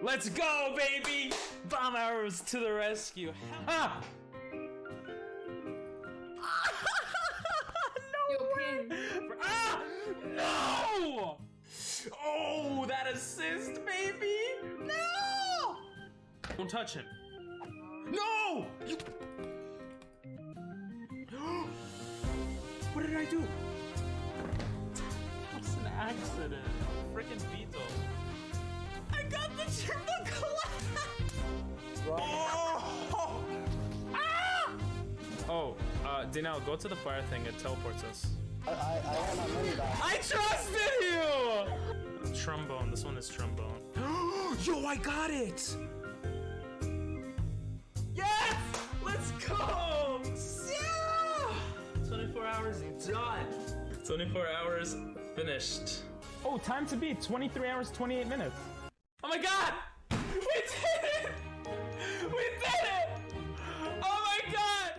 Let's go, baby! Bomb arrows to the rescue. Ha! No way! Ah! No! Oh, that assist, baby! No! Don't touch him. No! You... What did I do? That's an accident. Freaking beetle. I got the triple collapse! Oh! Ah! Oh, Danielle, go to the fire thing. It teleports us. I want my money back. I trusted you! Trombone. This one is trombone. Yo, I got it! Yes! Let's go! Yeah! 24 hours done. 24 hours finished. Oh, time to beat 23 hours, 28 minutes. Oh my god! We did it! We did it! Oh my god!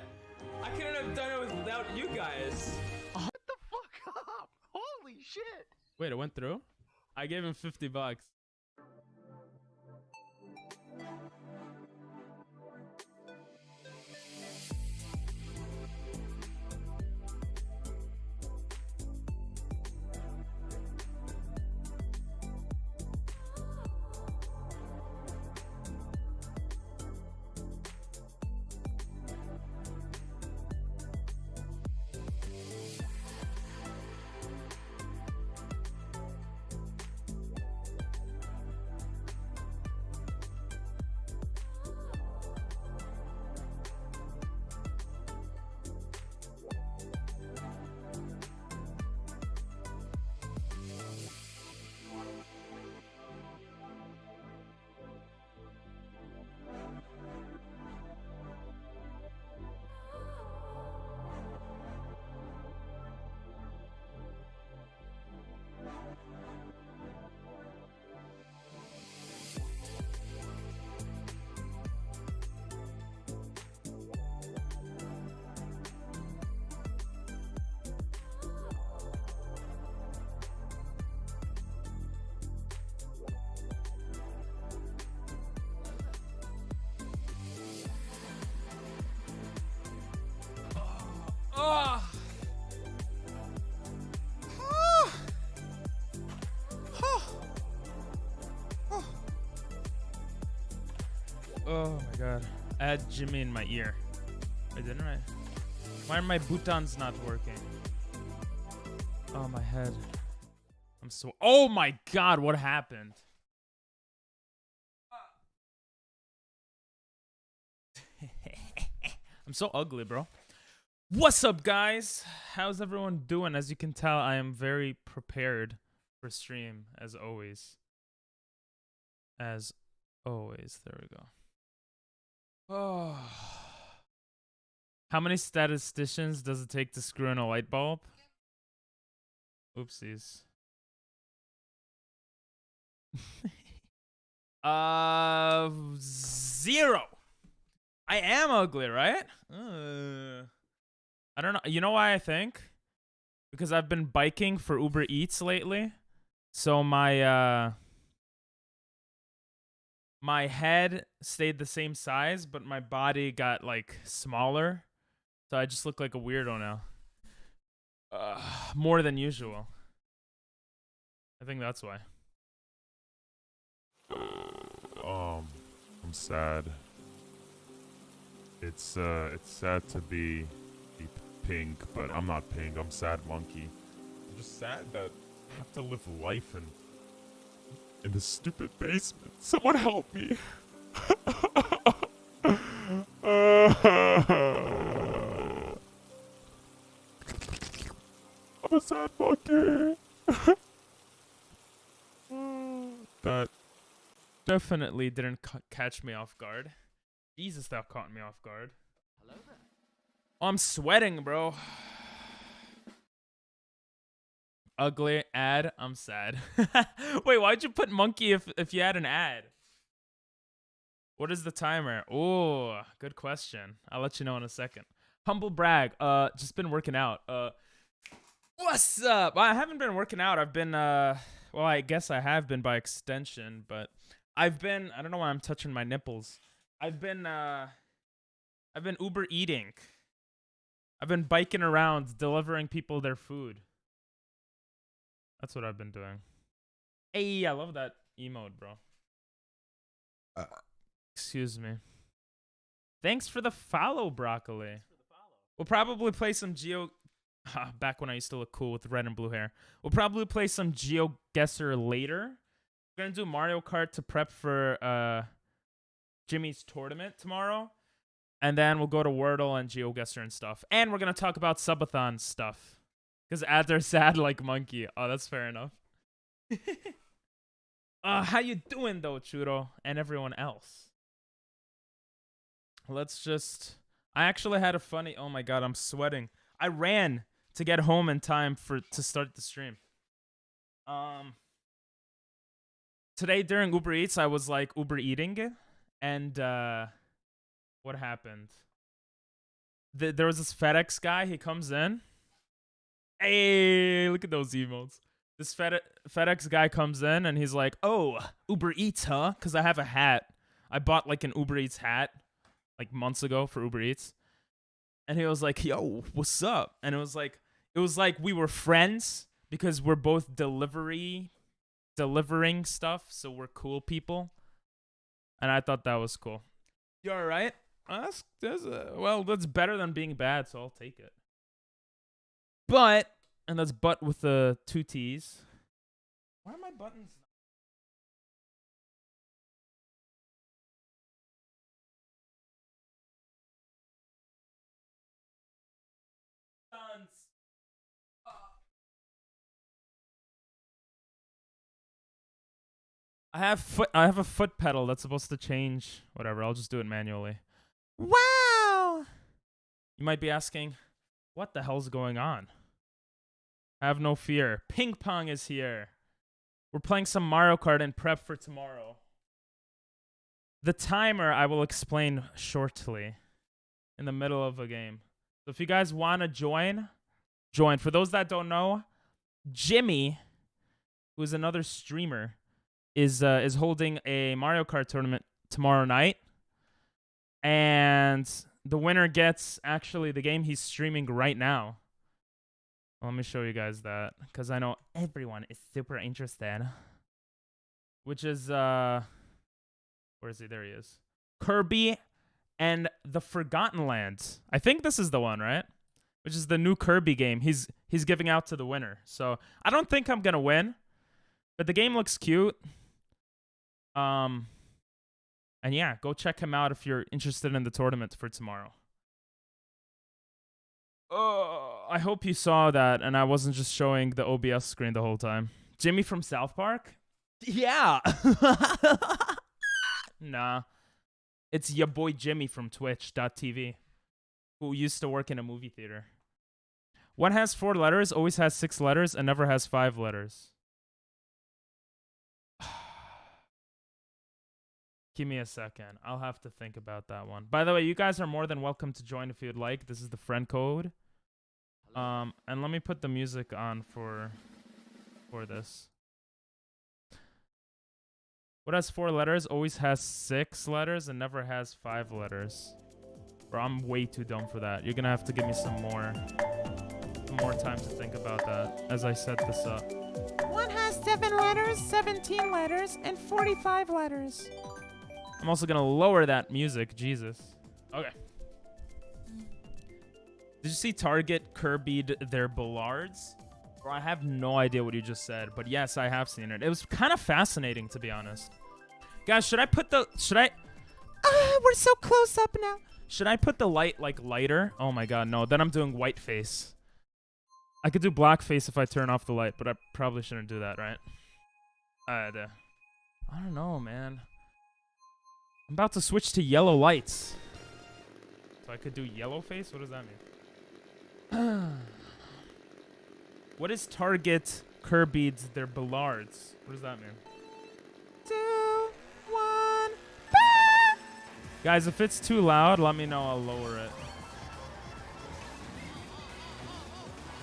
I couldn't have done it without you guys. What the fuck up? Holy shit! Wait, it went through? I gave him 50 bucks. Oh. Oh my god. I had Jimmy in my ear. Wait, didn't I? Why are my boutons not working? Oh, my head. I'm so... Oh my god, what happened? I'm so ugly, bro. What's up, guys? How's everyone doing? As you can tell, I am very prepared for stream, as always. As always. There we go. Oh. How many statisticians does it take to screw in a light bulb? Oopsies. 0. I am ugly, right? I don't know. You know why I think? Because I've been biking for Uber Eats lately. So my my head stayed the same size, but my body got like smaller. So I just look like a weirdo now. More than usual. I think that's why. I'm sad. It's sad to be pink, but I'm not pink. I'm sad monkey. I'm just sad that I have to live life in this stupid basement. Someone help me. I'm a sad monkey. That Definitely didn't catch me off guard. Jesus, that caught me off guard. Hello there. Oh, I'm sweating, bro. Ugly ad. I'm sad. Wait, why'd you put monkey if you had an ad? What is the timer? Oh, good question. I'll let you know in a second. Humble brag. Just been working out. What's up? I haven't been working out. I've been well, I guess I have been by extension, but I don't know why I'm touching my nipples. I've been Uber eating. I've been biking around delivering people their food. That's what I've been doing. Hey, I love that emote, bro. Excuse me. Thanks for the follow, Broccoli. We'll probably play some back when I used to look cool with red and blue hair. We'll probably play some Geoguessr later. We're gonna do Mario Kart to prep for Jimmy's tournament tomorrow. And then we'll go to Wordle and Geoguessr and stuff. And we're gonna talk about subathon stuff. Because ads are sad like monkey. Oh, that's fair enough. How you doing though, Churro? And everyone else? I actually had a funny, oh my god, I'm sweating. I ran to get home in time to start the stream. Today during Uber Eats, I was like Uber eating, and what happened? There was this FedEx guy, he comes in. Hey, look at those emotes. This FedEx guy comes in and he's like, oh, Uber Eats, huh? Because I have a hat. I bought like an Uber Eats hat like months ago for Uber Eats. And he was like, yo, what's up? And it was like we were friends because we're both delivering stuff. So we're cool people. And I thought that was cool. You all right? Well, that's better than being bad, so I'll take it. But, and that's but with the 2 T's. Why are my buttons? I have a foot pedal that's supposed to change. Whatever, I'll just do it manually. Wow! You might be asking, what the hell's going on? Have no fear. Ping pong is here. We're playing some Mario Kart in prep for tomorrow. The timer I will explain shortly in the middle of a game. So if you guys want to join. For those that don't know, Jimmy, who is another streamer, is holding a Mario Kart tournament tomorrow night. And the winner gets actually the game he's streaming right now. Let me show you guys that, because I know everyone is super interested. Which is, where is he? There he is. Kirby and the Forgotten Land. I think this is the one, right? Which is the new Kirby game. He's giving out to the winner. So I don't think I'm gonna win, but the game looks cute. And yeah, go check him out if you're interested in the tournament for tomorrow. Oh, I hope you saw that and I wasn't just showing the OBS screen the whole time. Jimmy from South Park? Yeah. Nah. It's your boy Jimmy from Twitch.tv, who used to work in a movie theater. What has 4 letters, always has 6 letters, and never has 5 letters? Give me a second. I'll have to think about that one. By the way, you guys are more than welcome to join if you'd like. This is the friend code. And let me put the music on for this. What has 4 letters, always has 6 letters, and never has 5 letters? Bro, I'm way too dumb for that. You're gonna have to give me some more time to think about that as I set this up. One has 7 letters, 17 letters, and 45 letters. I'm also gonna lower that music, Jesus. Okay. Did you see Target Kirby'd their Ballards? Bro, I have no idea what you just said, but yes, I have seen it. It was kind of fascinating, to be honest. Guys, should I... we're so close up now. Should I put the light, like, lighter? Oh my god, no. Then I'm doing white face. I could do black face if I turn off the light, but I probably shouldn't do that, right? I don't know, man. I'm about to switch to yellow lights. So I could do yellow face? What does that mean? What is Target Kirby's their Ballards? What does that mean? 2, 1, guys, if it's too loud, let me know. I'll lower it.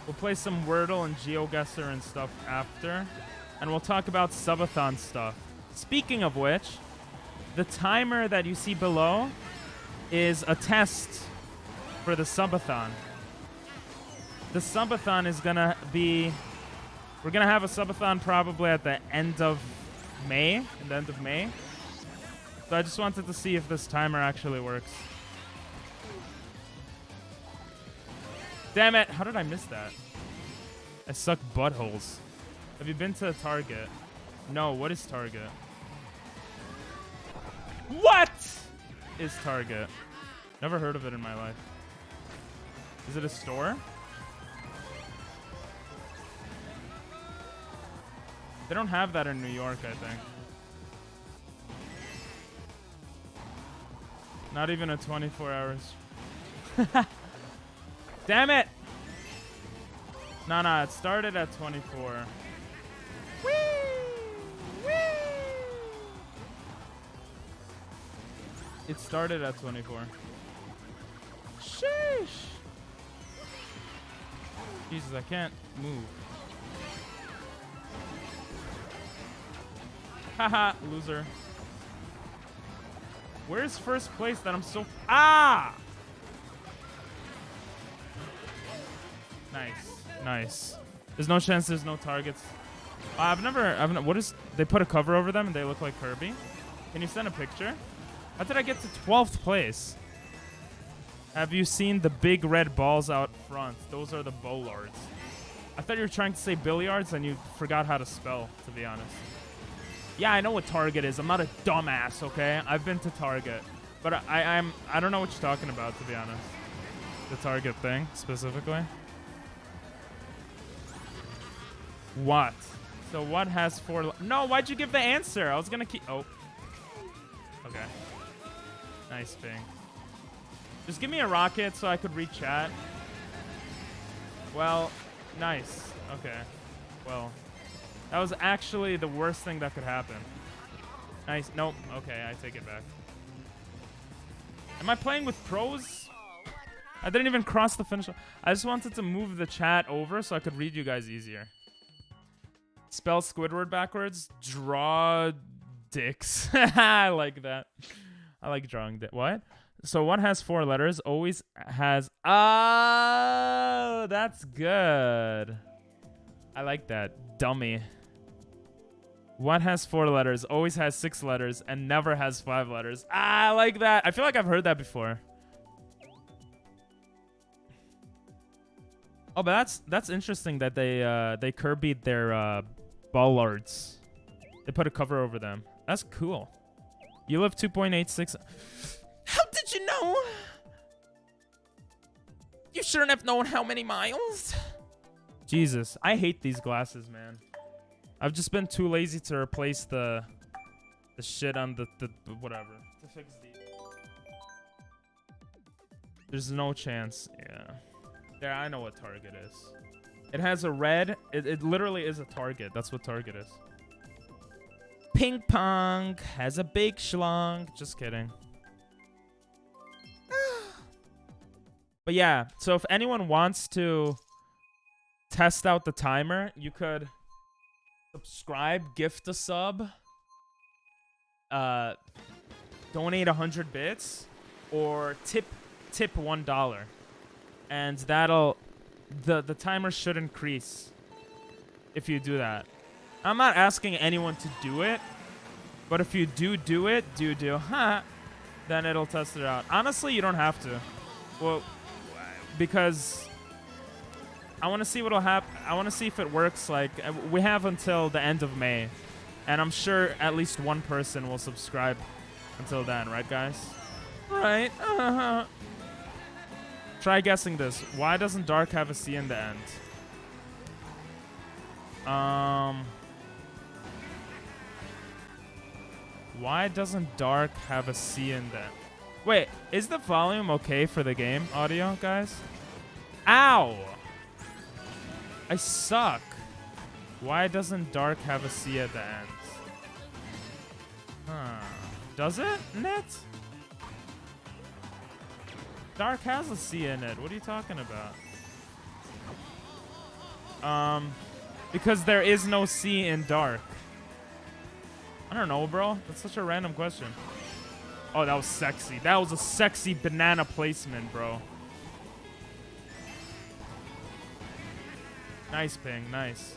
We'll play some Wordle and Geoguessr and stuff after. And we'll talk about subathon stuff. Speaking of which, the timer that you see below is a test for the subathon. The subathon is gonna be... We're gonna have a subathon probably at the end of May. In the end of May. So I just wanted to see if this timer actually works. Damn it! How did I miss that? I suck buttholes. Have you been to Target? No, what is Target? What is Target? Never heard of it in my life. Is it a store? They don't have that in New York, I think. Not even a 24 hours. Damn it! No, it started at 24. Whee! Whee! It started at 24. Sheesh! Jesus, I can't move. Haha, loser. Where's first place that I'm so... Ah! Nice. There's no chance there's no targets. I've never, what is... They put a cover over them and they look like Kirby? Can you send a picture? How did I get to 12th place? Have you seen the big red balls out front? Those are the bollards. I thought you were trying to say billiards and you forgot how to spell, to be honest. Yeah, I know what Target is. I'm not a dumbass, okay? I've been to Target. But I don't know what you're talking about, to be honest. The Target thing, specifically. What? So what has 4... No, why'd you give the answer? I was gonna keep... Oh. Okay. Nice thing. Just give me a rocket so I could read chat. Well, nice. Okay. Well... That was actually the worst thing that could happen. Nice. Nope. Okay, I take it back. Am I playing with pros? I didn't even cross the finish line. I just wanted to move the chat over so I could read you guys easier. Spell Squidward backwards. Draw dicks. I like that. I like drawing dicks. What? So what has 4 letters? Always has... Oh, that's good. I like that. Dummy. What has 4 letters, always has 6 letters, and never has 5 letters? I like that. I feel like I've heard that before. Oh, but that's interesting that they Kirby'd their bollards. They put a cover over them. That's cool. You live 2.86. How did you know? You shouldn't have known how many miles. Jesus, I hate these glasses, man. I've just been too lazy to replace the shit on the whatever. To fix these. There's no chance. Yeah. Yeah, I know what Target is. It has a red. It literally is a Target. That's what Target is. Ping pong has a big schlong. Just kidding. But yeah, so if anyone wants to test out the timer, you could subscribe, gift a sub, donate 100 bits, or tip $1, and that'll the timer should increase if you do that. I'm not asking anyone to do it, but if you do it, then it'll test it out. Honestly, you don't have to. Well, because I want to see what'll happen. I want to see if it works. Like, we have until the end of May, and I'm sure at least one person will subscribe until then, right, guys? Right. Try guessing this. Why doesn't Dark have a C in the end? Why doesn't Dark have a C in the end? Wait, is the volume okay for the game audio, guys? Ow! I suck. Why doesn't Dark have a C at the end? Huh. Does it, Net? Dark has a C in it. What are you talking about? Because there is no C in Dark. I don't know, bro. That's such a random question. Oh, that was sexy. That was a sexy banana placement, bro. Nice, Ping. Nice.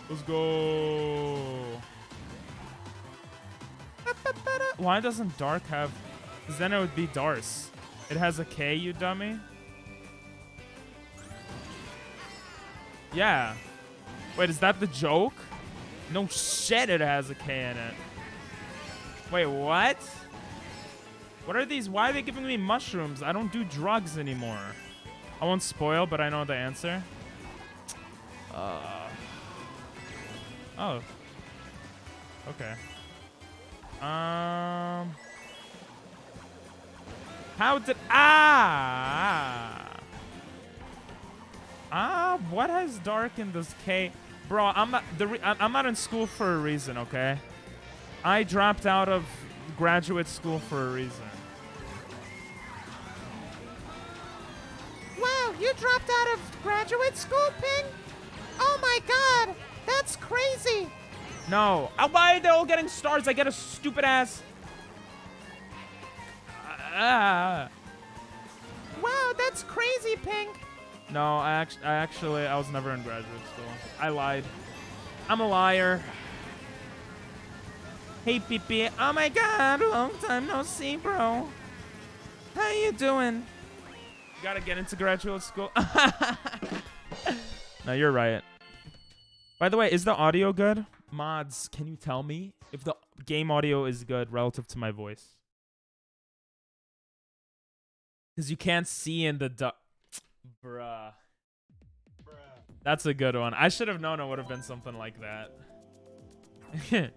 Let's go. Why doesn't Dark have... Because then it would be Darce. It has a K, you dummy. Yeah. Wait, is that the joke? No shit, it has a K in it. Wait, what? What are these? Why are they giving me mushrooms? I don't do drugs anymore. I won't spoil, but I know the answer. Oh. Okay. How did... what has Dark in this K? Bro, I'm not in school for a reason, okay? I dropped out of graduate school for a reason. Wow, you dropped out of graduate school, Ping? Oh my god, that's crazy. No. Why are they all getting stars? I get a stupid ass... Wow, that's crazy, Ping. No, I was never in graduate school. I lied. I'm a liar. Hey, Pee-Pee. Oh my god, long time no see, bro. How you doing? You gotta get into graduate school. No, you're right. By the way, is the audio good? Mods, can you tell me if the game audio is good relative to my voice? Because you can't see in the... Bruh. That's a good one. I should have known it would have been something like that.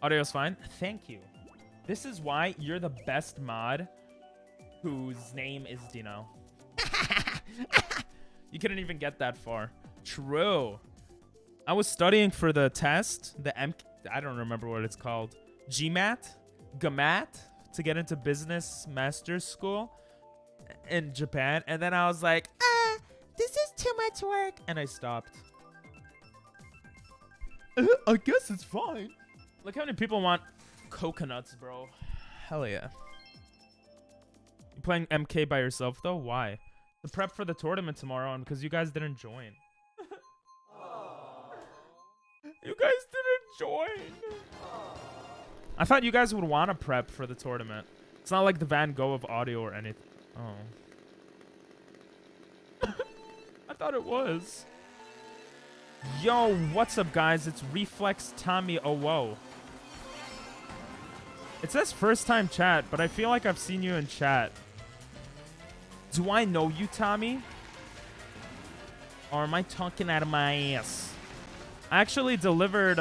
Audio's fine. Thank you. This is why you're the best mod whose name is Dino. You couldn't even get that far. True. I was studying for the test, I don't remember what it's called. GMAT? GMAT? To get into business master's school in Japan. And then I was like, this is too much work. And I stopped. I guess it's fine. Look how many people want coconuts, bro. Hell yeah. You playing MK by yourself, though? Why? The prep for the tournament tomorrow, and because you guys didn't join. You guys didn't join. I thought you guys would want to prep for the tournament. It's not like the Van Gogh of audio or anything. Oh. I thought it was. Yo, what's up, guys? It's Reflex Tommy. Oh, whoa. It says first time chat, but I feel like I've seen you in chat. Do I know you, Tommy? Or am I talking out of my ass? I actually delivered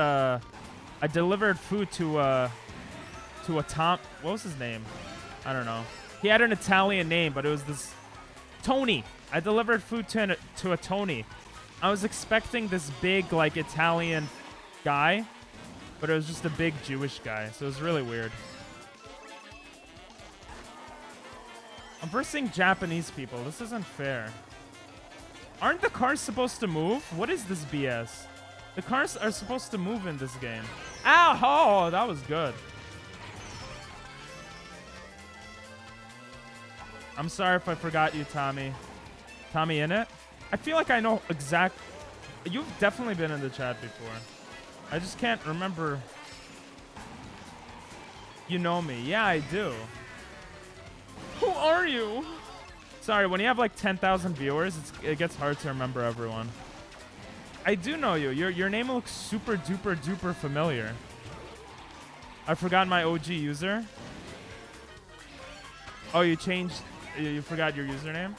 food to a Tom. What was his name? I don't know. He had an Italian name, but it was this Tony. I delivered food to a Tony. I was expecting this big, like, Italian guy, but it was just a big Jewish guy, so it was really weird. I'm versing Japanese people. This isn't fair. Aren't the cars supposed to move? What is this BS? The cars are supposed to move in this game. Ow! Oh, that was good. I'm sorry if I forgot you, Tommy. Tommy in it? I feel like I know exact... You've definitely been in the chat before. I just can't remember. You know me. Yeah, I do. Who are you? Sorry, when you have like 10,000 viewers, it gets hard to remember everyone. I do know you. Your name looks super duper duper familiar. I forgot my OG user. Oh, you changed... You forgot your username?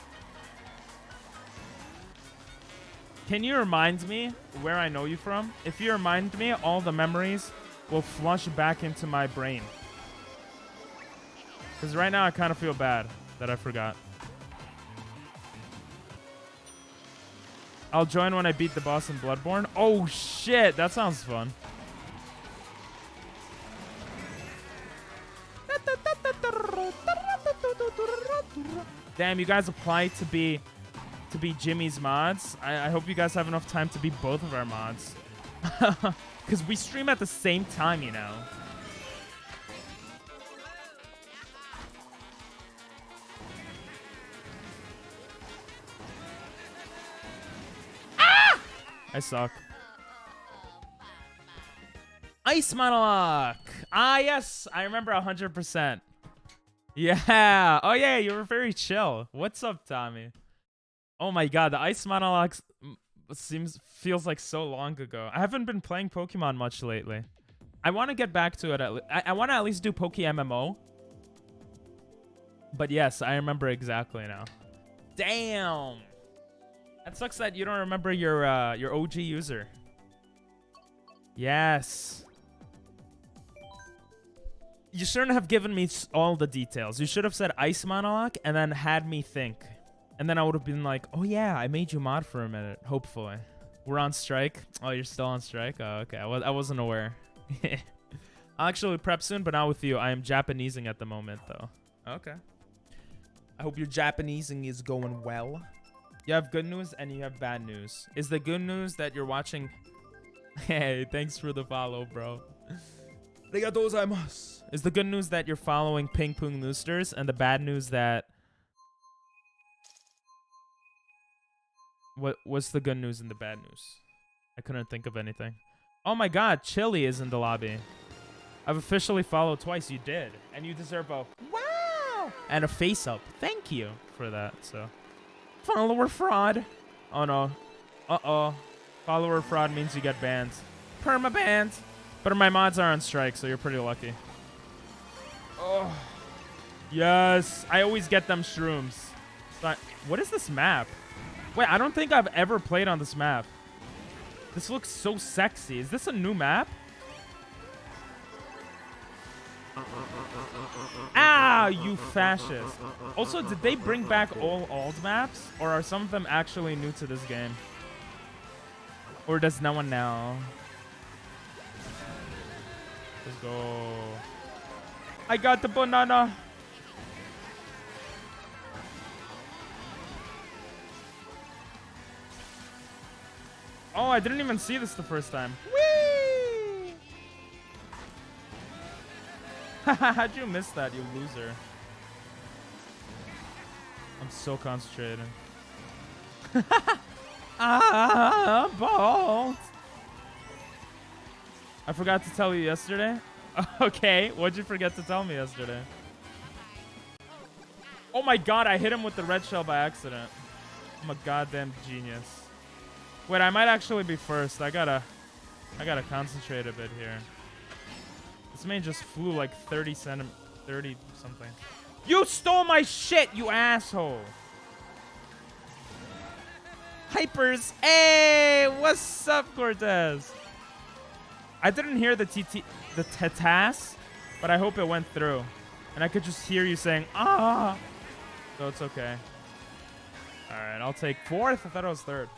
Can you remind me where I know you from? If you remind me, all the memories will flush back into my brain. Because right now I kind of feel bad that I forgot. I'll join when I beat the boss in Bloodborne. Oh shit, that sounds fun. Damn, you guys applied to be Jimmy's mods. I hope you guys have enough time to be both of our mods. Because we stream at the same time, you know. I suck. Ice monologue. Ah, yes. I remember 100%. Yeah. Oh, yeah. You were very chill. What's up, Tommy? Oh, my God. The ice monologue feels like so long ago. I haven't been playing Pokemon much lately. I want to get back to it. I want to at least do Poke MMO. But yes, I remember exactly now. Damn. That sucks that you don't remember your OG user. Yes. You shouldn't have given me all the details. You should have said ice monologue and then had me think. And then I would have been like, oh yeah, I made you mod for a minute, hopefully. We're on strike. Oh, you're still on strike? Oh, okay. I wasn't aware. I'll actually prep soon, but not with you. I am Japanesing at the moment, though. Okay. I hope your Japanesing is going well. You have good news and you have bad news. Is the good news that you're watching... Hey, thanks for the follow, bro. Arigatou gozaimasu. Is the good news that you're following Ping Pong Noosters, and the bad news that... What's the good news and the bad news? I couldn't think of anything. Oh my god, Chili is in the lobby. I've officially followed twice. You did. And you deserve a wow and a face up. Thank you for that. So, follower fraud. Oh no. Uh-oh. Follower fraud means you get banned. Perma-banned. But my mods are on strike, so you're pretty lucky. Oh. Yes. I always get them shrooms. But what is this map? Wait, I don't think I've ever played on this map. This looks so sexy. Is this a new map? Ah, you fascist. Also, did they bring back all old maps? Or are some of them actually new to this game? Or does no one know? Let's go. I got the banana. Oh, I didn't even see this the first time. Whee! How'd you miss that, you loser? I'm so concentrated. Ah, balls. I forgot to tell you yesterday. Okay, what'd you forget to tell me yesterday? Oh my god, I hit him with the red shell by accident. I'm a goddamn genius. Wait, I might actually be first. I gotta concentrate a bit here. This man just flew like 30 something. You stole my shit, you asshole! Hypers, hey, what's up, Cortez? I didn't hear the tatas, but I hope it went through. And I could just hear you saying, ah! So it's okay. Alright, I'll take fourth. I thought I was third.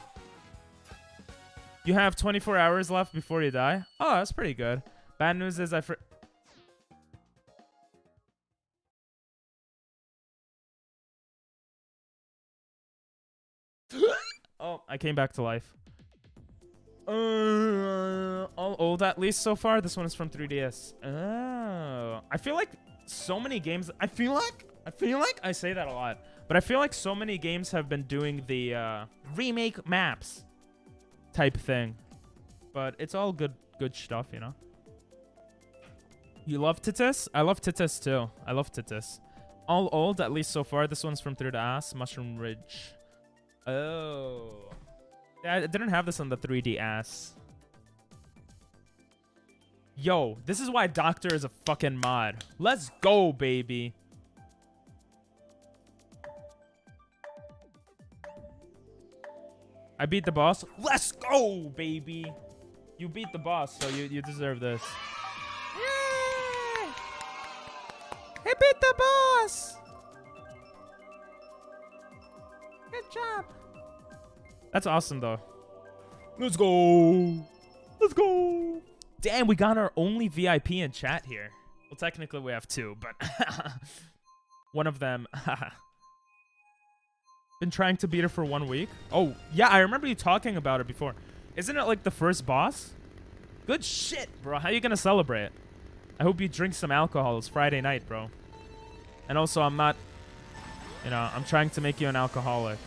You have 24 hours left before you die? Oh, that's pretty good. Bad news is Oh, I came back to life. All old at least so far. This one is from 3DS. Oh, I feel like so many games. I feel like I say that a lot, but I feel like so many games have been doing the remake maps type thing. But it's all good stuff, you know. You love Titus? I love Titus too. I love Titus. All old at least so far. This one's from 3DS. Mushroom Ridge. Oh. Yeah, I didn't have this on the 3DS. Yo, this is why Doctor is a fucking mod. Let's go, baby. I beat the boss. Let's go, baby. You beat the boss, so you deserve this. Yay! I beat the boss. Good job. That's awesome, though. Let's go. Let's go. Damn, we got our only VIP in chat here. Well, technically we have two, but one of them. Been trying to beat her for 1 week. Oh, yeah, I remember you talking about it before. Isn't it like the first boss? Good shit, bro. How you gonna celebrate? I hope you drink some alcohol. It's Friday night, bro. And also, I'm not, you know, I'm trying to make you an alcoholic.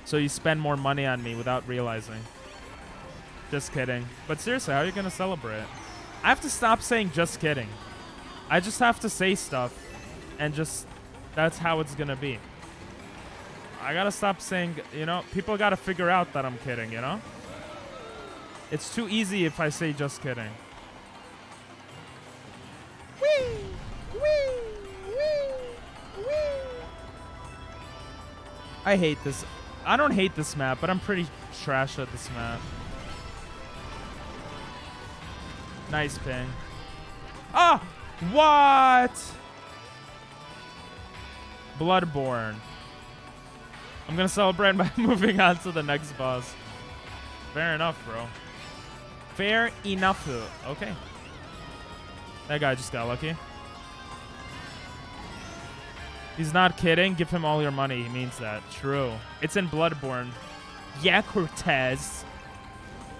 So you spend more money on me without realizing. Just kidding. But seriously, how are you gonna celebrate? I have to stop saying just kidding. I just have to say stuff, and just that's how it's gonna be. I gotta stop saying, you know, people gotta figure out that I'm kidding, you know? It's too easy if I say just kidding. Wee! Wee! Wee! Wee! I hate this. I don't hate this map, but I'm pretty trash at this map. Nice ping. Ah! What? Bloodborne. I'm gonna celebrate by moving on to the next boss. Fair enough, bro. Fair enough. Okay. That guy just got lucky. He's not kidding. Give him all your money. He means that. True. It's in Bloodborne. Yeah, Cortez.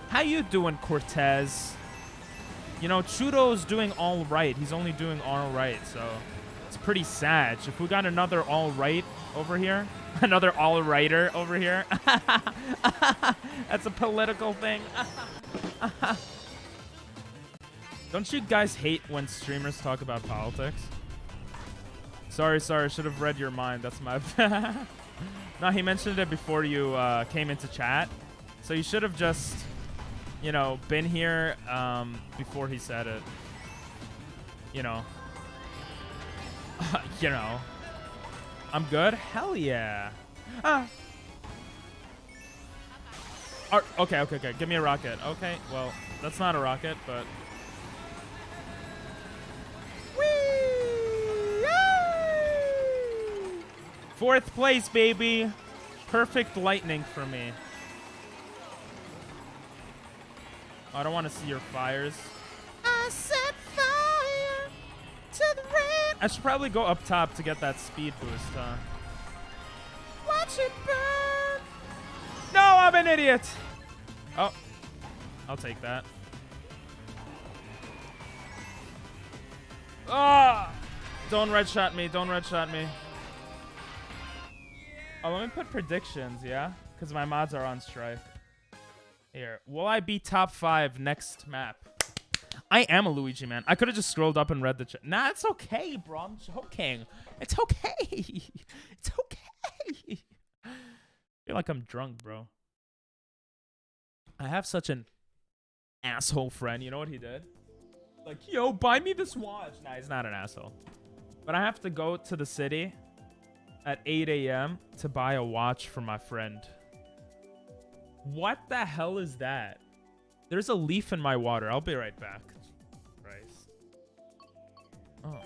How you doing, Cortez? You know, Chudo's doing all right. He's only doing all right, so it's pretty sad. If we got another all right over here, another all-righter over here. That's a political thing. Don't you guys hate when streamers talk about politics? Sorry. I should have read your mind. That's my bad. No, he mentioned it before you came into chat. So you should have just, you know, been here before he said it. You know. You know. I'm good? Hell yeah. Ah. Okay. Give me a rocket. Okay, well, that's not a rocket, but... Whee! Fourth place, baby. Perfect lightning for me. I don't want to see your fires. I set fire to the rain. I should probably go up top to get that speed boost, huh? Watch it burn. No, I'm an idiot. Oh, I'll take that. Ah! Don't red shot me. Don't red shot me. Oh, let me put predictions, yeah? Because my mods are on strike. Here. Will I be top 5 next map? I am a Luigi man. I could have just scrolled up and read the chat. Nah, it's okay, bro. I'm joking. It's okay. It's okay. I feel like I'm drunk, bro. I have such an asshole friend. You know what he did? Like, yo, buy me this watch. Nah, he's not an asshole. But I have to go to the city at 8 a.m. to buy a watch for my friend. What the hell is that? There's a leaf in my water. I'll be right back. Christ. Oh.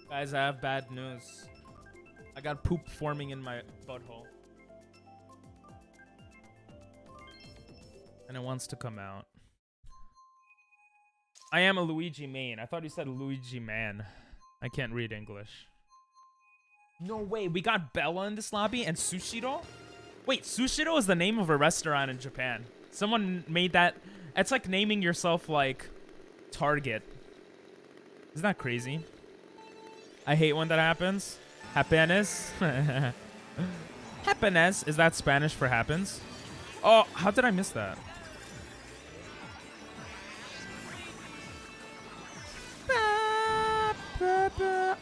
Guys, I have bad news. I got poop forming in my butthole. And it wants to come out. I am a Luigi main. I thought you said Luigi man. I can't read English. No way, we got Bella in this lobby and Sushiro? Wait, Sushiro is the name of a restaurant in Japan. Someone made that. It's like naming yourself like Target. Isn't that crazy? I hate when that happens. Happiness. Happiness. Is that Spanish for happens? Oh, how did I miss that?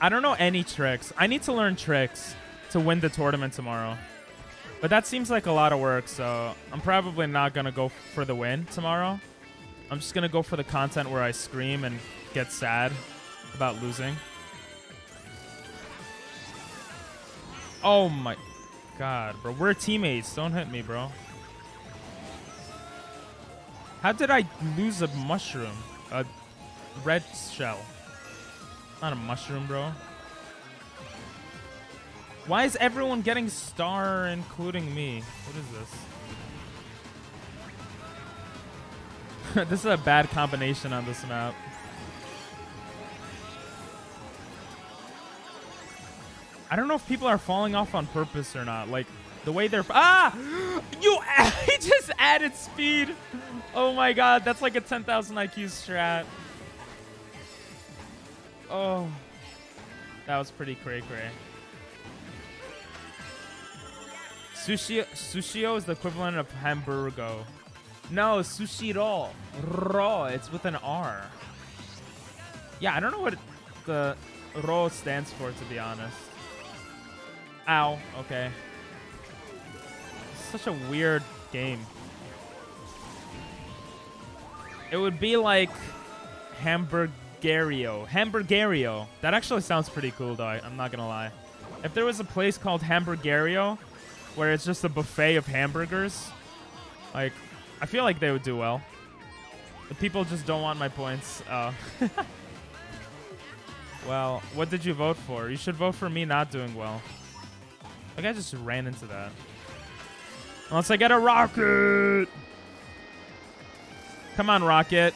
I don't know any tricks. I need to learn tricks to win the tournament tomorrow. But that seems like a lot of work, so I'm probably not going to go for the win tomorrow. I'm just going to go for the content where I scream and get sad about losing. Oh my god, bro. We're teammates. Don't hit me, bro. How did I lose a mushroom? A red shell. Not a mushroom, bro. Why is everyone getting star, including me? What is this? This is a bad combination on this map. I don't know if people are falling off on purpose or not. Like, the way they're... Ah! He just added speed. Oh my god, that's like a 10,000 IQ strat. Oh. That was pretty cray-cray. Sushio is the equivalent of hamburgo. No, sushiro. Ro, it's with an R. Yeah, I don't know what the ro stands for, to be honest. Ow, okay. It's such a weird game. It would be like Hamburgerio. Hamburgerio. That actually sounds pretty cool, though. I'm not gonna lie. If there was a place called Hamburgerio, where it's just a buffet of hamburgers, like, I feel like they would do well. The people just don't want my points. Oh. Well, what did you vote for? You should vote for me not doing well. Like, I just ran into that. Unless I get a rocket! Come on, rocket.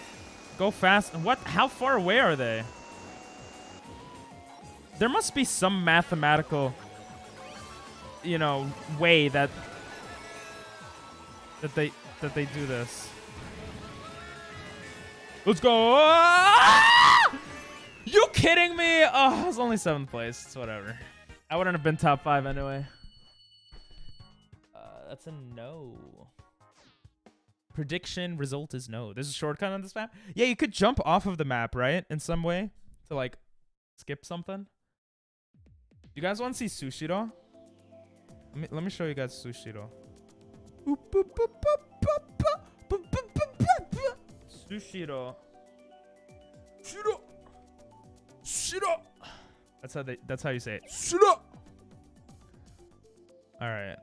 Go fast. What? How far away are they? There must be some mathematical, you know, way that they do this. Let's go! Ah! You kidding me? Oh, I was only 7th place. It's whatever. I wouldn't have been top 5 anyway. That's a no. Prediction result is no. There's a shortcut on this map? Yeah, you could jump off of the map, right? In some way to like skip something. You guys want to see Sushiro? Let me show you guys Sushiro. Sushiro. Sushiro. Sushiro. That's how you say it. Sushiro. All right.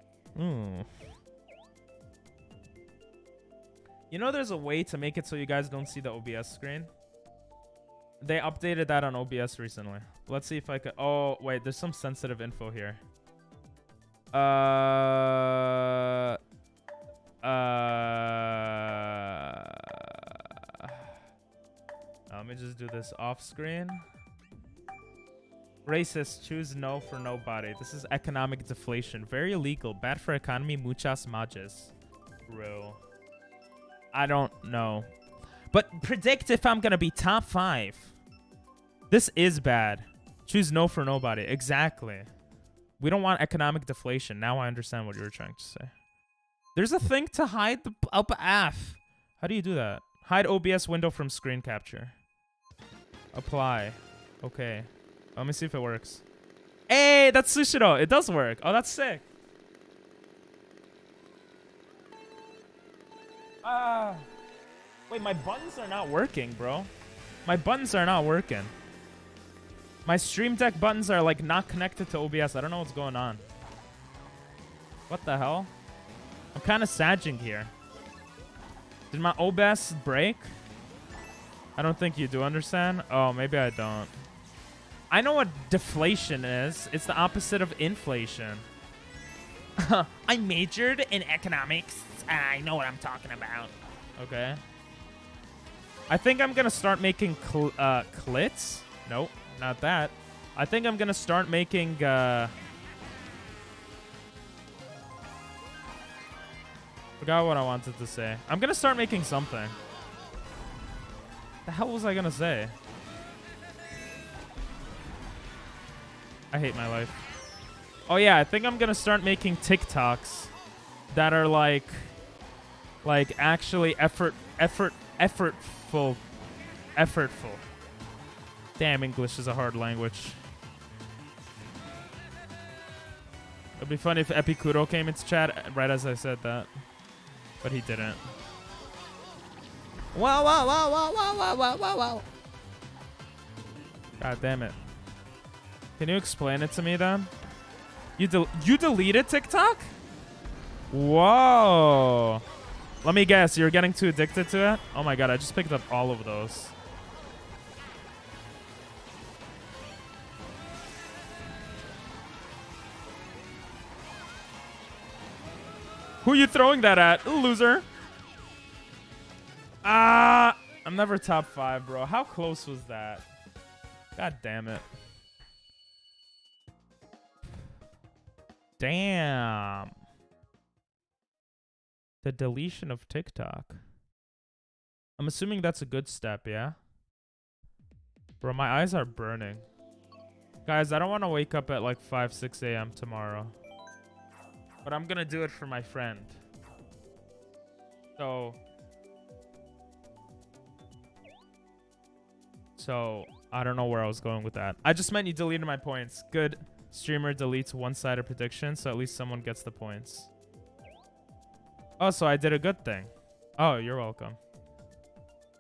You know, there's a way to make it so you guys don't see the OBS screen. They updated that on OBS recently. Let's see if I could. Oh, wait, there's some sensitive info here. Let me just do this off screen. Racist, choose no for nobody. This is economic deflation. Very illegal. Bad for economy. Muchas majas. Bro. I don't know. But predict if I'm going to be top 5. This is bad. Choose no for nobody. Exactly. We don't want economic deflation. Now I understand what you were trying to say. There's a thing to hide the upper half. How do you do that? Hide OBS window from screen capture. Apply. Okay. Let me see if it works. Hey, that's Sushiro. It does work. Oh, that's sick. Wait, my buttons are not working, bro. My buttons are not working. My Stream Deck buttons are like not connected to OBS. I don't know what's going on. What the hell? I'm kind of sagging here. Did my OBS break? I don't think you do understand. Oh, maybe I don't. I know what deflation is. It's the opposite of inflation. I majored in economics. I know what I'm talking about. Okay. I think I'm going to start making clits. Nope, not that. I think I'm going to start making... Forgot what I wanted to say. I'm going to start making something. The hell was I going to say? I hate my life. Oh yeah, I think I'm gonna start making TikToks that are like actually effortful. Damn, English is a hard language. It'd be funny if Epicuro came into chat right as I said that, but he didn't. Wow, wow, wow, wow, wow, wow, wow, wow, wow. God damn it. Can you explain it to me then? You deleted TikTok? Whoa. Let me guess, you're getting too addicted to it? Oh my god, I just picked up all of those. Who are you throwing that at? Loser. I'm never top 5, bro. How close was that? God damn it. damn. The deletion of TikTok. I'm assuming that's a good step, yeah? Bro, my eyes are burning. Guys, I don't want to wake up at like 5, 6 a.m. tomorrow. But I'm gonna do it for my friend. So, I don't know where I was going with that. I just meant you deleted my points. Good streamer deletes one-sided prediction, so at least someone gets the points. Oh, so I did a good thing. Oh, you're welcome.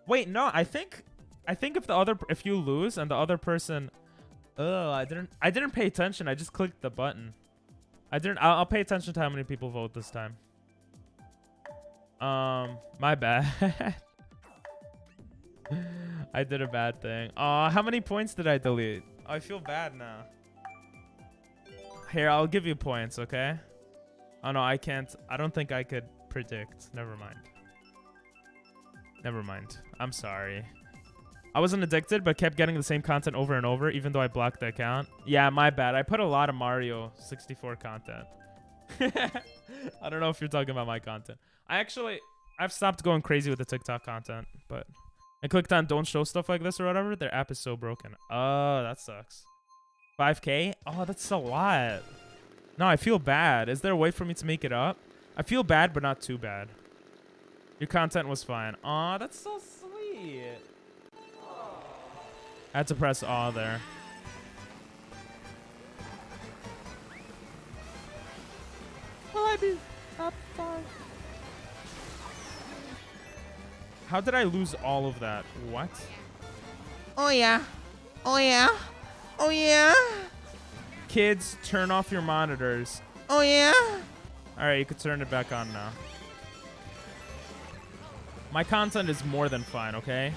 Wait, no, I think if you lose and the other person, I didn't pay attention. I just clicked the button. I'll pay attention to how many people vote this time. My bad. I did a bad thing. How many points did I delete? I feel bad now. Here, I'll give you points, okay? Oh no, I can't. I don't think I could predict. Never mind. Never mind. I'm sorry. I wasn't addicted, but kept getting the same content over and over, even though I blocked the account. Yeah, my bad. I put a lot of Mario 64 content. I don't know if you're talking about my content. I've stopped going crazy with the TikTok content, but I clicked on don't show stuff like this or whatever. Their app is so broken. Oh, that sucks. 5K? Oh, that's a lot. No, I feel bad. Is there a way for me to make it up? I feel bad, but not too bad. Your content was fine. Aw, that's so sweet. I had to press aw there. Will I be up 5? How did I lose all of that? What? Oh yeah. Oh yeah. Oh yeah. Kids, turn off your monitors. Oh yeah. Alright, you can turn it back on now. My content is more than fine, okay?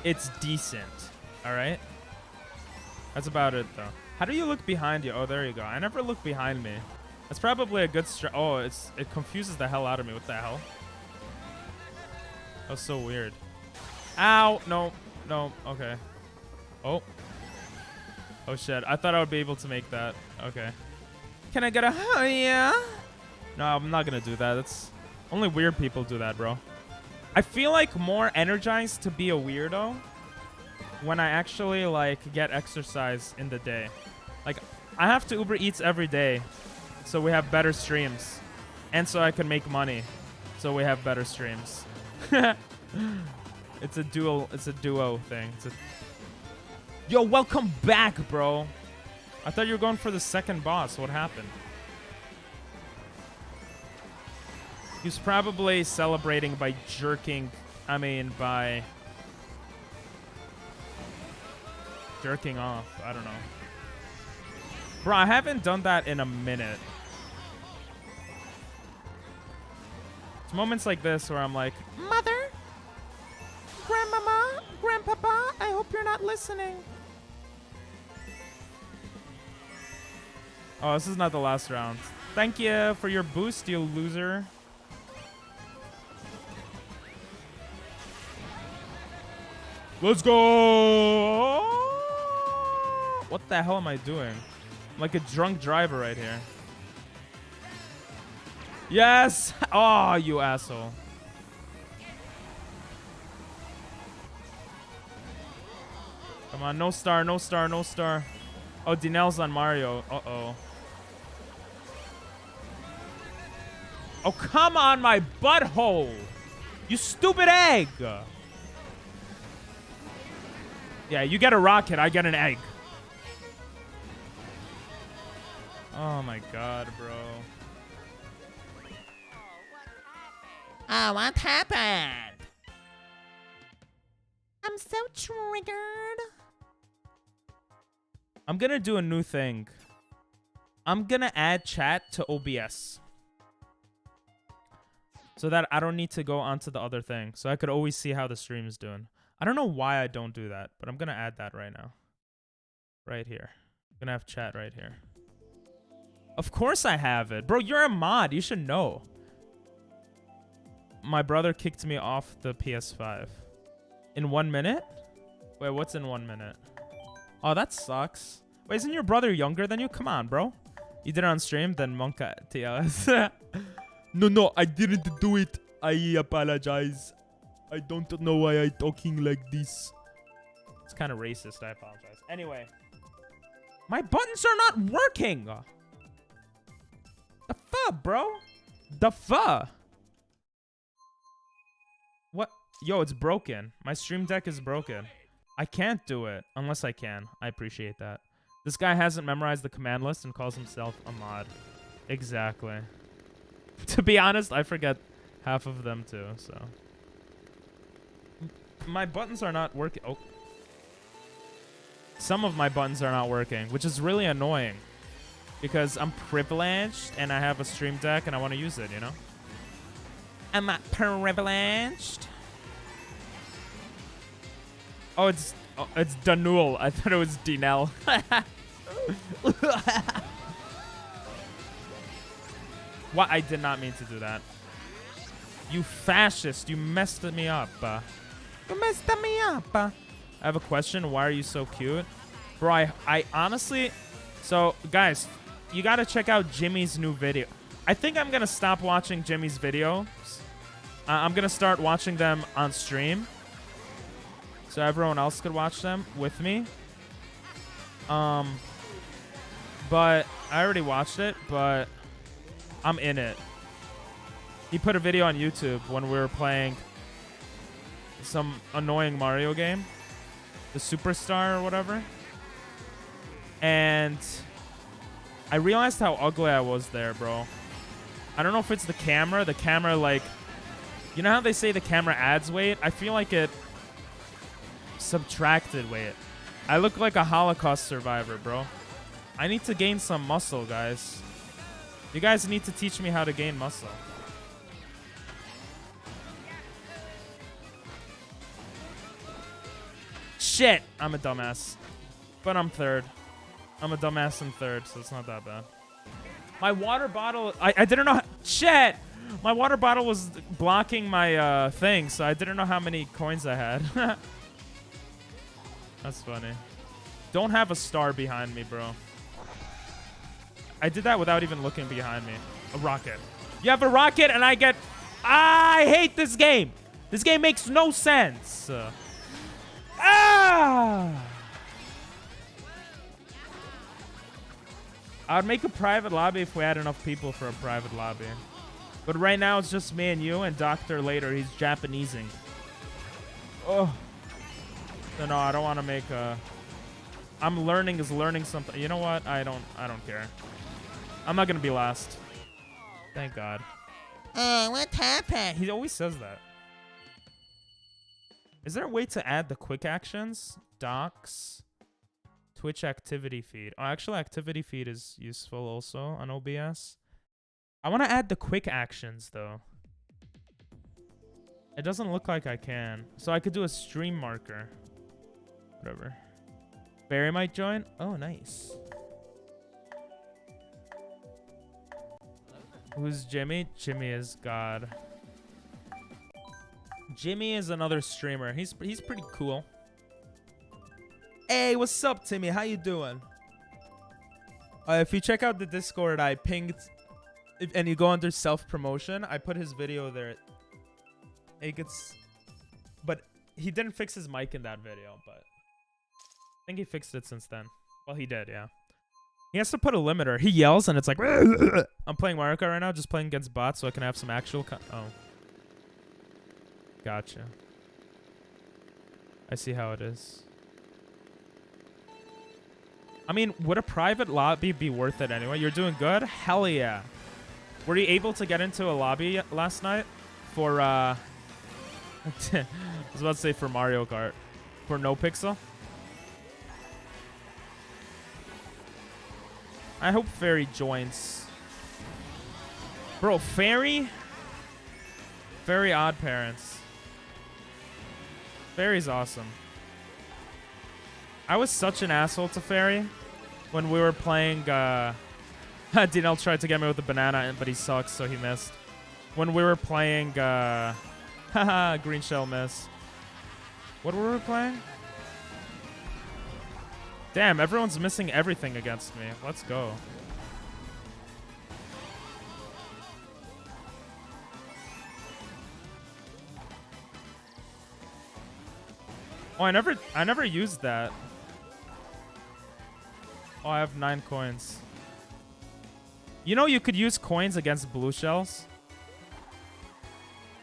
It's decent. Alright? That's about it, though. How do you look behind you? Oh, there you go. I never look behind me. That's probably a good oh, it confuses the hell out of me. What the hell? That was so weird. Ow! No. No. Okay. Oh. Oh, shit. I thought I would be able to make that. Okay. Can I get a oh, yeah? No, I'm not gonna do that. That's only weird people do that, bro. I feel like more energized to be a weirdo when I actually like get exercise in the day. Like I have to Uber Eats every day so we have better streams, and so I can make money so we have better streams. It's a duo thing. Yo, welcome back, bro. I thought you were going for the second boss. What happened? He's probably celebrating by jerking off. I don't know. Bro, I haven't done that in a minute. It's moments like this where I'm like, Mother? Grandmama? Grandpapa? I hope you're not listening. oh, this is not the last round. Thank you for your boost, you loser. Let's go! What the hell am I doing? I'm like a drunk driver right here. Yes! Oh, you asshole. Come on, no star, no star, no star. Oh, Dinel's on Mario. Uh-oh. Oh, come on, my butthole! You stupid egg! Yeah, you get a rocket, I get an egg. Oh my god, bro. Oh, what happened? I'm so triggered. I'm gonna do a new thing. I'm gonna add chat to OBS. So that I don't need to go onto the other thing. So I could always see how the stream is doing. I don't know why I don't do that, but I'm gonna add that right now. Right here. I'm gonna have chat right here. Of course I have it. Bro, you're a mod. You should know. My brother kicked me off the PS5. In 1 minute? Wait, what's in 1 minute? Oh, that sucks. Wait, isn't your brother younger than you? Come on, bro. You did it on stream? Then Monka TLS. No, I didn't do it. I apologize. I don't know why I'm talking like this. It's kind of racist. I apologize. Anyway. My buttons are not working. The fuck, bro? The fuck? What? Yo, it's broken. My stream deck is broken. I can't do it unless I can. I appreciate that. This guy hasn't memorized the command list and calls himself a mod. Exactly. To be honest, I forget half of them too, so. My buttons are not working. Oh. Some of my buttons are not working, which is really annoying. Because I'm privileged and I have a stream deck and I want to use it, you know? I'm not privileged. Oh, it's Danul. I thought it was Dinel. What? I did not mean to do that. You fascist. You messed me up. You messed me up. I have a question. Why are you so cute? Bro, I honestly... So, guys, you got to check out Jimmy's new video. I think I'm going to stop watching Jimmy's videos. I'm going to start watching them on stream. So everyone else could watch them with me. But I already watched it, but I'm in it. He put a video on YouTube when we were playing some annoying Mario game. The Superstar or whatever. And I realized how ugly I was there, bro. I don't know if it's the camera. The camera, like... You know how they say the camera adds weight? I feel like it subtracted weight. I look like a Holocaust survivor, bro. I need to gain some muscle, guys. You guys need to teach me how to gain muscle. Shit! I'm a dumbass. But I'm third. I'm a dumbass in third, so it's not that bad. My water bottle... I didn't know... Shit! My water bottle was blocking my thing, so I didn't know how many coins I had. That's funny. Don't have a star behind me, bro. I did that without even looking behind me. A rocket. You have a rocket and I get... I hate this game. This game makes no sense. I'd make a private lobby if we had enough people for a private lobby. But right now it's just me and you and Doctor later. He's Japanesing. Oh. So no, I don't want to make a... I'm learning something. You know what? I don't care. I'm not going to be last. Thank God. What happened? He always says that. Is there a way to add the quick actions? Docs. Twitch activity feed. Oh, actually, activity feed is useful also on OBS. I want to add the quick actions, though. It doesn't look like I can. So I could do a stream marker. Whatever. Barry might join. Oh, nice. Who's Jimmy? Jimmy is God. Jimmy is another streamer. He's pretty cool. Hey, what's up, Timmy? How you doing? If you check out the Discord, I pinged... and you go under self-promotion, I put his video there. It gets... But he didn't fix his mic in that video, but... I think he fixed it since then. Well, he did, yeah. He has to put a limiter. He yells, and it's like... I'm playing Mario Kart right now, just playing against bots so I can have some actual... Oh. Gotcha. I see how it is. I mean, would a private lobby be worth it anyway? You're doing good? Hell yeah. Were you able to get into a lobby last night for, I was about to say for Mario Kart. For No Pixel? I hope Fairy joins. Bro, Fairy? Very odd parents. Fairy's awesome. I was such an asshole to Fairy when we were playing, Dinel tried to get me with a banana, but he sucks, so he missed. When we were playing, haha, green shell miss. What were we playing? Damn, everyone's missing everything against me. Let's go. Oh, I never used that. Oh, I have 9 coins. You know you could use coins against blue shells?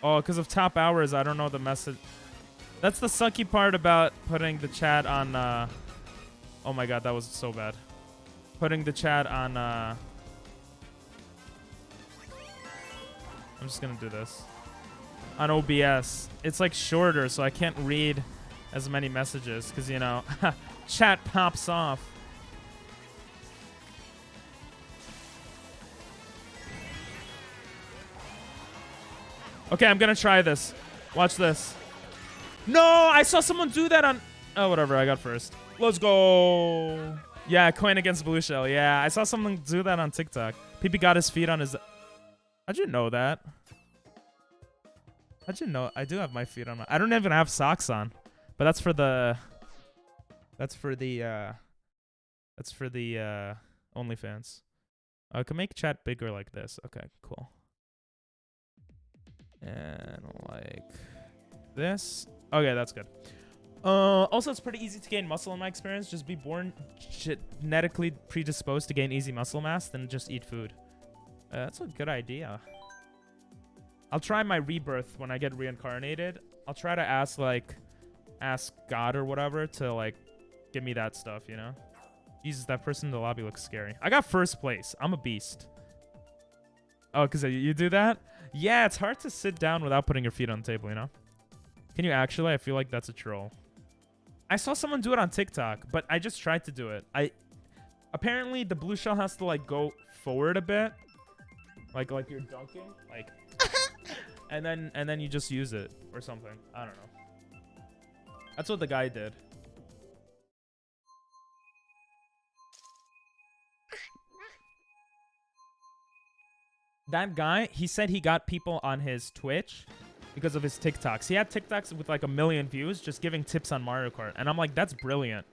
Oh, because of top hours, I don't know the message. That's the sucky part about putting the chat on, oh my god, that was so bad. Putting the chat on, I'm just gonna do this. On OBS. It's like shorter, so I can't read as many messages, because, you know, chat pops off. Okay, I'm gonna try this. Watch this. No, I saw someone do that on... Oh, whatever, I got first. Let's go. Yeah, coin against blue shell. Yeah, I saw someone do that on TikTok. PP got his feet on his... How'd you know that? How'd you know? I do have my feet on my... I don't even have socks on. But that's for the... That's for the OnlyFans. I can make chat bigger like this. Okay, cool. And like this. Okay, that's good. Also, it's pretty easy to gain muscle in my experience. Just be born genetically predisposed to gain easy muscle mass, then just eat food. That's a good idea. I'll try my rebirth when I get reincarnated. I'll try to ask God or whatever to like give me that stuff, you know? Jesus, that person in the lobby looks scary. I got first place. I'm a beast. Oh, because you do that? Yeah, it's hard to sit down without putting your feet on the table, you know? Can you actually? I feel like that's a troll. I saw someone do it on TikTok, but I just tried to do it. Apparently the blue shell has to like go forward a bit. Like you're dunking. Like and then you just use it or something. I don't know. That's what the guy did. That guy, he said he got people on his Twitch because of his TikToks. He had TikToks with like 1 million views just giving tips on Mario Kart. And I'm like, that's brilliant.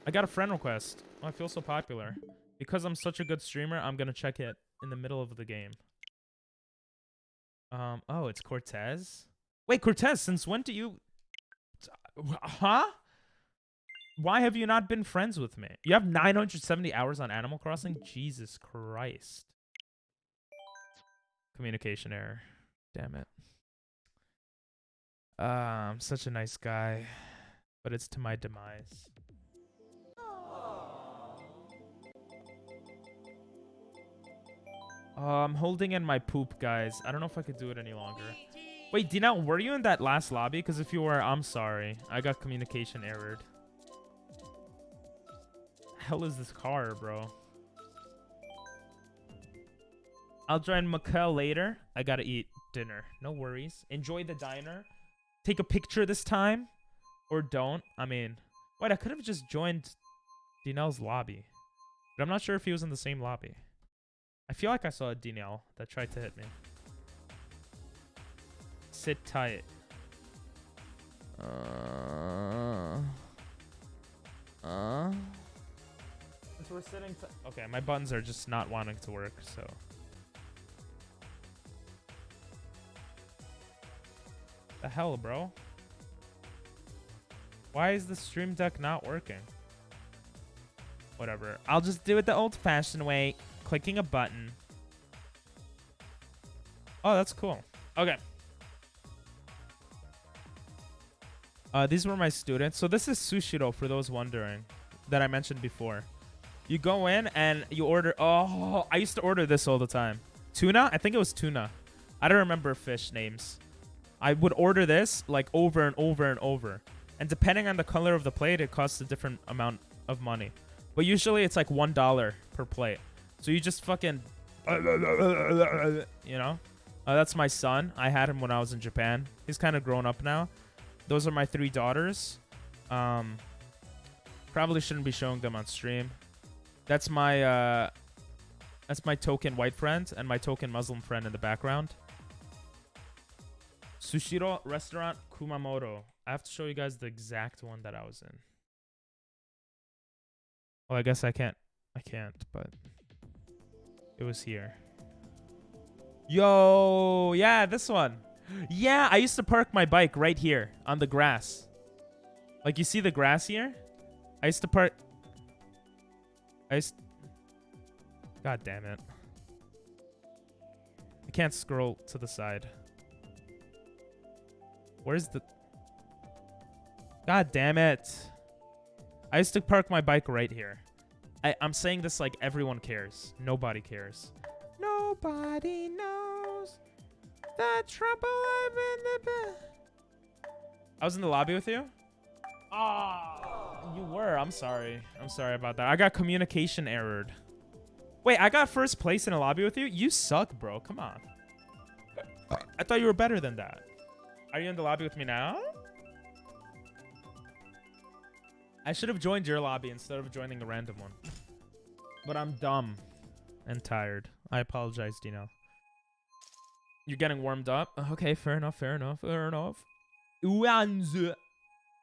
I got a friend request. Oh, I feel so popular. Because I'm such a good streamer, I'm going to check it in the middle of the game. Oh, it's Cortez? Wait, Cortez, since when do you... Huh? Why have you not been friends with me? You have 970 hours on Animal Crossing? Jesus Christ. Communication error. Damn it. I'm such a nice guy, but it's to my demise. I'm holding in my poop, guys. I don't know if I could do it any longer. Wait, Dina, were you in that last lobby? Because if you were, I'm sorry. I got communication errored. Hell is this car, bro? I'll join Mikkel later. I gotta eat dinner. No worries. Enjoy the diner. Take a picture this time. Or don't. I mean... Wait, I could have just joined Dinel's lobby. But I'm not sure if he was in the same lobby. I feel like I saw a Dinel that tried to hit me. Sit tight. Since we're sitting... Okay, my buttons are just not wanting to work, so... The hell, bro? Why is the stream deck not working? Whatever. I'll just do it the old-fashioned way. Clicking a button. Oh, that's cool. Okay. These were my students. So this is Sushiro, for those wondering, that I mentioned before. You go in and you order... Oh, I used to order this all the time. Tuna? I think it was tuna. I don't remember fish names. I would order this like over and over and over. And depending on the color of the plate, it costs a different amount of money. But usually it's like $1 per plate. So you just fucking... You know? That's my son. I had him when I was in Japan. He's kind of grown up now. Those are my 3 daughters. Probably shouldn't be showing them on stream. That's my token white friend and my token Muslim friend in the background. Sushiro Restaurant Kumamoto. I have to show you guys the exact one that I was in. Well, I guess I can't, but it was here. Yo, yeah, this one. Yeah, I used to park my bike right here on the grass. Like, you see the grass here? I used to park... God damn it. I can't scroll to the side. Where's the... God damn it. I used to park my bike right here. I'm saying this like everyone cares. Nobody cares. Nobody knows the trouble I'm in the bed. I was in the lobby with you? Ah, you were. I'm sorry. I'm sorry about that. I got communication errored. Wait, I got first place in a lobby with you? You suck, bro. Come on. I thought you were better than that. Are you in the lobby with me now? I should have joined your lobby instead of joining a random one. But I'm dumb and tired. I apologize, Dino. You're getting warmed up? Okay, fair enough, fair enough, fair enough. Uanzu.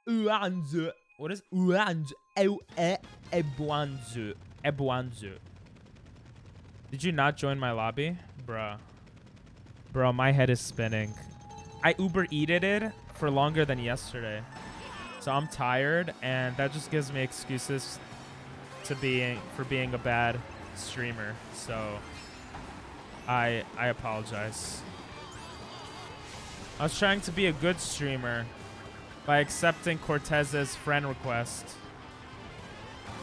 Uanzu. What is Uanzu? Ebuanzu. Ebuanzu. Did you not join my lobby? Bruh. Bro, my head is spinning. I Uber Eated it for longer than yesterday. So I'm tired, and that just gives me excuses for being a bad streamer. So I apologize. I was trying to be a good streamer by accepting Cortez's friend request.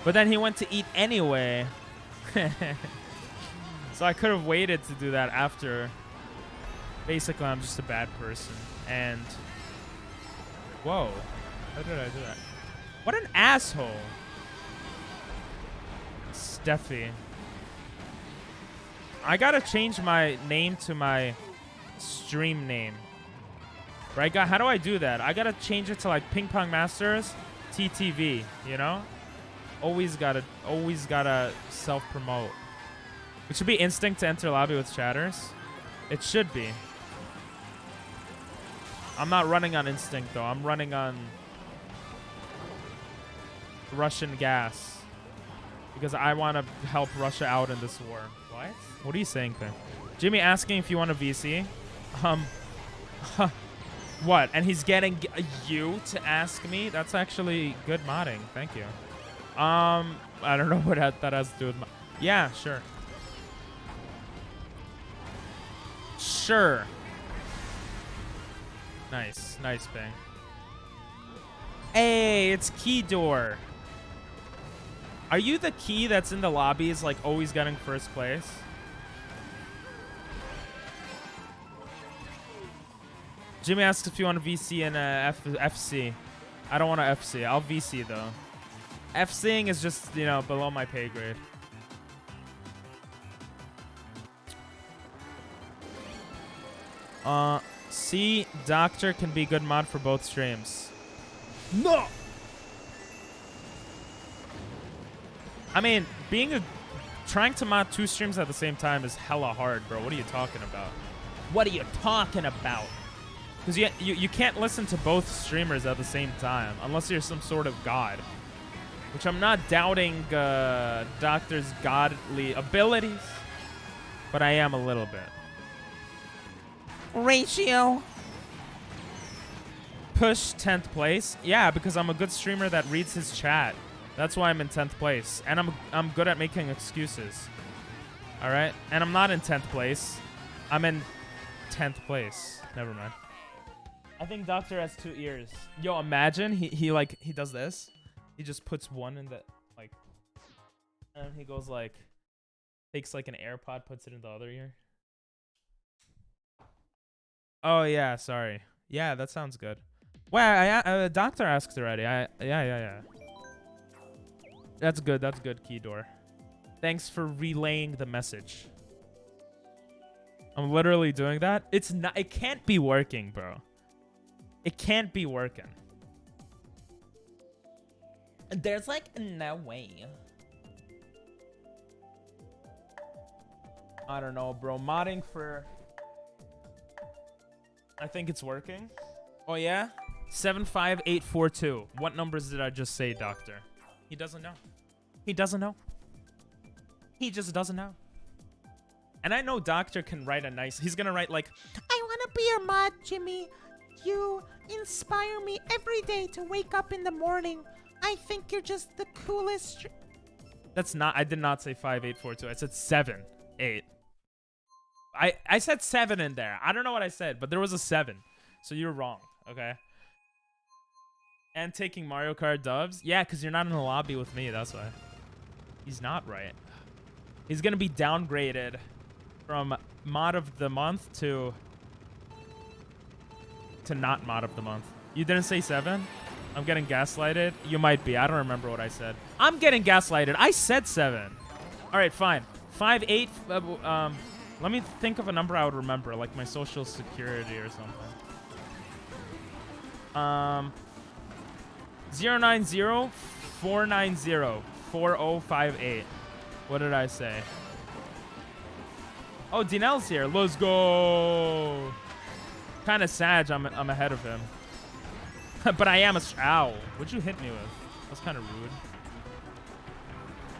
But then he went to eat anyway. So I could have waited to do that after. Basically, I'm just a bad person. And whoa. How did I do that? What an asshole. Steffi. I gotta change my name to my stream name. Right? How do I do that? I gotta change it to like Ping Pong Masters TTV, you know? Always gotta self-promote. It should be instinct to enter lobby with chatters. It should be. I'm not running on instinct though. I'm running on Russian gas because I want to help Russia out in this war. What? What are you saying, Pim? Jimmy asking if you want a VC. What? And he's getting you to ask me? That's actually good modding. Thank you. I don't know what that has to do with yeah, sure. Sure. Nice. Nice, Bang. Hey, it's Key Door. Are you the key that's in the lobbies, like, always getting first place? Jimmy asks if you want a VC and a FC. I don't want a FC. I'll VC, though. FCing is just, you know, below my pay grade. C, Doctor can be good mod for both streams. No! I mean, trying to mod 2 streams at the same time is hella hard, bro. What are you talking about? What are you talking about? Because you can't listen to both streamers at the same time unless you're some sort of god. Which I'm not doubting Doctor's godly abilities, but I am a little bit. Ratio. Push 10th place. Yeah, because I'm a good streamer that reads his chat. That's why I'm in 10th place. And I'm good at making excuses. All right? And I'm not in 10th place. I'm in 10th place. Never mind. I think Doctor has 2 ears. Yo, imagine he does this. He just puts one in the, like, and he goes like, takes like an AirPod, puts it in the other ear. Oh yeah, sorry. Yeah, that sounds good. Well, Doctor asked already. Yeah. That's good. That's good, Keydor. Thanks for relaying the message. I'm literally doing that. It's not. It can't be working, bro. It can't be working. There's like no way. I don't know, bro. Modding for. I think it's working. Oh yeah. 75842. What numbers did I just say, Doctor? He doesn't know. He doesn't know. He just doesn't know. And I know Doctor can write a nice... He's gonna write like, I wanna be your mod, Jimmy. You inspire me every day to wake up in the morning. I think you're just the coolest. That's not. I did not say 5842. I said 7-8. I said 7 in there. I don't know what I said, but there was a 7. So you're wrong. Okay. And taking Mario Kart dubs? Yeah, because you're not in the lobby with me. That's why. He's not right. He's going to be downgraded from mod of the month to not mod of the month. You didn't say 7? I'm getting gaslighted? You might be. I don't remember what I said. I'm getting gaslighted. I said 7. All right, fine. 58. Let me think of a number I would remember, like my social security or something. 090-490-4058. What did I say? Oh, Dinel's here. Let's go. Kind of sad I'm ahead of him. But I am a... Ow. What'd you hit me with? That's kind of rude.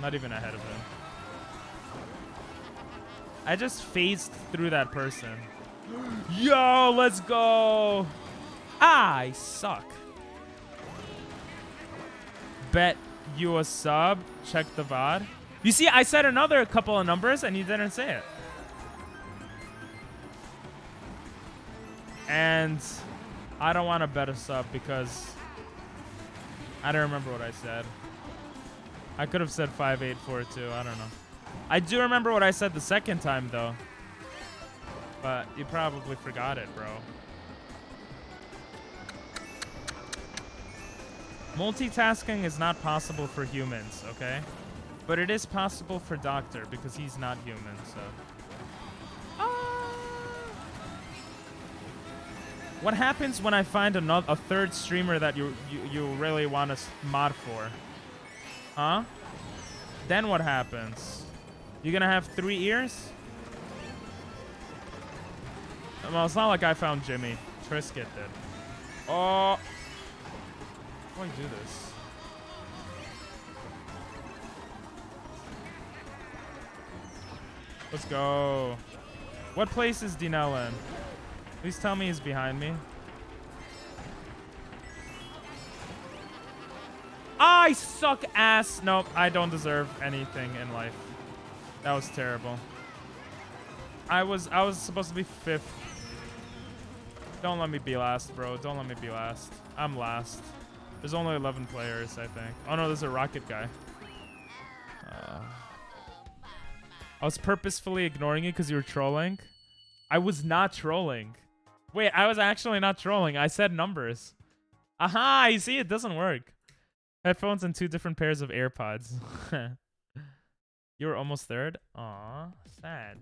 Not even ahead of him. I just phased through that person. Yo, let's go. I suck. Bet you a sub. Check the VOD. You see, I said another couple of numbers and you didn't say it. And I don't want to bet a sub because I don't remember what I said. I could have said 5842. I don't know. I do remember what I said the second time, though. But you probably forgot it, bro. Multitasking is not possible for humans, okay? But it is possible for Doctor because he's not human, so. What happens when I find a third streamer that you really want to mod for? Huh? Then what happens? You gonna have 3 ears? Well, it's not like I found Jimmy. Trisket did. Oh. How do I do this? Let's go. What place is Dinell in? Please tell me he's behind me. I suck ass. Nope, I don't deserve anything in life. That was terrible. I was supposed to be 5th. Don't let me be last, bro. Don't let me be last. I'm last. There's only 11 players, I think. Oh no, there's a rocket guy. I was purposefully ignoring you because you were trolling. I was not trolling. Wait, I was actually not trolling. I said numbers. Aha, you see, it doesn't work. Headphones and 2 different pairs of AirPods. You were almost 3rd? Aw, Sag.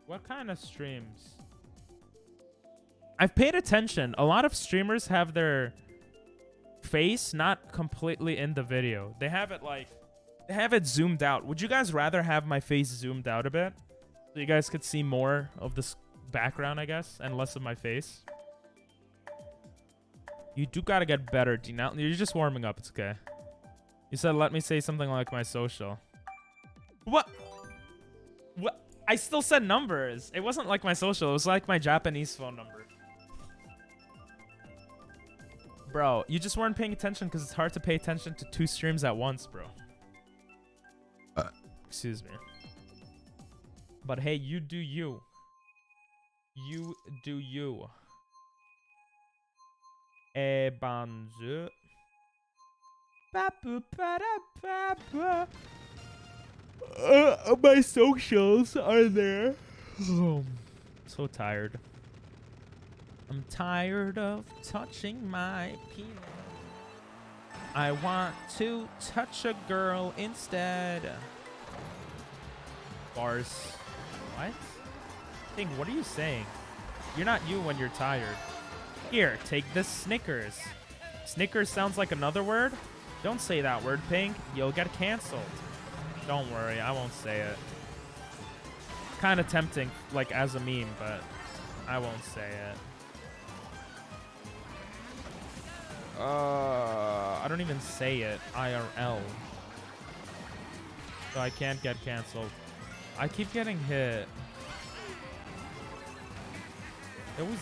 What kind of streams? I've paid attention. A lot of streamers have their face not completely in the video. They have it zoomed out. Would you guys rather have my face zoomed out a bit? So you guys could see more of this background, I guess, and less of my face? You do gotta get better, Dina. You're just warming up. It's okay. You said let me say something like my social. What? What? I still said numbers. It wasn't like my social. It was like my Japanese phone number. Bro, you just weren't paying attention because it's hard to pay attention to 2 streams at once, bro. Excuse me. But hey, you do you. You do you. Banzu. My socials are there. Oh, so tired. I'm tired of touching my penis. I want to touch a girl instead. Bars. What? Thing, what are you saying? You're not you when you're tired. Here, take this Snickers. Snickers sounds like another word? Don't say that word, Pink. You'll get canceled. Don't worry, I won't say it. Kind of tempting, like as a meme, but I won't say it. I don't even say it. IRL. So I can't get canceled. I keep getting hit. It was...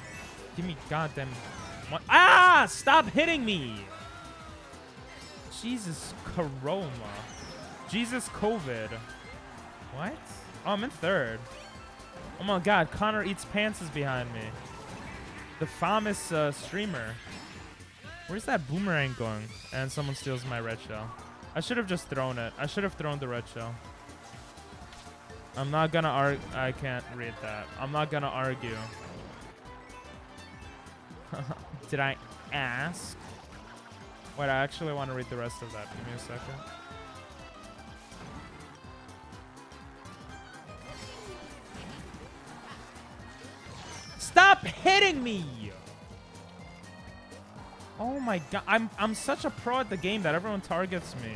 Give me goddamn... What? Ah! Stop hitting me! Jesus Corona. Jesus COVID. What? Oh, I'm in third. Oh my god, Connor Eats Pants is behind me. The famous streamer. Where's that boomerang going? And someone steals my red shell. I should have just thrown it. I should have thrown the red shell. I'm not gonna argue. I can't read that. I'm not gonna argue. Did I ask? Wait, I actually want to read the rest of that. Give me a second. Stop hitting me! Oh my god, I'm such a pro at the game that everyone targets me.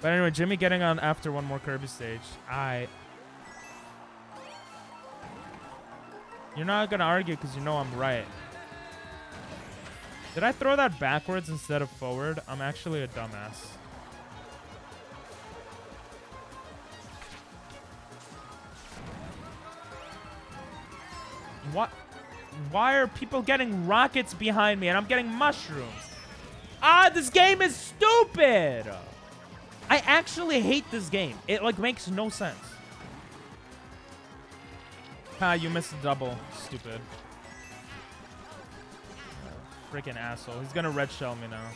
But anyway, Jimmy getting on after one more Kirby stage. You're not gonna argue because you know I'm right. Did I throw that backwards instead of forward? I'm actually a dumbass. What? Why are people getting rockets behind me and I'm getting mushrooms? Ah, this game is stupid! I actually hate this game. It, like, makes no sense. Ah, you missed a double. Stupid. Freaking asshole. He's gonna red shell me now.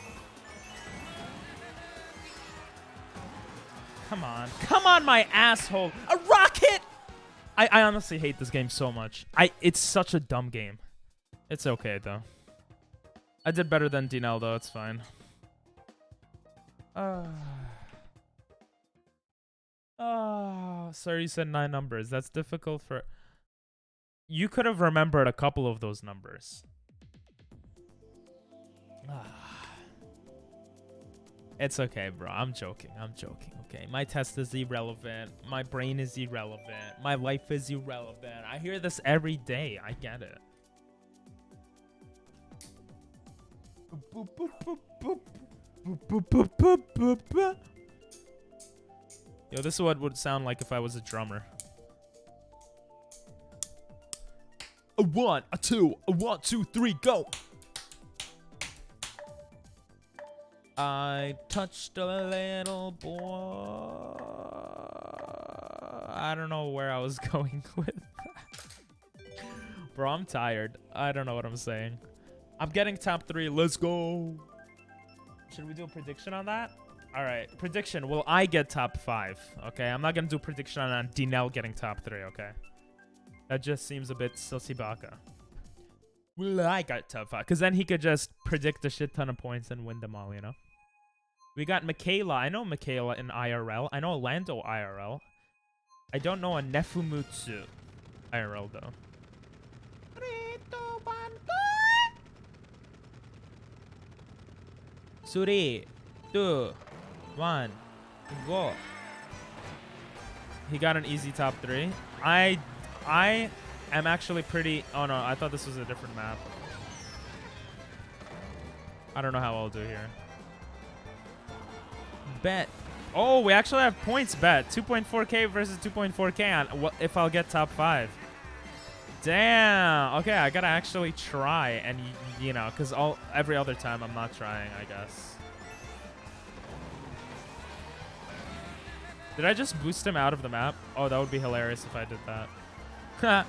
Come on. Come on, my asshole. A rocket! I honestly hate this game so much. It's such a dumb game. It's okay, though. I did better than Dinel, though. It's fine. Oh, sorry, you said 9 numbers. That's difficult for... You could have remembered a couple of those numbers. It's okay, bro. I'm joking. I'm joking, okay? My test is irrelevant. My brain is irrelevant. My life is irrelevant. I hear this every day. I get it. Yo, this is what it would sound like if I was a drummer. A 1, a 2, a 1, 2, 3, go! I touched a little boy. I don't know where I was going with that. Bro, I'm tired. I don't know what I'm saying. I'm getting top 3. Let's go. Should we do a prediction on that? All right. Prediction. Will I get top 5? Okay. I'm not going to do prediction on Dinel getting top 3. Okay. That just seems a bit sussy baka. Will I get top 5? Because then he could just predict a shit ton of points and win them all, you know? We got Michaela. I know Michaela in IRL. I know Lando IRL. I don't know a Nefumutsu IRL, though. 3, 2, 1, go. He got an easy top 3. I am actually pretty... Oh, no. I thought this was a different map. I don't know how I'll do here. Bet. Oh, we actually have points bet. 2.4k versus 2.4k on if I'll get top 5. Damn. Okay, I gotta actually try, and you know, because every other time I'm not trying, I guess. Did I just boost him out of the map? Oh, that would be hilarious if I did that.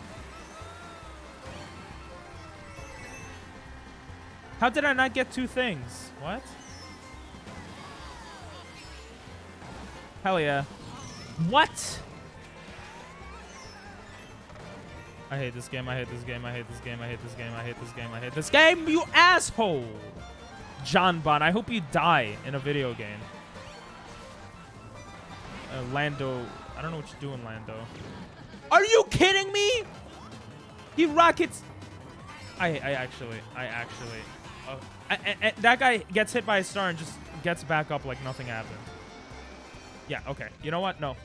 How did I not get 2 things? What? Hell yeah. What? I hate this game. I hate this game. I hate this game. I hate this game. I hate this game. I hate this game, you asshole! John Bon, I hope you die in a video game. Lando. I don't know what you're doing, Lando. Are you kidding me? He rockets. I actually. That guy gets hit by a star and just gets back up like nothing happened. Yeah, okay. You know what? No.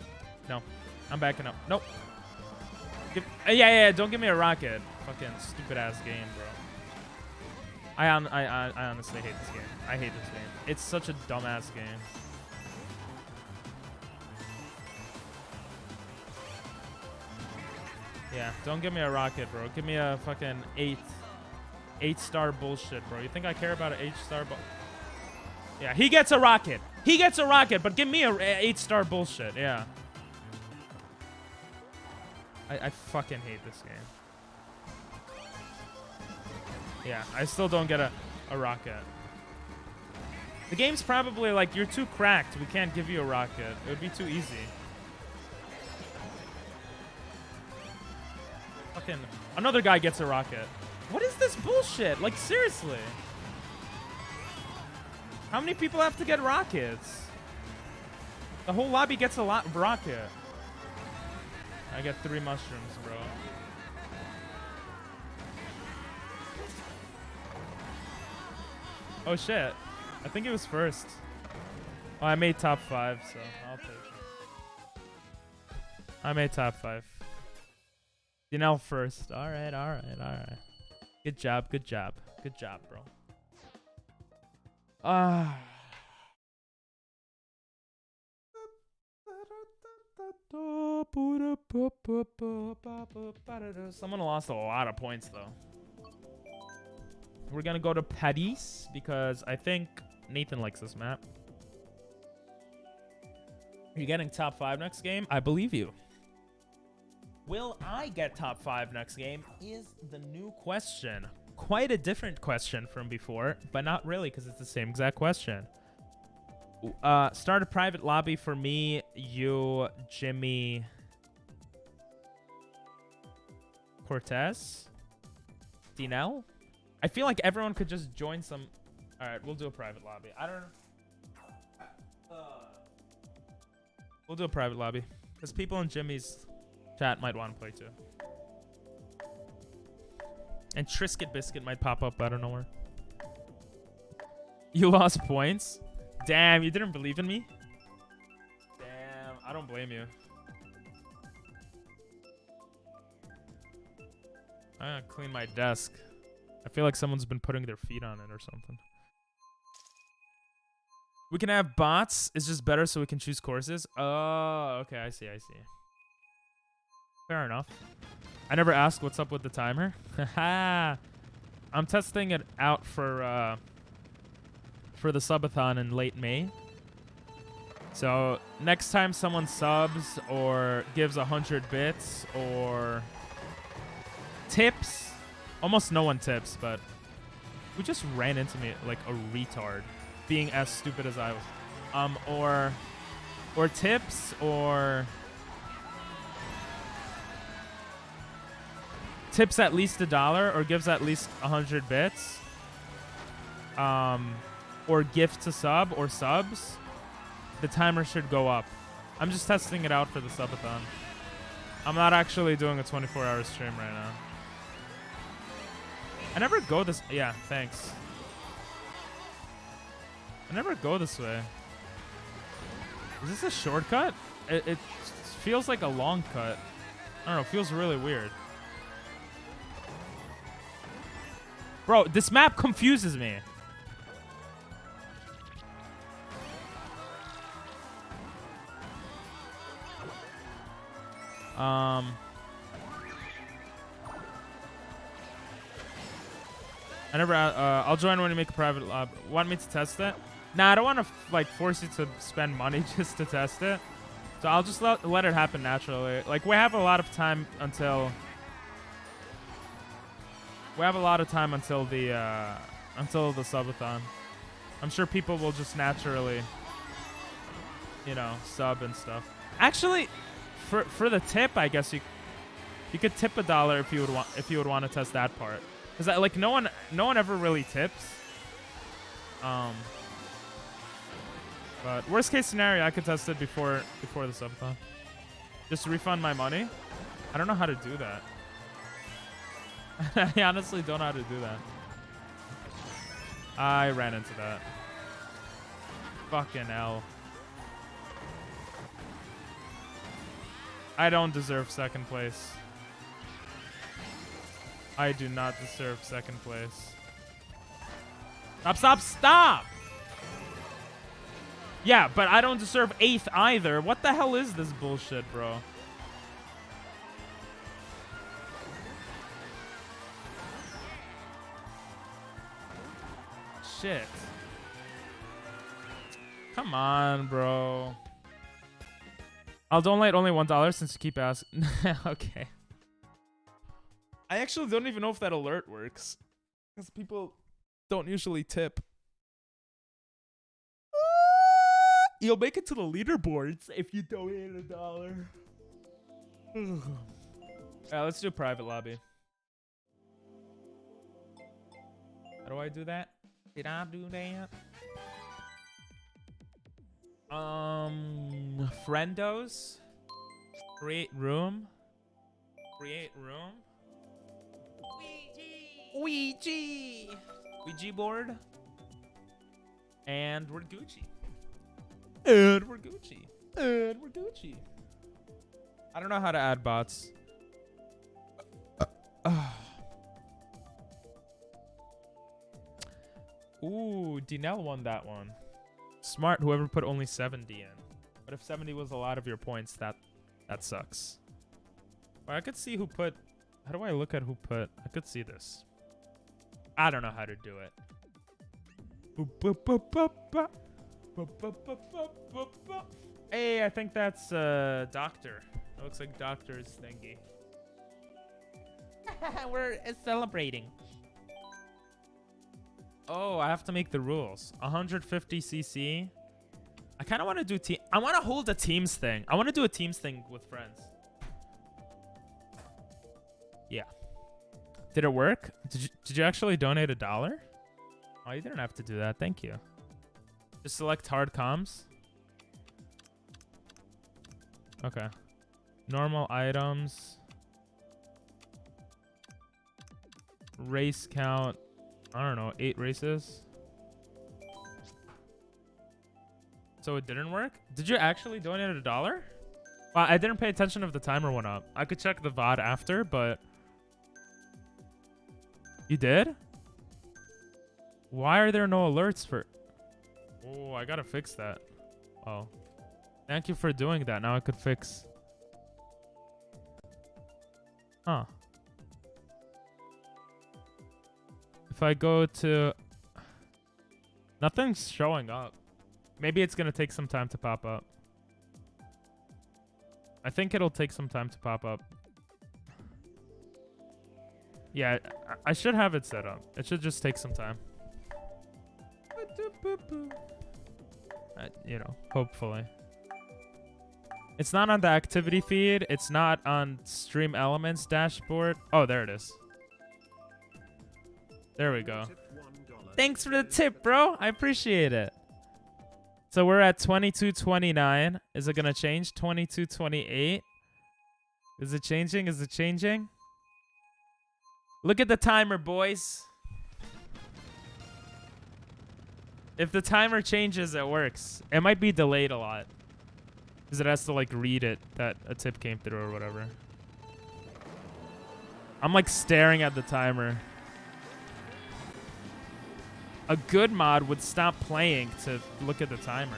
No. I'm backing up. Nope. Yeah, don't give me a rocket. Fucking stupid ass game, bro. I honestly hate this game. I hate this game. It's such a dumbass game. Yeah, don't give me a rocket, bro. Give me a fucking 8-star bullshit, bro. You think I care about an 8-star Yeah, he gets a rocket. He gets a rocket, but give me a 8-star bullshit. Yeah. I fucking hate this game. Yeah, I still don't get a rocket. The game's probably like, you're too cracked. We can't give you a rocket. It would be too easy. Fucking another guy gets a rocket. What is this bullshit? Like, seriously. How many people have to get rockets? The whole lobby gets a rocket. I get 3 mushrooms, bro. Oh shit. I think it was first. Oh, I made top 5, so I'll take it. I made top 5. You know, first. Alright. Good job, bro. Someone lost a lot of points, though. We're gonna go to Paris because I think Nathan likes this map. Are you getting top 5 next game? I believe you. Will I get top 5 next game is the new question. Quite a different question from before, but not really because it's the same exact question. Start a private lobby for me, you, Jimmy, Cortez, Dinell. I feel like everyone could just join some. All right, we'll do a private lobby. I don't know. We'll do a private lobby because people in Jimmy's chat might want to play too. And Trisket Biscuit might pop up out of nowhere. You lost points? Damn, you didn't believe in me? Damn, I don't blame you. I'm gonna clean my desk. I feel like someone's been putting their feet on it or something. We can have bots. It's just better so we can choose courses. Oh, okay, I see. Fair enough. I never asked what's up with the timer. Haha. I'm testing it out for the subathon in late May. So next time someone subs or gives 100 bits or tips, almost no one tips, but who just ran into me like a retard, being as stupid as I was. Or tips or tips at least $1 or gives at least 100 bits. Or gift to sub or subs, the timer should go up. I'm just testing it out for the subathon. I'm not actually doing a 24-hour stream right now. I never go this. Yeah, thanks. I never go this way. Is this a shortcut? It feels like a long cut. I don't know. It feels really weird. Bro, this map confuses me. I never. I'll join when you make a private lab. Want me to test it? Nah, I don't want to like force you to spend money just to test it. So I'll just let it happen naturally. Like we have a lot of time until. We have a lot of time until the subathon. I'm sure people will just naturally, you know, sub and stuff. Actually, for the tip, I guess you could tip $1 if you would want to test that part. Cause like no one ever really tips. But worst case scenario, I could test it before the subathon. Just refund my money. I don't know how to do that. I honestly don't know how to do that. I ran into that. Fucking hell. I don't deserve second place. I do not deserve second place. Stop, stop, stop! Yeah, but I don't deserve 8th either. What the hell is this bullshit, bro? Shit. Come on, bro. I'll donate only $1 since you keep asking. Okay. I actually don't even know if that alert works. Because people don't usually tip. You'll make it to the leaderboards if you donate $1. Alright, let's do a private lobby. How do I do that? Did I do that? Friendos. Create room. Create room. Ouija. Ouija board. And we're Gucci. And we're Gucci. And we're Gucci. I don't know how to add bots. Ooh, Dinell won that one. Smart, whoever put only 70 in. But if 70 was a lot of your points, that sucks. Well, I could see who put... How do I look at who put... I could see this. I don't know how to do it. Hey, I think that's Doctor. It looks like Doctor's thingy. We're celebrating. Oh, I have to make the rules. 150 cc. I kind of want to do team. I want to hold a teams thing. I want to do a teams thing with friends. Yeah. Did it work? Did you actually donate $1? Oh, you didn't have to do that. Thank you. Just select hard comms. Okay. Normal items. Race count. I don't know, 8 races. So it didn't work? Did you actually donate $1? Well, I didn't pay attention if the timer went up. I could check the VOD after, but... You did? Why are there no alerts for... Oh, I gotta fix that. Oh. Thank you for doing that. Now I could fix... Huh. If I go to... Nothing's showing up. Maybe it's going to take some time to pop up. I think it'll take some time to pop up. Yeah, I should have it set up. It should just take some time. You know, hopefully. It's not on the activity feed. It's not on Stream Elements dashboard. Oh, there it is. There we go. Thanks for the tip, bro. I appreciate it. So we're at 22.29. Is it going to change? 22.28. Is it changing? Is it changing? Look at the timer, boys. If the timer changes, it works. It might be delayed a lot. Because it has to, like, read it that a tip came through or whatever. I'm, like, staring at the timer. A good mod would stop playing to look at the timer.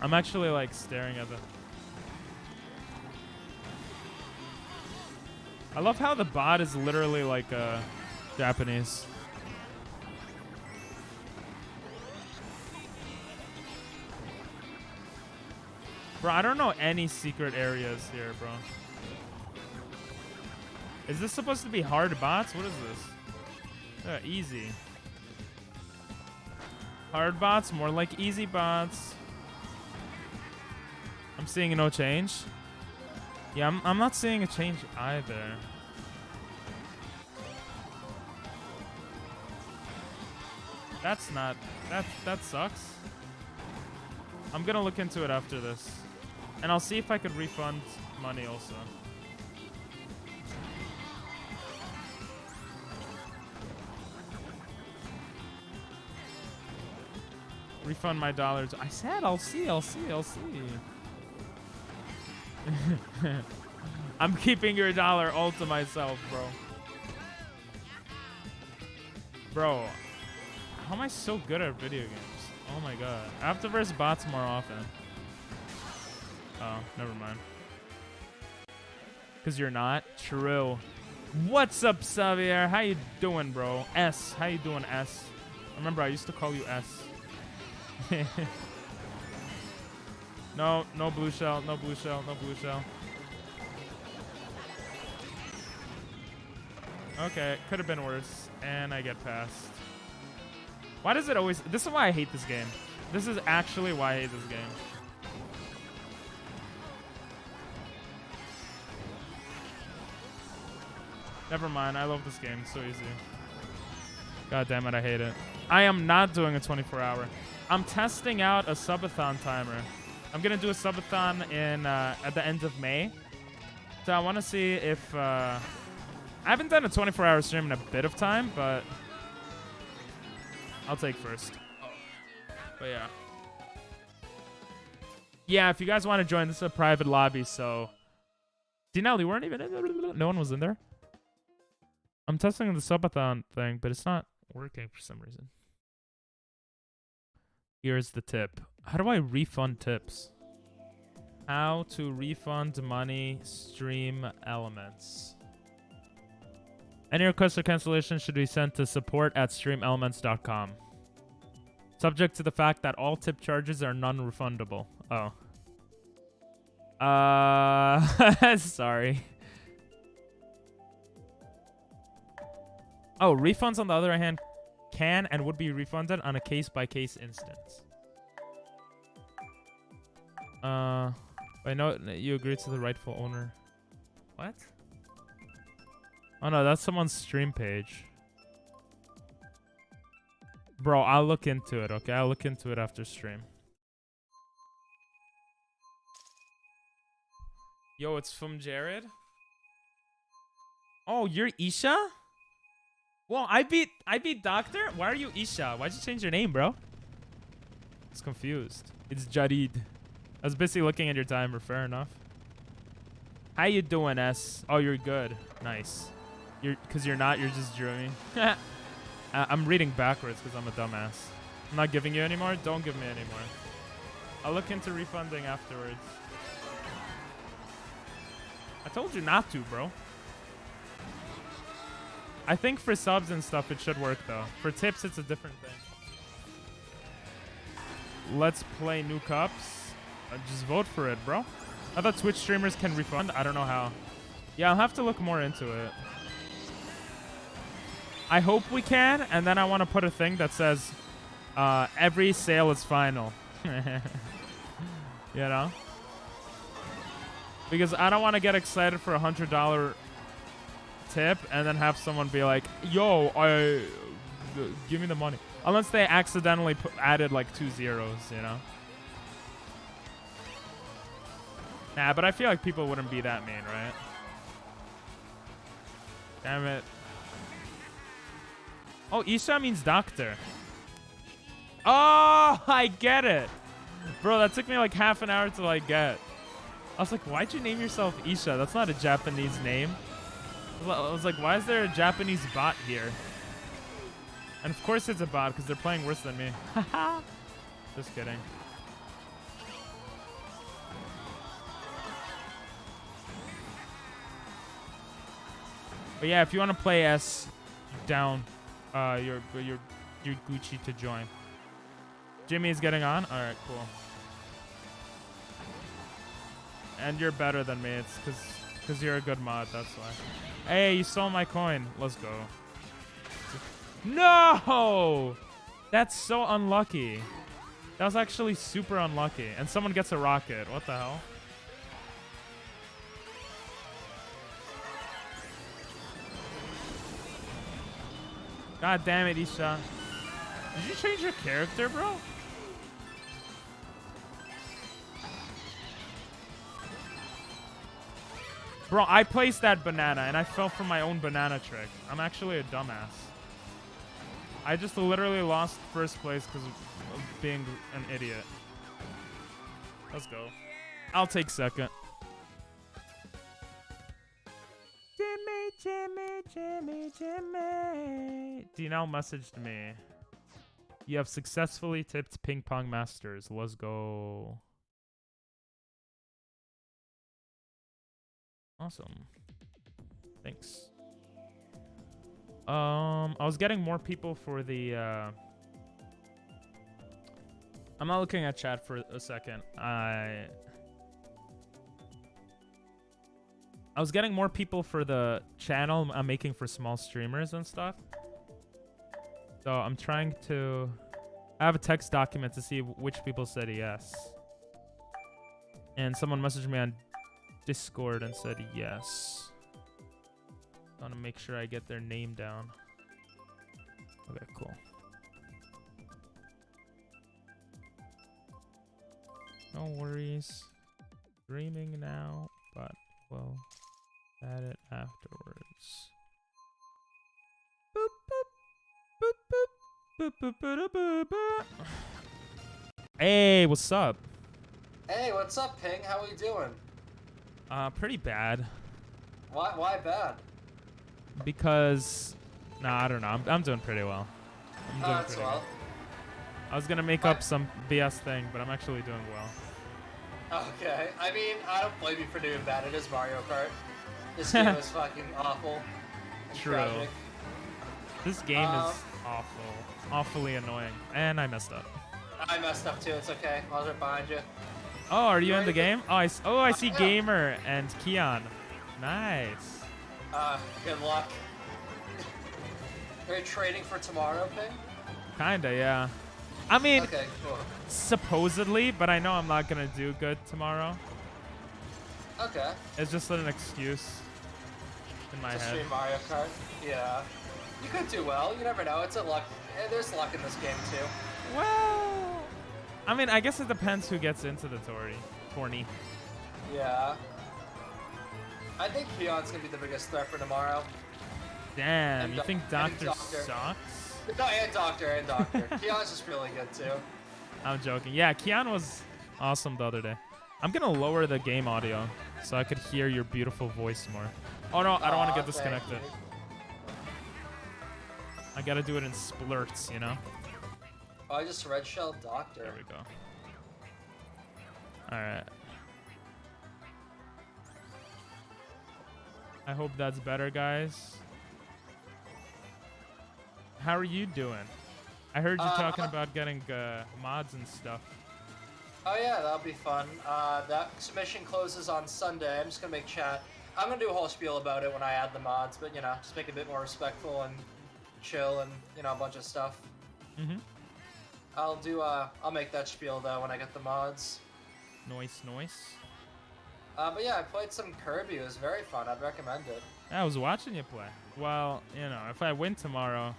I'm actually, like, staring at the... I love how the bot is literally, like, Japanese. Bro, I don't know any secret areas here, bro. Is this supposed to be hard bots? What is this? Easy. Hard bots, more like easy bots. I'm seeing no change. Yeah, I'm not seeing a change either. That's not... That sucks. I'm gonna look into it after this. And I'll see if I could refund money also. Refund my dollars. I said I'll see. I'm keeping your dollar all to myself, bro. Bro, how am I so good at video games? Oh my god. I have to verse bots more often. Oh, never mind. Because you're not? True. What's up, Xavier? How you doing, bro? S. How you doing, S? Remember, I used to call you S. No, no blue shell, no blue shell, no blue shell. Okay, could have been worse. And I get past. Why does it always... This is why I hate this game. This is actually why I hate this game. Never mind, I love this game. It's so easy. God damn it, I hate it. I am not doing a 24-hour. I'm testing out a subathon timer. I'm gonna do a subathon in at the end of May. So I want to see if I haven't done a 24-hour stream in a bit of time, but I'll take first. But yeah. Yeah, if you guys want to join, this is a private lobby, so... Dinelli, you weren't even in there? No one was in there? I'm testing the subathon thing, but it's not working for some reason. Here's the tip. How do I refund tips? How to refund money stream elements. Any request for cancellation should be sent to support@streamelements.com. Subject to the fact that all tip charges are non-refundable. Oh. Sorry. Oh, refunds on the other hand can and would be refunded on a case-by-case instance. I know you agree to the rightful owner. What? Oh no, that's someone's stream page. Bro, I'll look into it, okay? I'll look into it after stream. Yo, it's from Jared. Oh, you're Isha? Well, I beat Doctor? Why are you Isha? Why'd you change your name, bro? I was confused. It's Jarid. I was busy looking at your timer. Fair enough. How you doing, S? Oh, you're good. Nice. Because you're not. You're just dreaming. I'm reading backwards because I'm a dumbass. I'm not giving you anymore. Don't give me anymore. I'll look into refunding afterwards. I told you not to, bro. I think for subs and stuff, it should work, though. For tips, it's a different thing. Let's play new cups. Just vote for it, bro. I thought Twitch streamers can refund. I don't know how. Yeah, I'll have to look more into it. I hope we can, and then I want to put a thing that says every sale is final. You know? Because I don't want to get excited for $100 tip and then have someone be like, yo, give me the money. Unless they accidentally added like 2 zeros, you know? Nah, but I feel like people wouldn't be that mean, right? Damn it. Oh, Isha means doctor. Oh, I get it. Bro, that took me like half an hour to like get. I was like, why'd you name yourself Isha? That's not a Japanese name. I was like, why is there a Japanese bot here? And of course it's a bot because they're playing worse than me. Haha. Just kidding. But yeah, if you want to play S down, you're Gucci to join. Jimmy is getting on? Alright, cool. And you're better than me. It's because you're a good mod, that's why. Hey, you stole my coin. Let's go. No! That's so unlucky. That was actually super unlucky. And someone gets a rocket. What the hell? God damn it, Isha. Did you change your character, bro? Bro, I placed that banana and I fell for my own banana trick. I'm actually a dumbass. I just literally lost first place because of being an idiot. Let's go. I'll take second. Jimmy, Jimmy, Jimmy, Jimmy. Dinal messaged me. You have successfully tipped Ping Pong Masters. Let's go. Awesome. Thanks. I was getting more people for the I'm not looking at chat for a second. I was getting more people for the channel I'm making for small streamers and stuff. So I'm trying to... I have a text document to see which people said yes. And someone messaged me on Discord and said yes. I want to make sure I get their name down. Okay, cool. No worries. Streaming now, but we'll add it afterwards. Boop, boop, boop, boop. Boop, boop, boop, boop, boop. Hey, what's up? Hey, what's up, Ping? How we doing? Pretty bad. Why bad? Because, nah, I don't know. I'm doing pretty well. I'm doing That's pretty well. well. I was gonna make up some BS thing, but I'm actually doing well. Okay. I mean, I don't blame you for doing bad. It is Mario Kart. This game is fucking awful. And True. tragic. This game is awful. Awfully annoying. And I messed up. I messed up too. It's okay. I was right behind you. Oh, are you in the ready game? Oh, I see yeah. Gamer and Keon. Nice. Good luck. Are you trading for tomorrow, Ping? Kinda, yeah. I mean, Okay, cool. supposedly, but I know I'm not gonna do good tomorrow. Okay. It's just an excuse in my To head. stream Mario Kart? Yeah. You could do well. You never know. It's a luck. There's luck in this game too. Well, I mean, I guess it depends who gets into the tourney. Yeah. I think Keon's gonna be the biggest threat for tomorrow. Damn, And you think and Doctor Doctor. sucks? No, and Doctor. Keon's just really good too. I'm joking. Yeah, Keon was awesome the other day. I'm gonna lower the game audio so I could hear your beautiful voice more. Oh no, I don't want to get Thank disconnected. you. I gotta do it in splurts, you know? Oh, I just red shell Doctor. There we go. Alright. I hope that's better, guys. How are you doing? I heard you talking about getting mods and stuff. Oh yeah, that'll be fun. That submission closes on Sunday. I'm just gonna make chat. I'm gonna do a whole spiel about it when I add the mods, but you know, just make it a bit more respectful and chill and you know a bunch of stuff. Mm-hmm. I'll make that spiel though when I get the mods. Noise. But yeah, I played some Kirby. It was very fun. I'd recommend it. I was watching you play. Well, you know, if I win tomorrow,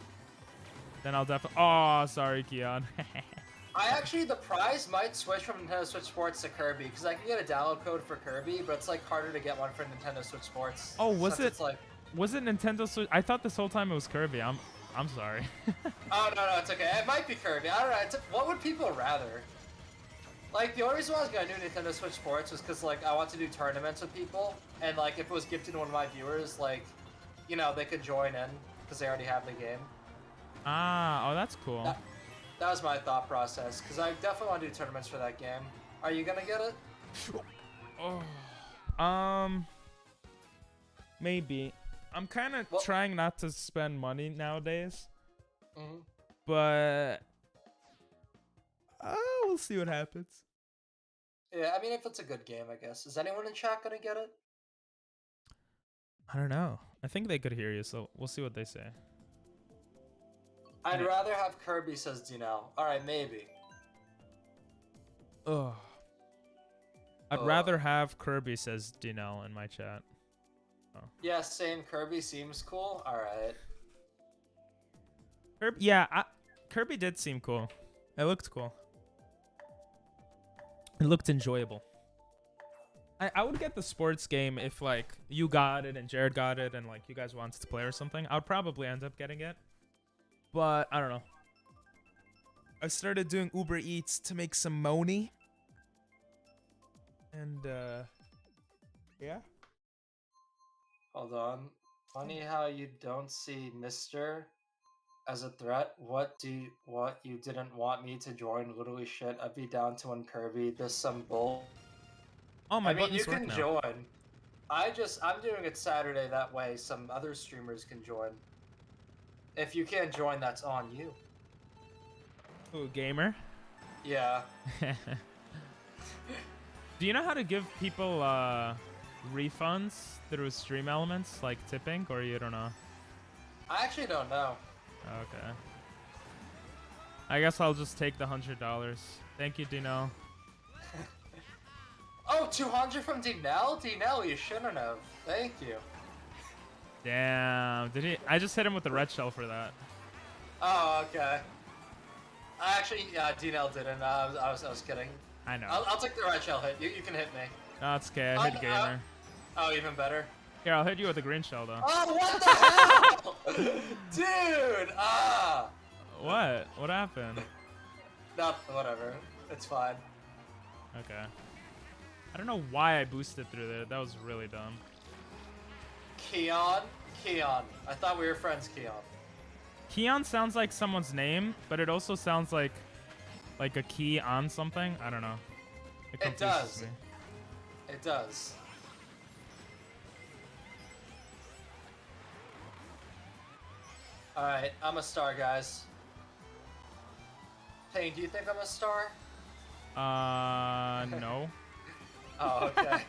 then I'll definitely... Oh, sorry, Keon. The prize might switch from Nintendo Switch Sports to Kirby, because I can get a download code for Kirby, but it's like harder to get one for Nintendo Switch Sports. Oh, was since it? It's like... Was it Nintendo Switch? I thought this whole time it was Kirby. I'm sorry. Oh, no, it's okay. It might be Kirby. I don't know. What would people rather? Like, the only reason why I was gonna do Nintendo Switch Sports was because, like, I want to do tournaments with people, and, like, if it was gifted to one of my viewers, like, you know, they could join in, because they already have the game. Ah, oh, that's cool. That was my thought process, because I definitely want to do tournaments for that game. Are you gonna get it? Oh. Maybe. I'm kind of trying not to spend money nowadays. Mm-hmm. But... we'll see what happens. Yeah, I mean, if it's a good game, I guess. Is anyone in chat gonna get it? I don't know. I think they could hear you, so we'll see what they say. I'd rather have Kirby, says Dinell. Alright, maybe. Ugh. I'd rather have Kirby, says Dinell in my chat. Oh. Yeah, same. Kirby seems cool. Alright. Kirby did seem cool. It looked cool. It looked enjoyable. I would get the sports game if, like, you got it and Jared got it and, like, you guys wanted to play or something. I would probably end up getting it. But, I don't know. I started doing Uber Eats to make some money. And, yeah. Hold on. Funny how you don't see Mr. As a threat, what you didn't want me to join? Literally shit. I'd be down to one Kirby. This some bull. Oh, my I mean, you buttons work can now. join. I'm doing it Saturday. That way, some other streamers can join. If you can't join, that's on you. Ooh, gamer. Yeah. Do you know how to give people refunds through stream elements like tipping, or you don't know? I actually don't know. Okay. I guess I'll just take the $100. Thank you, Dino. Oh, 200 from Dinell? Dinell, you shouldn't have. Thank you. Damn. Did he? I just hit him with the red shell for that. Oh, okay. Actually, Dinell didn't. I was kidding. I know. I'll take the red shell hit. You can hit me. No, it's okay. I hit gamer. Oh, even better. Here, I'll hit you with the green shell though. Oh, what the hell? Dude! Ah! What? What happened? No, whatever. It's fine. Okay. I don't know why I boosted through there. That was really dumb. Keon? I thought we were friends, Keon. Keon sounds like someone's name, but it also sounds like a key on something. I don't know. It does. Me. It does. Alright, I'm a star, guys. Payne, do you think I'm a star? No. Oh, okay.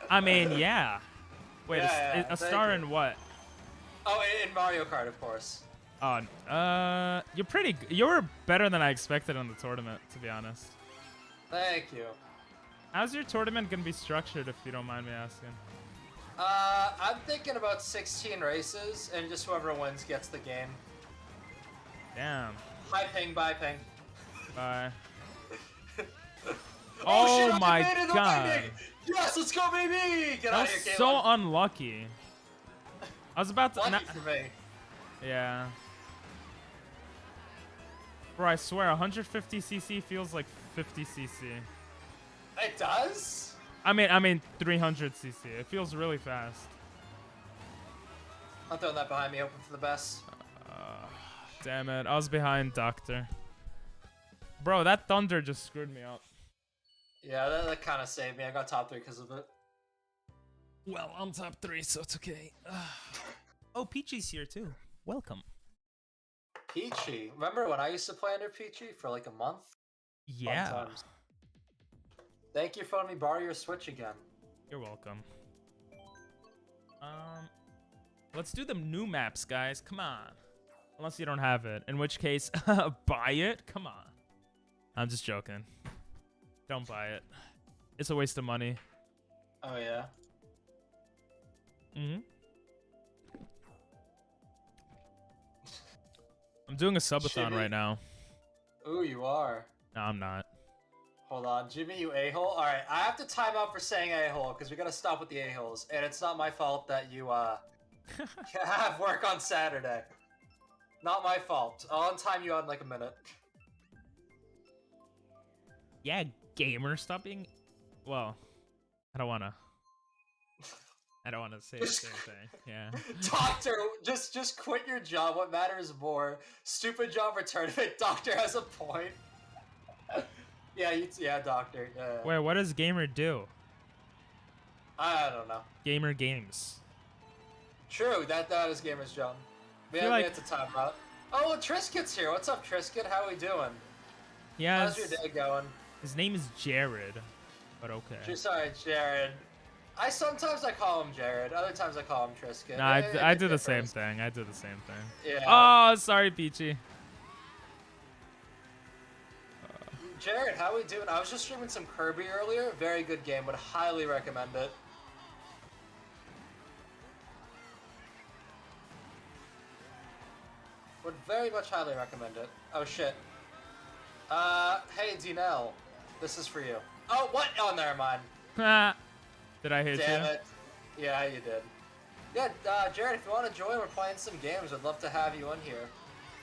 I mean, yeah. Wait, yeah, a star in what? Oh, in Mario Kart, of course. Oh, you're pretty. You were better than I expected in the tournament, to be honest. Thank you. How's your tournament gonna be structured, if you don't mind me asking? I'm thinking about 16 races, and just whoever wins gets the game. Damn. Hi, Ping. Bye, Ping. Bye. Oh, shit, my I made it, god. Yes, let's go, baby! Get out of here, Caitlin. So unlucky. I was about to. Lucky for me. Yeah. Bro, I swear, 150cc feels like 50cc. It does? I mean 300cc. It feels really fast. I'm throwing that behind me, hoping for the best. Damn it, I was behind Doctor. Bro, that thunder just screwed me up. Yeah, that kind of saved me. I got top 3 because of it. Well, I'm top 3, so it's okay. Oh, Peachy's here too. Welcome. Peachy. Remember when I used to play under Peachy for like a month? Yeah. Thank you for letting me borrow your Switch again. You're welcome. Let's do the new maps, guys. Come on. Unless you don't have it. In which case, buy it? Come on. I'm just joking. Don't buy it. It's a waste of money. Oh, yeah? Mm-hmm. I'm doing a subathon right now. Ooh, you are. No, I'm not. Hold on, Jimmy, you a-hole? Alright, I have to time out for saying a-hole, because we gotta stop with the a-holes. And it's not my fault that you, have work on Saturday. Not my fault. I'll time you out in like a minute. Yeah, gamer, stop being... Well, I don't wanna say the same thing. Yeah. Doctor, just quit your job. What matters more? Stupid job or tournament? Doctor has a point. Yeah, Doctor. Wait, what does gamer do? I don't know. Gamer games. True, that is gamer's job. We have to time out. Oh, Triscuit's here. What's up, Triscuit? How we doing? Yeah. How's your day going? His name is Jared, but okay. Sorry, Jared. Sometimes I call him Jared. Other times I call him Triscuit. No, I do the same thing. I do the same thing. Yeah. Oh, sorry, Peachy. Jared, how we doing? I was just streaming some Kirby earlier. Very good game. Would highly recommend it. Would very much highly recommend it. Oh shit. Hey Dinell, this is for you. Oh, what? Oh, never mind. Did I hit you? Damn it. Yeah, you did. Yeah, Jared, if you want to join, we're playing some games. I'd love to have you in here.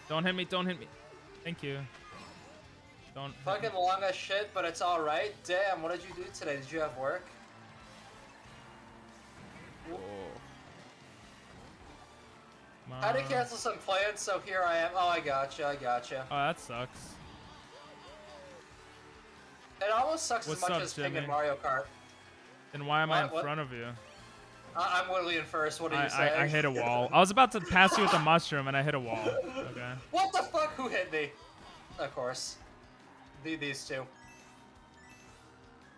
Don't hit me, don't hit me. Thank you. Don't. Fucking long as shit, but it's alright. Damn, what did you do today? Did you have work? Whoa. Had to cancel some plans, so here I am. Oh, I gotcha. Oh, that sucks. It almost sucks What's as much up, as Ping Jimmy? in Mario Kart. Then why am I in What? front of you? I'm literally in first. What are you saying? I hit a wall. I was about to pass you with a mushroom, and I hit a wall. Okay. What the fuck? Who hit me? Of course. These two.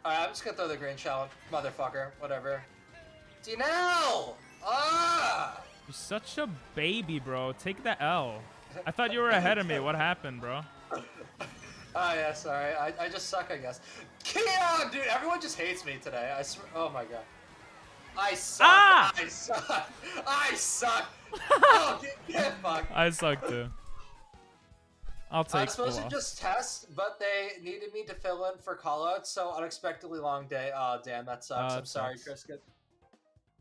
Alright, I'm just gonna throw the green shell, motherfucker. Whatever. Dinell! Ah! You're such a baby, bro. Take the L. I thought you were ahead of me. What happened, bro? Oh yeah, sorry. I just suck, I guess. Keon, dude, everyone just hates me today. I swear. Oh my god. I suck. Ah! I suck. I suck. Oh, get fucked. I suck too. I'll take. I was supposed to just test, but they needed me to fill in for callouts, so unexpectedly long day. Oh damn, that sucks. I'm sorry, Trisket.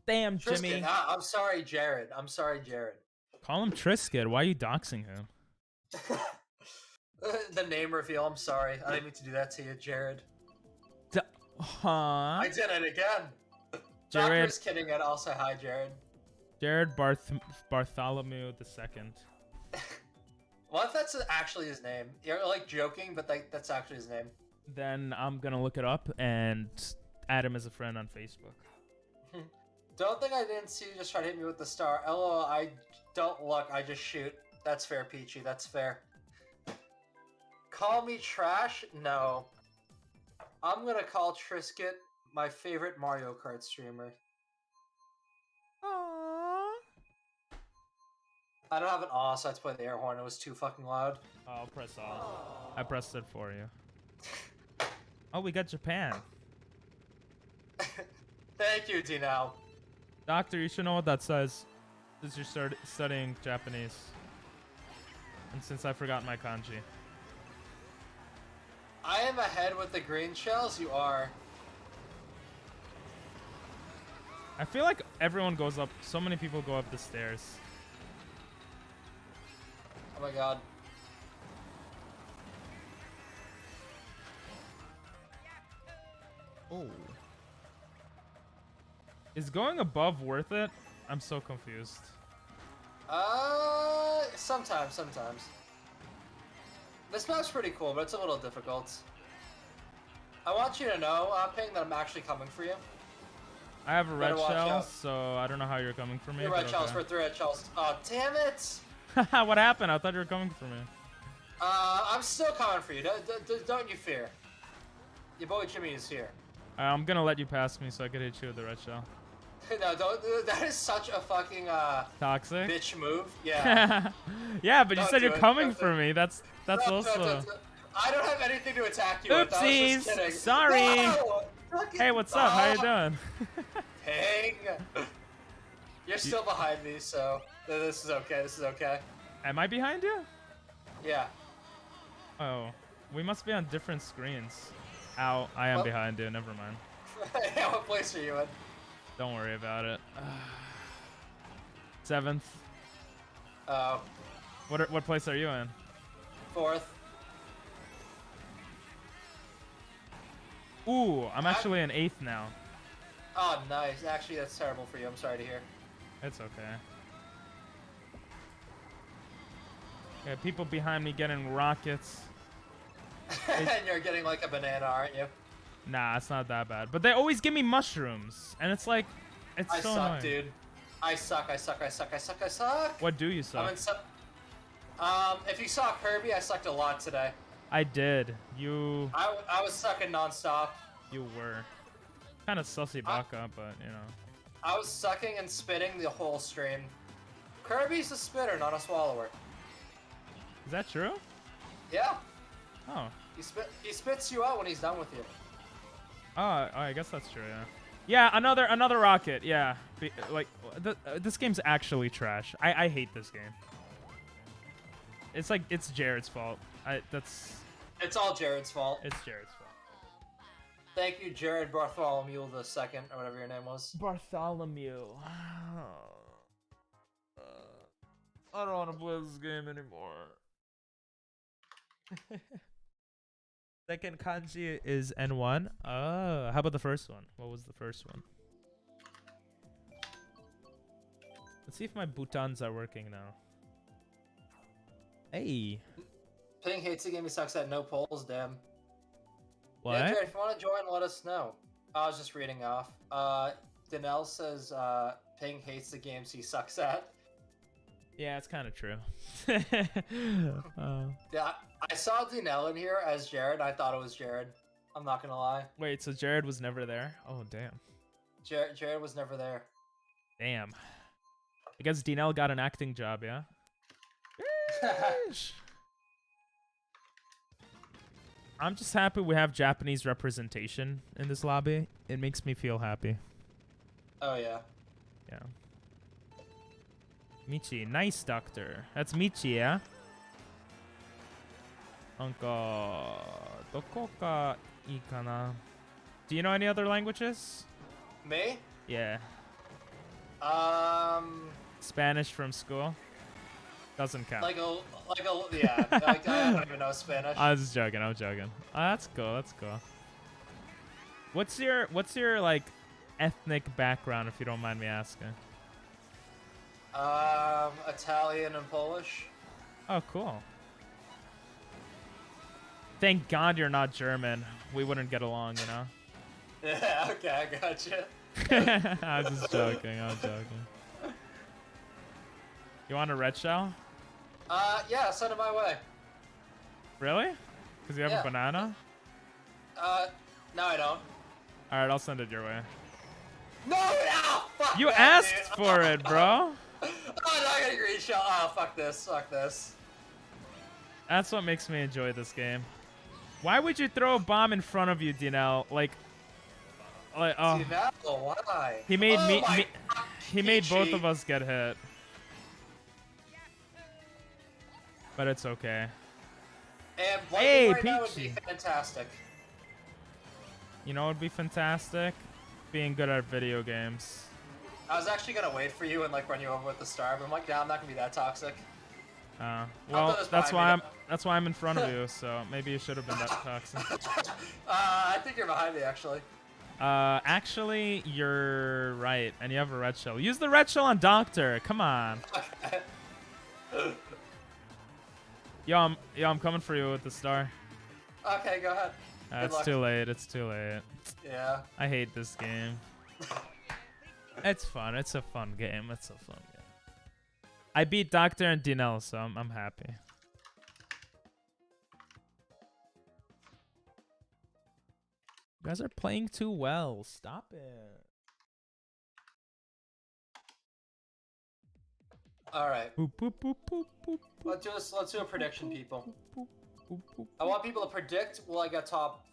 Damn, Jimmy. Trisket, I'm sorry, Jared. I'm sorry, Jared. Call him Trisket. Why are you doxing him? The name reveal. I'm sorry. I didn't mean to do that to you, Jared. Huh? I did it again. Jared. Doctor's kidding, and also hi, Jared. Jared Bartholomew II. What if that's actually his name? You're like joking, but that's actually his name. Then I'm gonna look it up and add him as a friend on Facebook. Don't think I didn't see you just try to hit me with the star. LOL, I don't look, I just shoot. That's fair, Peachy, that's fair. Call me trash? No. I'm gonna call Trisket my favorite Mario Kart streamer. Aww. I don't have an aw, so I had to play the air horn. It was too fucking loud. I'll press aw. I pressed it for you. Oh, we got Japan. Thank you, Dinao. Doctor, you should know what that says. Since you're studying Japanese. And since I forgot my kanji. I am ahead with the green shells, you are. I feel like everyone goes up. So many people go up the stairs. Oh my god. Oh. Is going above worth it? I'm so confused. Sometimes. This map's pretty cool, but it's a little difficult. I want you to know, Ping, that I'm actually coming for you. I have a red Better watch shell, out. so I don't know how you're coming for me. Three red shells for 3 red shells. Oh, damn it! What happened? I thought you were coming for me. I'm still coming for you. Don't you fear. Your boy Jimmy is here. I'm gonna let you pass me so I can hit you with the red shell. No, don't. That is such a fucking Toxic? bitch move. Yeah. Yeah, but you Don't said do you're it, coming don't do for it. me. That's also. I don't have anything to attack you with. I was Oopsies! just kidding. Sorry. No! Hey, what's up? How you doing? Ping. You're still behind me, so this is okay. This is okay. Am I behind you? Yeah. Oh, we must be on different screens. Ow, I am behind you. Never mind. Yeah, what place are you in? Don't worry about it. 7th. Oh. What place are you in? 4th. Ooh, I'm actually in 8th now. Oh, nice. Actually, that's terrible for you. I'm sorry to hear. It's okay. Yeah, people behind me getting rockets. And you're getting like a banana, aren't you? Nah, it's not that bad. But they always give me mushrooms, and it's like, it's I so suck, annoying. dude. I suck. What do you suck? If you saw Kirby, I sucked a lot today. I did. You I was sucking nonstop. were. Kind of sussy baka, but you know. I was sucking and spitting the whole stream. Kirby's a spitter, not a swallower. Is that true? Yeah. Oh. He spits you out when he's done with you. Oh, I guess that's true, yeah. Yeah, another rocket, yeah. This game's actually trash. I hate this game. It's like, it's Jared's fault. It's all Jared's fault. It's Jared's fault. Thank you, Jared Bartholomew II, or whatever your name was. Bartholomew. I don't want to play this game anymore. Second kanji is N1. Oh, how about the first one? What was the first one? Let's see if my boutons are working now. Hey. Ping hates the game. He sucks at no polls. Damn. What? Yeah, Jared, if you want to join, let us know. I was just reading off. Danelle says Ping hates the games he sucks at. Yeah, it's kind of true. Yeah, I saw Danelle in here as Jared. I thought it was Jared. I'm not gonna lie. Wait, so Jared was never there? Oh, damn. Jared was never there. Damn. I guess Dinelle got an acting job, yeah? Yeesh. I'm just happy we have Japanese representation in this lobby. It makes me feel happy. Oh, yeah. Yeah. Michi, nice doctor. That's Michi, yeah? Anka, doko ka ii kana? Do you know any other languages? Me? Yeah. Spanish from school? Doesn't count. Yeah. I don't even know Spanish. I was just joking. I'm joking. Oh, that's cool. That's cool. What's your like ethnic background, if you don't mind me asking? Italian and Polish. Oh, cool. Thank God you're not German. We wouldn't get along, you know. Yeah. Okay, I gotcha. I'm just joking. I'm joking. You want a red shell? Yeah, send it my way. Really? Because you have Yeah. a banana? No, I don't. Alright, I'll send it your way. No! Fuck You that, asked dude. for it, bro. Oh, no, I got a green shell. Oh, fuck this. Fuck this. That's what makes me enjoy this game. Why would you throw a bomb in front of you, Dinelle? Like, oh. See, now, why? He made Oh he made both Peachy. of us get hit. But it's okay. And Hey, right now would be Peachy. fantastic. You know what would be fantastic? Being good at video games. I was actually gonna wait for you and like run you over with the star, but I'm like, nah, I'm not gonna be that toxic. Well, this that's behind why I'm in front of you, so maybe you should have been that toxic. I think you're behind me, actually. Actually, you're right, and you have a red shell. Use the red shell on Doctor. Come on. Yo, I'm coming for you with the star. Okay, go ahead. Good It's luck. too late. It's too late. Yeah. I hate this game. It's fun. It's a fun game. It's a fun game. I beat Doctor and Dinelle, so I'm happy. You guys are playing too well. Stop it. All right. Boop, boop, boop, boop, boop, boop, Let's do a prediction, people. boop, boop, boop. I want people to predict. Will I get top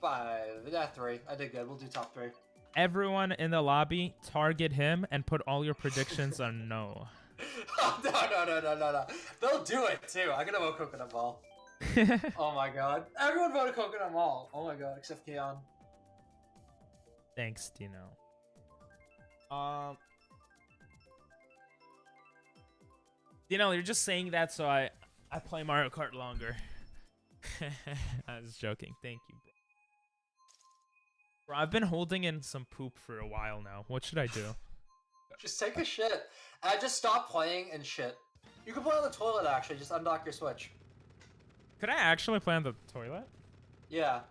5? Yeah, 3. I did good. We'll do top 3. Everyone in the lobby, target him and put all your predictions on no. No. They'll do it too. I'm gonna vote Coconut Ball. Oh my god. Everyone voted Coconut Ball. Oh my god, except Keon. Thanks, Dino. Dino, you're just saying that so I play Mario Kart longer. I was joking. Thank you, bro. Bro, I've been holding in some poop for a while now. What should I do? Just take a shit. And just stop playing and shit. You can play on the toilet actually. Just undock your Switch. Could I actually play on the toilet? Yeah.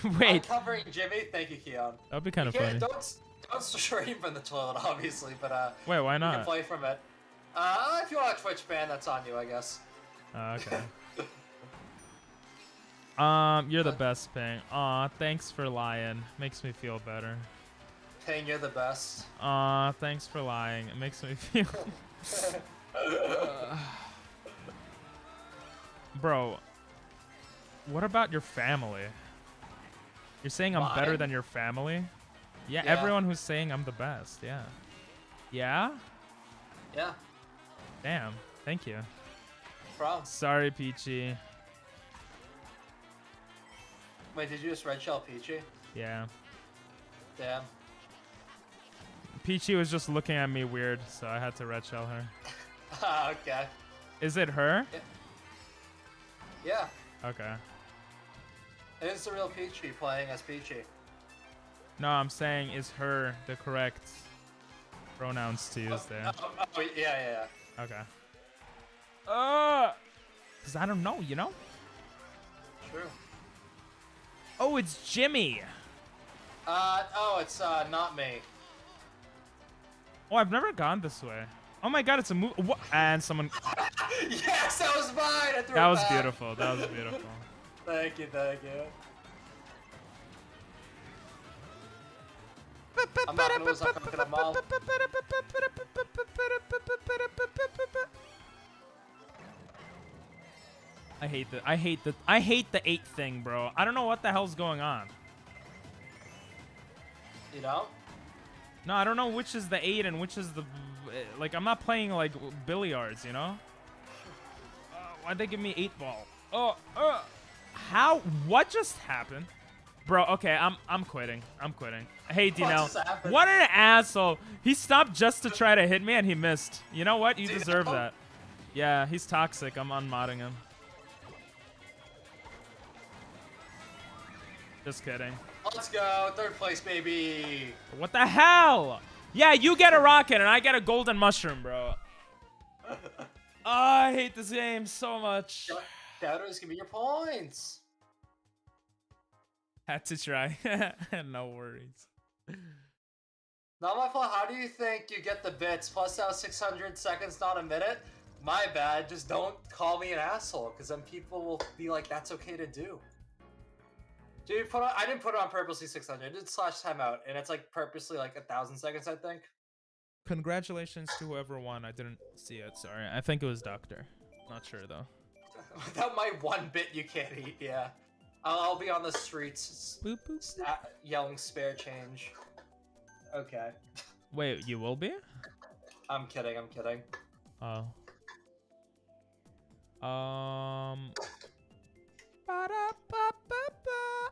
I'm Wait, covering Jimmy. Thank you, Keon. that'd be kind of You can't- funny. Don't stream from the toilet, obviously, but Wait, why you can not? play from it. If you want a Twitch ban, that's on you, I guess. Okay. You're the best, Ping. Aw, thanks for lying. Makes me feel better. Ping, you're the best. Aw, thanks for lying. It makes me feel... Bro, what about your family? You're saying I'm better Mine? than your family? Yeah, Yeah. everyone who's saying I'm the best, yeah. Yeah? Yeah. Damn, thank you. Problem. Sorry, Peachy. Wait, did you just red shell Peachy? Yeah. Damn. Peachy was just looking at me weird, so I had to red shell her. Okay. Is it her? Yeah. Okay. It is the real Peachy playing as Peachy. No, I'm saying is her the correct pronouns to use there. Oh, yeah. Okay. Cause I don't know, you know? True. Oh, it's Jimmy. It's not me. Oh, I've never gone this way. Oh my god, it's a move. And someone. Yes, that was mine. I threw That it was back. beautiful. That was beautiful. Thank you. I'm not gonna lose. I'm gonna mall. I hate the 8 thing, bro. I don't know what the hell's going on. You know? No, I don't know which is the 8 and which is the... Like, I'm not playing, like, billiards, you know? Why'd they give me 8 ball? How? What just happened? Bro, okay, I'm quitting. Hey, Dinell. What an asshole. He stopped just to try to hit me, and he missed. You know what? You deserve that. Yeah, he's toxic. I'm unmodding him. Just kidding. Let's go. 3rd place, baby. What the hell? Yeah, you get a rocket and I get a golden mushroom, bro. Oh, I hate this game so much. Doubters, give me your points. Had to try. No worries. Not my fault. How do you think you get the bits? Plus out 600 seconds, not a minute? My bad. Just don't call me an asshole, because then people will be like, that's okay to do. Dude, I didn't put it on purposely 600. I did / timeout, and it's like purposely like 1,000 seconds, I think. Congratulations to whoever won. I didn't see it. Sorry. I think it was Doctor. Not sure though. Without my 1 bit, you can't eat. Yeah, I'll be on the streets Boop, boop. yelling spare change. Okay. Wait, you will be? I'm kidding. Oh.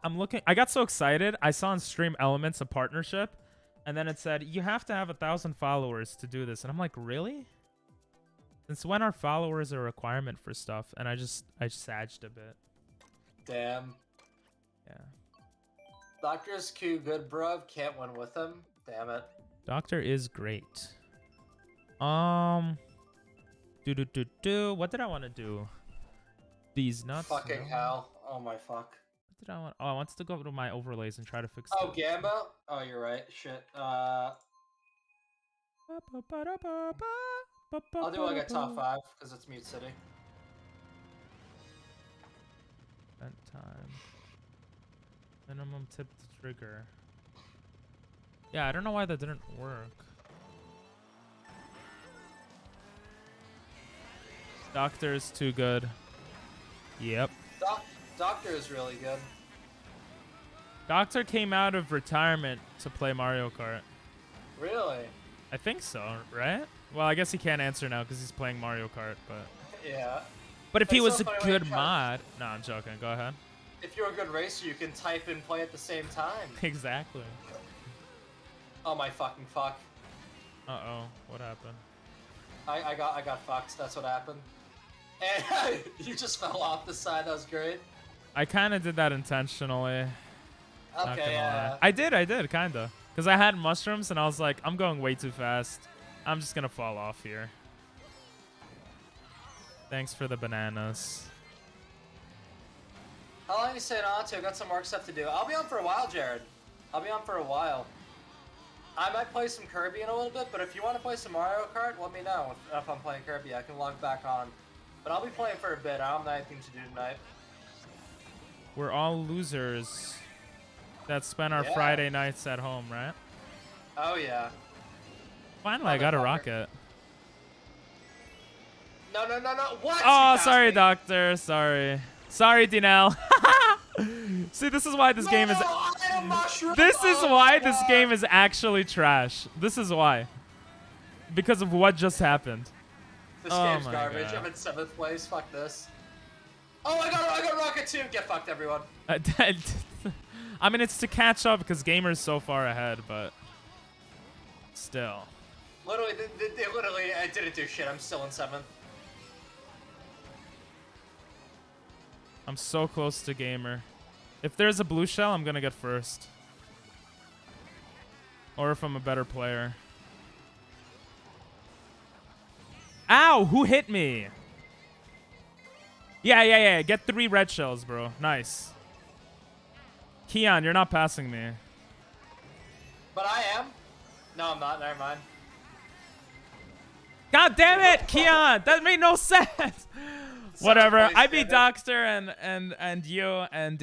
I'm looking. I got so excited. I saw on Stream Elements a partnership, and then it said you have to have 1,000 followers to do this, and I'm like, really? Since when are followers a requirement for stuff? And I sagged a bit. Damn. Yeah. Doctor's Q good, bruv. Can't win with him. Damn it. Doctor is great. What did I want to do? These nuts. Fucking hell. Oh my fuck. What did I want? Oh, I wanted to go to my overlays and try to fix. Oh, Gamba? Oh, you're right. Shit. I'll do like a top 5 because it's Mute City. Event time. Minimum tip to trigger. Yeah, I don't know why that didn't work. Doctor is too good. Yep. Doctor is really good. Doctor came out of retirement to play Mario Kart. Really? I think so, right? Well, I guess he can't answer now because he's playing Mario Kart, but... Yeah. But if he It's was so a funny when you good try- mod... No, I'm joking. Go ahead. If you're a good racer, you can type and play at the same time. Exactly. Oh my fucking fuck. Uh-oh. What happened? I got fucked. That's what happened. And you just fell off the side. That was great. I kind of did that intentionally. Not Okay, gonna yeah. lie. I did, kind of. Because I had mushrooms, and I was like, I'm going way too fast. I'm just going to fall off here. Thanks for the bananas. How long are you staying on to? I've got some work stuff to do. I'll be on for a while, Jared. I'll be on for a while. I might play some Kirby in a little bit, but if you want to play some Mario Kart, let me know. If I'm playing Kirby, I can log back on. But I'll be playing for a bit. I don't have anything to do tonight. We're all losers that spend our Friday nights at home, right? Oh, yeah. Finally, I got a rocket. No. What? Oh, You sorry, bastard. Doctor. Sorry, Dinell. See, this is why this game is... I am mushroom. This is Oh, why God. this game is actually trash. This is why. Because of what just happened. This Oh game's my garbage. God. I'm in 7th place. Fuck this. Oh, I got rocket too. Get fucked, everyone. I mean, it's to catch up because Gamer's so far ahead, but still. Literally, I didn't do shit. I'm still in 7th. I'm so close to Gamer. If there's a blue shell, I'm gonna get first. Or if I'm a better player. Ow! Who hit me? Yeah. Get 3 red shells, bro. Nice. Keon, you're not passing me. But I am. No, I'm not. Never mind. God damn it, Keon! That made no sense. Whatever. I beat Doctor and you and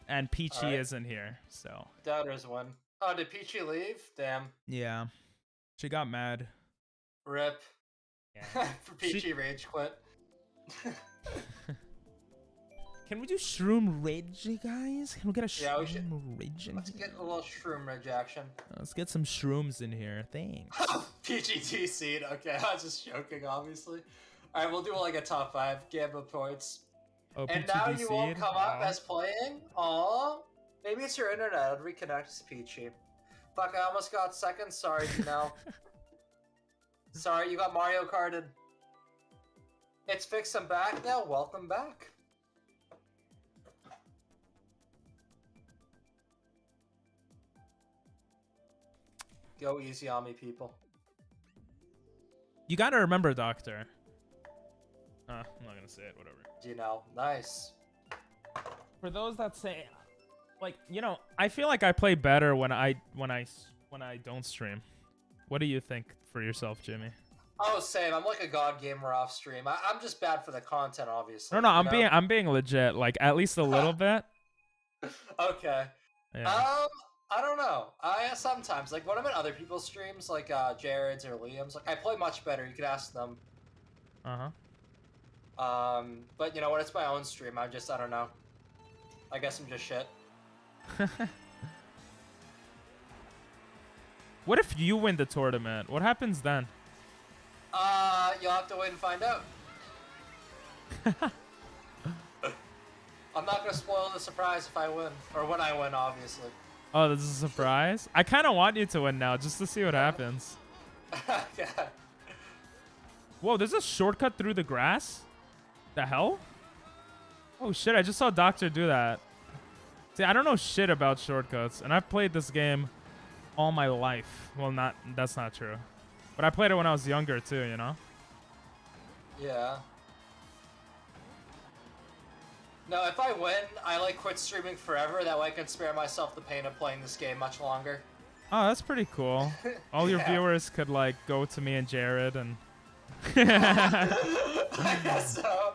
and Peachy right. isn't here, so. Doubters won. Oh, did Peachy leave? Damn. Yeah. She got mad. Rip. Yeah. For Peachy rage quit. Can we do Shroom Ridge, guys? Can we get a Shroom Ridge in Let's here? get a little Shroom Ridge action. Let's get some shrooms in here. Thanks. PGT seed. Okay, I was just joking, obviously. All right, we'll do like a top 5 Gamba points. Oh, And PGT now you won't seed? come up as playing. Aw, maybe it's your internet. I'll reconnect to Peachy. Fuck, I almost got second. Sorry, no. Sorry, you got Mario Karted. It's fixed. I'm back now. Welcome back. Go easy on me, people. You gotta remember, Doctor. I'm not gonna say it. Whatever. You know, nice. For those that say, like, you know, I feel like I play better when I don't stream. What do you think for yourself, Jimmy? Oh, same. I'm like a god gamer off stream. I'm just bad for the content, obviously. No, I'm being legit. Like at least a little bit. Okay. Yeah. I don't know. Sometimes, like when I'm in other people's streams, like Jared's or Liam's, like I play much better. You could ask them. But you know, when it's my own stream, I don't know. I guess I'm just shit. What if you win the tournament? What happens then? You'll have to wait and find out. I'm not gonna spoil the surprise if I win, or when I win, obviously. Oh, this is a surprise? I kind of want you to win now, just to see what happens. Yeah. Whoa, there's a shortcut through the grass? The hell? Oh shit, I just saw Doctor do that. See, I don't know shit about shortcuts, and I've played this game all my life. Well, that's not true. But I played it when I was younger too, you know? Yeah. No, if I win, I like quit streaming forever. That way I can spare myself the pain of playing this game much longer. Oh, that's pretty cool. All your viewers could like go to me and Jared and... I guess so.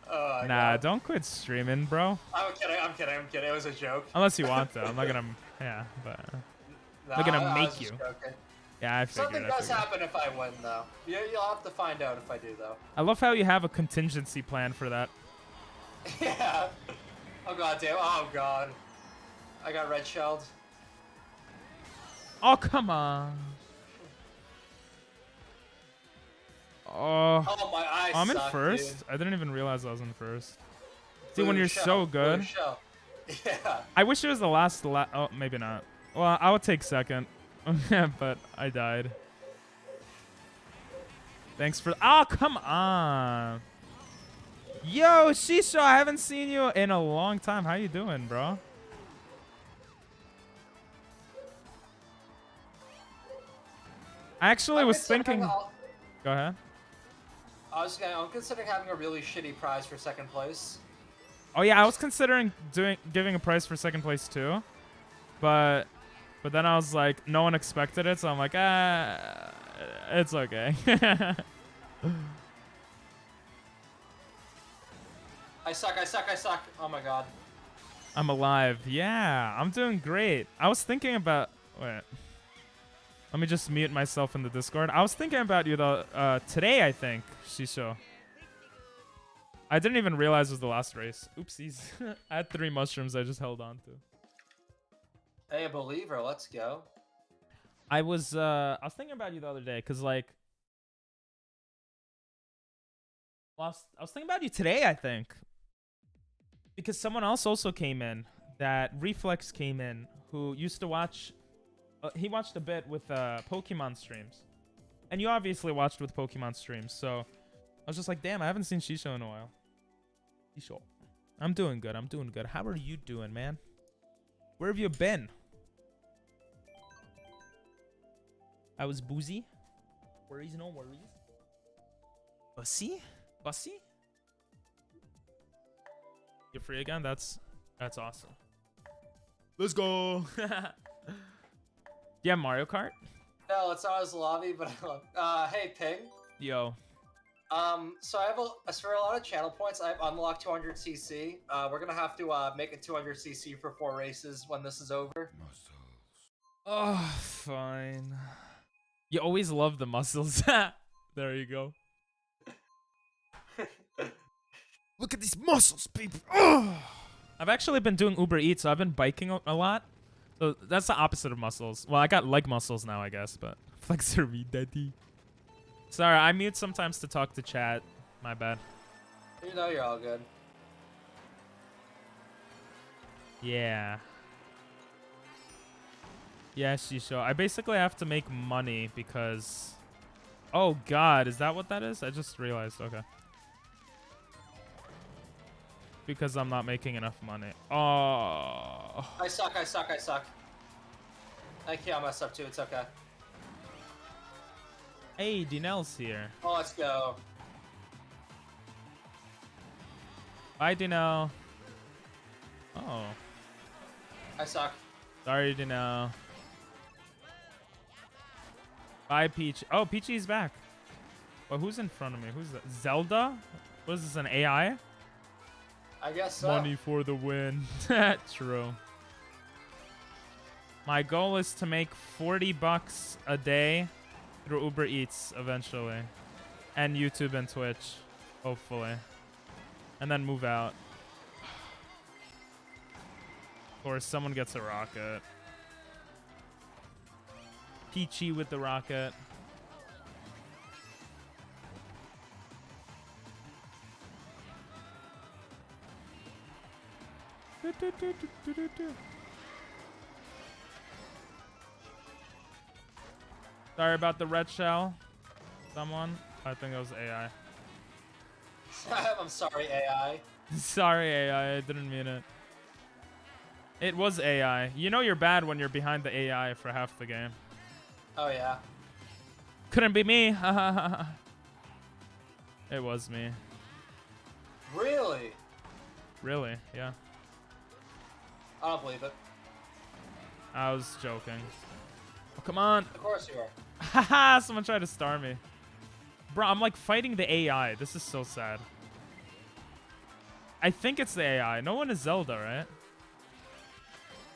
Oh, nah, don't quit streaming, bro. I'm kidding. It was a joke. Unless you want to. I'm not gonna... Yeah, but... I'm gonna make you. Joking. Yeah, I figured. Something does happen if I win, though. You'll have to find out if I do, though. I love how you have a contingency plan for that. Yeah. Oh god damn. Oh god. I got red shelled. Oh, come on. Oh my eyes. I'm in suck, first? dude. I didn't even realize I was in first. See, Blue when you're shell, so good. blue shell. Yeah. I wish it was the last. Oh, maybe not. Well, I would take second. But I died. Thanks for... Oh, come on. Yo, Shisho, I haven't seen you in a long time. How you doing, bro? I actually was thinking... Go ahead. I'm considering having a really shitty prize for second place. Oh yeah, I was considering giving a prize for second place too, but then I was like, no one expected it, so I'm like, it's okay. I suck. Oh my god. I'm alive. Yeah, I'm doing great. I was thinking about... Wait. Let me just mute myself in the Discord. I was thinking about you though, today, I think, Shisho. I didn't even realize it was the last race. Oopsies. I had 3 mushrooms I just held on to. Hey, a believer, let's go. I was thinking about you the other day, cause like, well, I was thinking about you today, I think, because someone else also came in. That Reflex came in, who used to watch. He watched a bit with Pokemon streams, and you obviously watched with Pokemon streams. So I was just like, damn, I haven't seen Shisho in a while. Shisho, I'm doing good. I'm doing good. How are you doing, man? Where have you been? I was boozy. Worries, no worries. Bussy? Bussy? You're free again? That's awesome. Let's go. Yeah, Mario Kart? No, it's not as lobby, but I love. Hey, Ping. Yo. So I have as for a lot of channel points, I've unlocked 200 CC. We're gonna have to make it 200 CC for 4 races when this is over. Oh, fine. You always love the muscles. There you go. Look at these muscles, people. Oh! I've actually been doing Uber Eats, so I've been biking a lot. So that's the opposite of muscles. Well, I got leg muscles now, I guess, but flexor me, daddy. Sorry, I mute sometimes to talk to chat. My bad. You know you're all good. Yeah. Yes, you show. I basically have to make money because... Oh, God. Is that what that is? I just realized. Okay. Because I'm not making enough money. Oh. I suck. Thank you, I messed up too. It's okay. Hey, Dinel's here. Oh, let's go. Bye, Dinel. Oh. I suck. Sorry, Dinel. Bye, Peach. Oh, Peachy's back. Well, who's in front of me? Who's that? Zelda? What is this, an AI? I guess so. Money for the win. True. My goal is to make 40 bucks a day through Uber Eats eventually. And YouTube and Twitch, hopefully. And then move out. Or someone gets a rocket. Peachy with the rocket. Sorry about the red shell. Someone? I think it was AI. I'm sorry, AI. Sorry, AI. I didn't mean it. It was AI. You know you're bad when you're behind the AI for half the game. Oh, yeah. Couldn't be me. It was me. Really? Really? Yeah. I don't believe it. I was joking. Oh, come on. Of course you are. Haha, someone tried to star me. Bro, I'm like fighting the AI. This is so sad. I think it's the AI. No one is Zelda, right?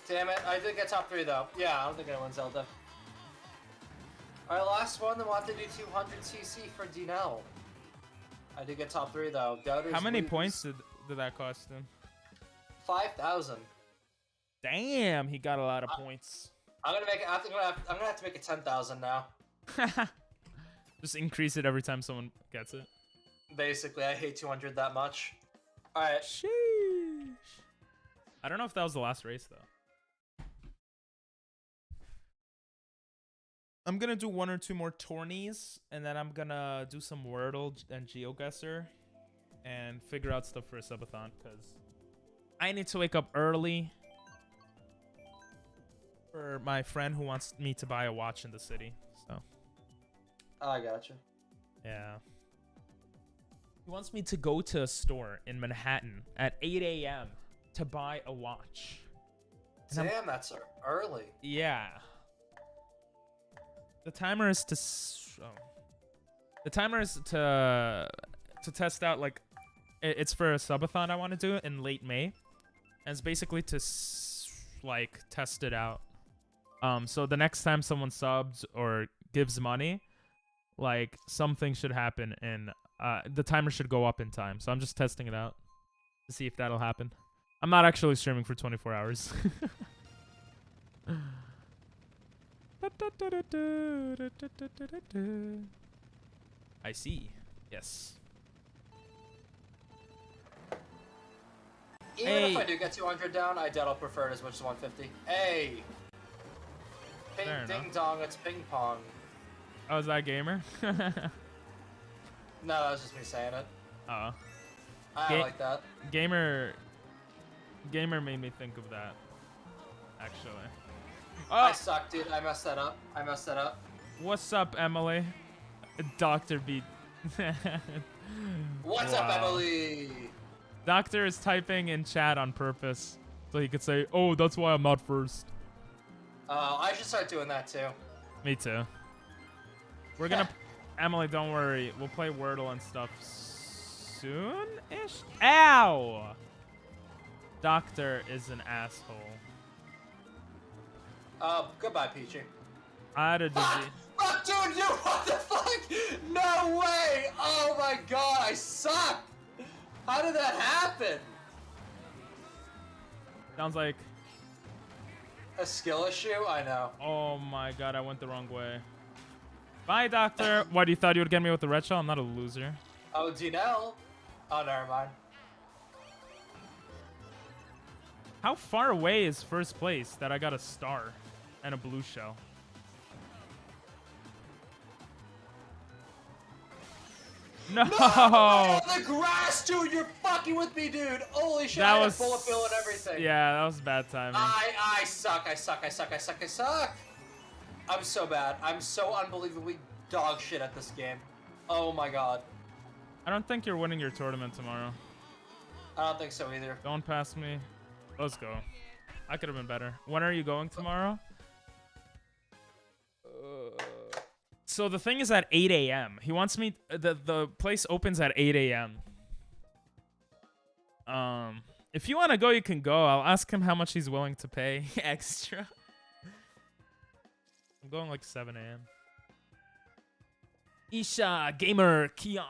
Damn it. I did get top 3, though. Yeah, I don't think anyone's Zelda. Alright, last one. Then we'll have to do 200 CC for Dinel. I did get top 3, though. Doubters How many lose. points did that cost him? 5,000. Damn, he got a lot of points. I'm gonna make it. I'm gonna have to make it 10,000 now. Just increase it every time someone gets it. Basically, I hate 200 that much. All right. Sheesh. I don't know if that was the last race though. I'm gonna do 1 or 2 more tourneys, and then I'm gonna do some Wordle and Geoguessr, and figure out stuff for a subathon because I need to wake up early. For my friend who wants me to buy a watch in the city, so. Oh, I gotcha. Yeah. He wants me to go to a store in Manhattan at 8 a.m. to buy a watch. Damn, that's early. Yeah. The timer is to test out, like, it's for a subathon I want to do in late May, and it's basically to like test it out. So the next time someone subs or gives money, like something should happen and the timer should go up in time. So I'm just testing it out to see if that'll happen. I'm not actually streaming for 24 hours. I see. Yes. Even Hey. if I do get 200 down, I doubt I'll prefer it as much as 150. Hey! Ping Fair ding enough. dong, it's ping pong. Oh, is that gamer? No, that was just me saying it. Oh. I like that. Gamer made me think of that. Actually. I Oh, suck, dude. I messed that up. what's up, Emily? Dr. B. What's up, Wow. Emily? Doctor is typing in chat on purpose so he could say, "Oh, that's why I'm not first." I should start doing that too. Me too. We're gonna, Emily, don't worry. We'll play Wordle and stuff soon-ish. Ow! Doctor is an asshole. Goodbye, Peachy. I had a disease. Oh, dude, you, what the fuck? No way! Oh my god, I suck! How did that happen? Sounds like, A skill issue? I know. oh my god, I went the wrong way. Bye, Doctor. What, you thought you would get me with the red shell? I'm not a loser. Oh, Dinell? Oh, never mind. How far away is first place that I got a star and a blue shell? No! Oh, the grass, dude! You're fucking with me, dude! Holy shit, I had a bullet bill and everything. Yeah, that was bad timing. I suck, I suck, I suck, I suck, I suck! I'm so bad. I'm so unbelievably dog shit at this game. Oh my god. I don't think you're winning your tournament tomorrow. I don't think so either. Don't pass me. Let's go. I could have been better. When are you going tomorrow? So the thing is at 8 a.m. He wants me... The place opens at 8 a.m. If you want to go, you can go. I'll ask him how much he's willing to pay extra. I'm going like 7 a.m. Isha, gamer, Keon.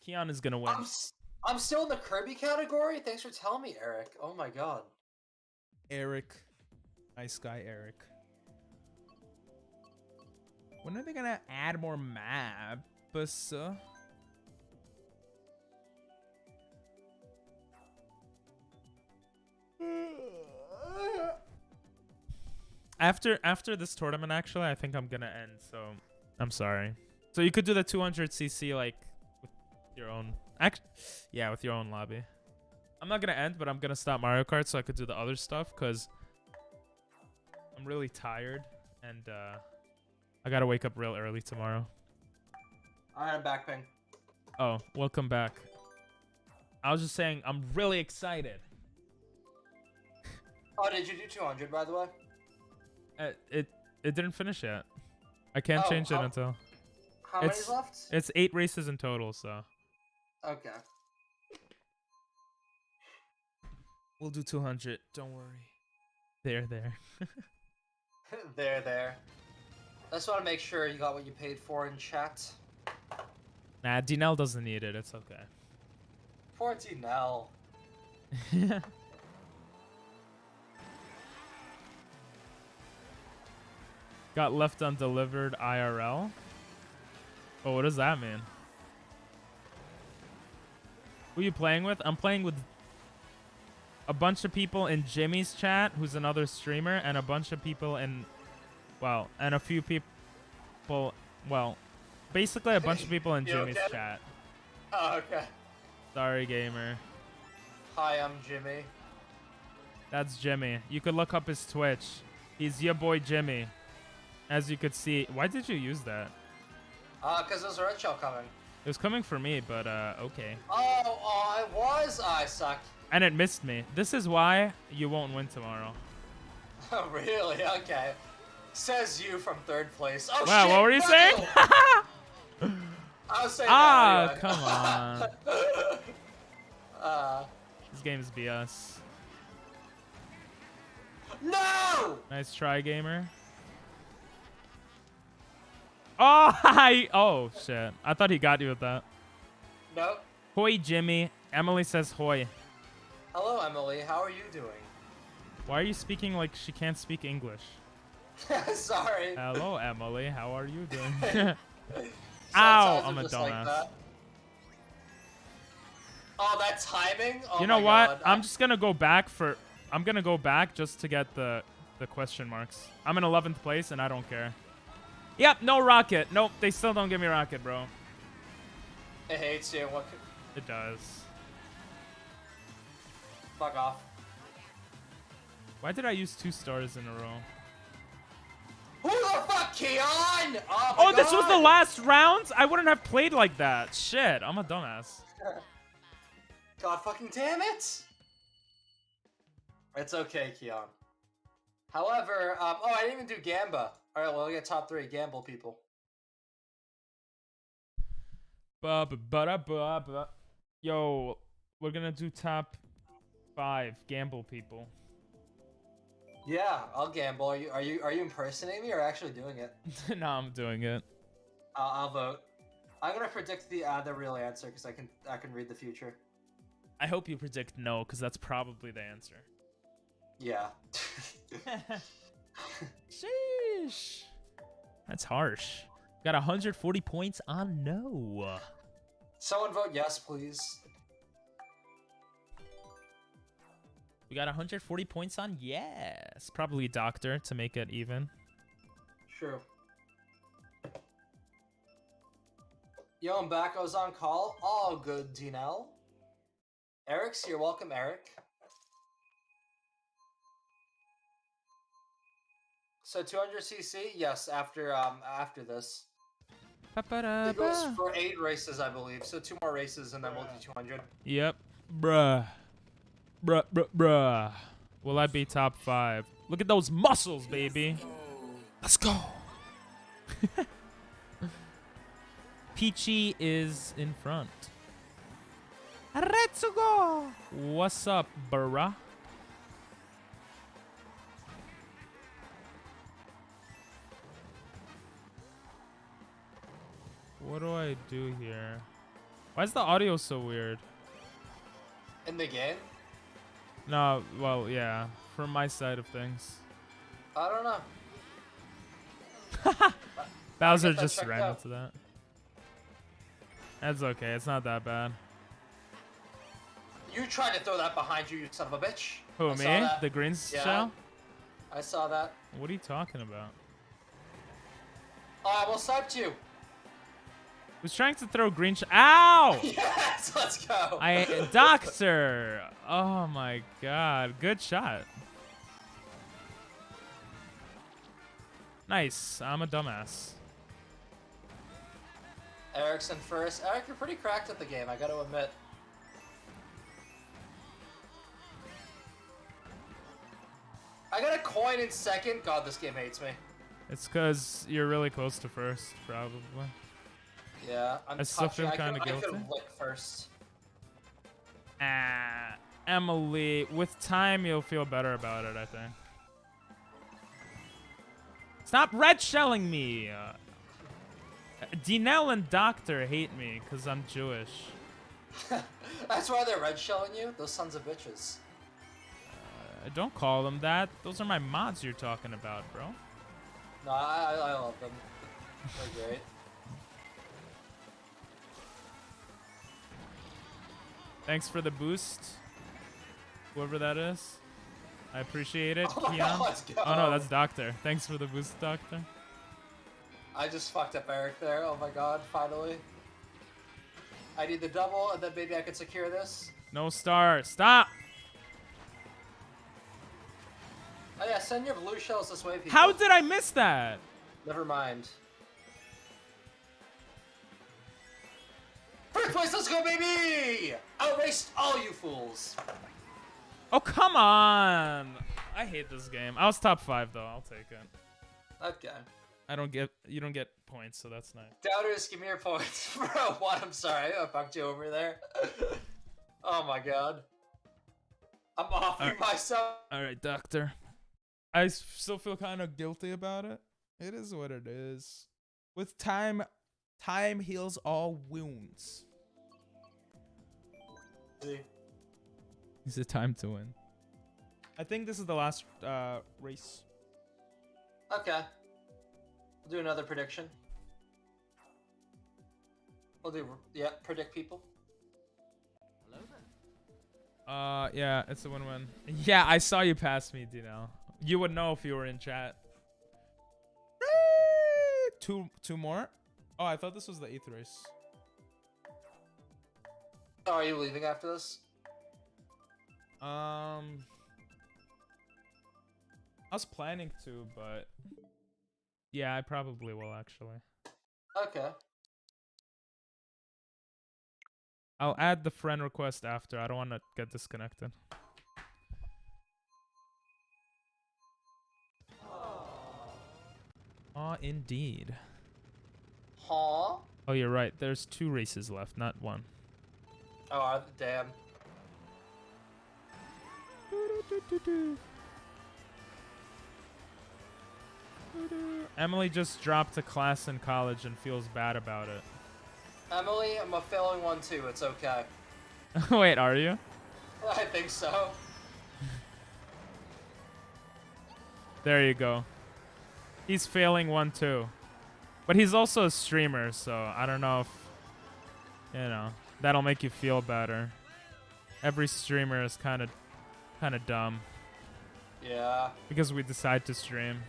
Keon is going to win. I'm still in the Kirby category? Thanks for telling me, Eric. Oh my god. Eric. Nice guy, Eric. When are they gonna add more maps? After this tournament, actually, I think I'm gonna end. So I'm sorry. So you could do the 200cc like with your own. Yeah, with your own lobby. I'm not gonna end, but I'm gonna stop Mario Kart so I could do the other stuff because I'm really tired and I gotta wake up real early tomorrow. Alright, I'm back, Ping. Oh, welcome back. I was just saying I'm really excited. Oh, did you do 200, by the way? It didn't finish yet. I can't change it until. How many's left? It's 8 races in total, so. Okay. We'll do 200. Don't worry. There. there. I just want to make sure you got what you paid for in chat. Nah, Dinell doesn't need it. It's okay. Poor Dinell. Got left undelivered IRL. Oh, what does that mean? Who are you playing with? I'm playing with a bunch of people in Jimmy's chat, who's another streamer, and a bunch of people in, well, and a few people, well, basically a bunch of people in Jimmy's chat. Oh, okay. Sorry, gamer. Hi, I'm Jimmy. That's Jimmy. You could look up his Twitch. He's your boy Jimmy. As you could see. Why did you use that? Because there's a red shell coming. It was coming for me, but okay. Oh, it was? I suck. And it missed me. This is why you won't win tomorrow. Oh, really? Okay. Says you from third place. Oh, wow, shit, what were you saying? I was saying ah, that anyway. Come on. This game is BS. No! Nice try, gamer. Oh, oh, shit. I thought he got you with that. Nope. Hoy, Jimmy. Emily says hoy. Hello, Emily. How are you doing? Why are you speaking like she can't speak English? Sorry. Hello, Emily. How are you doing? Ow, Sometimes I'm a just dumbass. like that. Oh, that timing? Oh You know my what? God. I'm just gonna go back for. I'm gonna go back just to get the question marks. I'm in 11th place and I don't care. Yep, no rocket. Nope, they still don't give me rocket, bro. It hates you. What? It does. Fuck off. Why did I use 2 stars in a row? Who the fuck? Keon! Oh, Oh, my this was the God. last round? I wouldn't have played like that. Shit, I'm a dumbass. God fucking damn it! It's okay, Keon. However, oh, I didn't even do Gamba. Alright, well, we get top 3 gamble people. Yo, we're gonna do top 5 gamble people. Yeah, I'll gamble. Are you impersonating me or actually doing it? No, I'm doing it. I'll vote. I'm gonna predict the real answer because I can read the future. I hope you predict no, because that's probably the answer. Yeah. Sheesh. That's harsh. Got 140 points on no. Someone vote yes, please. We got 140 points on yes. Probably Doctor to make it even. True. Yo, I'm back. I was on call. All good, Dinell. Eric's here. Welcome, Eric. So 200cc? Yes, after this. It goes for 8 races, I believe. So 2 more races and then we'll do 200. Yep. Bruh. Bruh. Will I be top 5? Look at those muscles, baby. Let's go. Peachy is in front. Let's go. What's up, bruh? What do I do here? Why is the audio so weird? In the game? No, well, yeah. From my side of things. I don't know. Bowser that just checked ran out. into that. That's okay. It's not that bad. You tried to throw that behind you, you son of a bitch. Who, I saw me? that. The green Yeah. shell? I saw that. What are you talking about? Oh, I almost sniped you. Who's trying to throw green shell? Ow! Yes, let's go. Doctor! Oh my god. Good shot. Nice. I'm a dumbass. Eric's in first. Eric, you're pretty cracked at the game, I gotta admit. I got a coin in second. God, this game hates me. It's because you're really close to first, probably. Yeah, I'm I still feel touching. kinda I guilty. could have licked first. Ah, Emily, with time you'll feel better about it, I think. Stop red shelling me! Dinell and Doctor hate me because I'm Jewish. That's why they're red shelling you? Those sons of bitches. Don't call them that. Those are my mods you're talking about, bro. No, I love them. They're great. Thanks for the boost. Whoever that is. I appreciate it, Oh my Keon. God, let's go. Oh no, that's Doctor. Thanks for the boost, Doctor. I just fucked up Eric there. Oh my god, finally. I need the double, and then maybe I could secure this. No star. Stop! Oh yeah, send your blue shells this way, people. How did I miss that? Never mind. First place, let's go, baby! Outraced all you fools. Oh, come on! I hate this game. I was top 5 though. I'll take it. Okay. You don't get points, so that's nice. Doubters, give me your points. Bro, what? I'm sorry. I fucked you over there. Oh my god. I'm offing myself. Alright, Doctor. I still feel kind of guilty about it. It is what it is. With time heals all wounds. Is it time to win? I think this is the last race. Okay. We'll do another prediction. We'll do, yeah, predict people. Hello there. Yeah, it's a win-win. Yeah, I saw you pass me, Dino. You would know if you were in chat. Two more? Oh, I thought this was the 8th race. Oh, are you leaving after this? I was planning to, but Yeah, I probably will actually. Okay. I'll add the friend request after. I don't want to get disconnected. Aw, indeed. Huh? Oh, you're right. There's 2 races left, not 1. Oh, damn. Emily just dropped a class in college and feels bad about it. Emily, I'm a failing one too. It's okay. Wait, are you? I think so. There you go. He's failing one too. But he's also a streamer, so I don't know if, you know, that'll make you feel better. Every streamer is kind of dumb. Yeah. Because we decide to stream.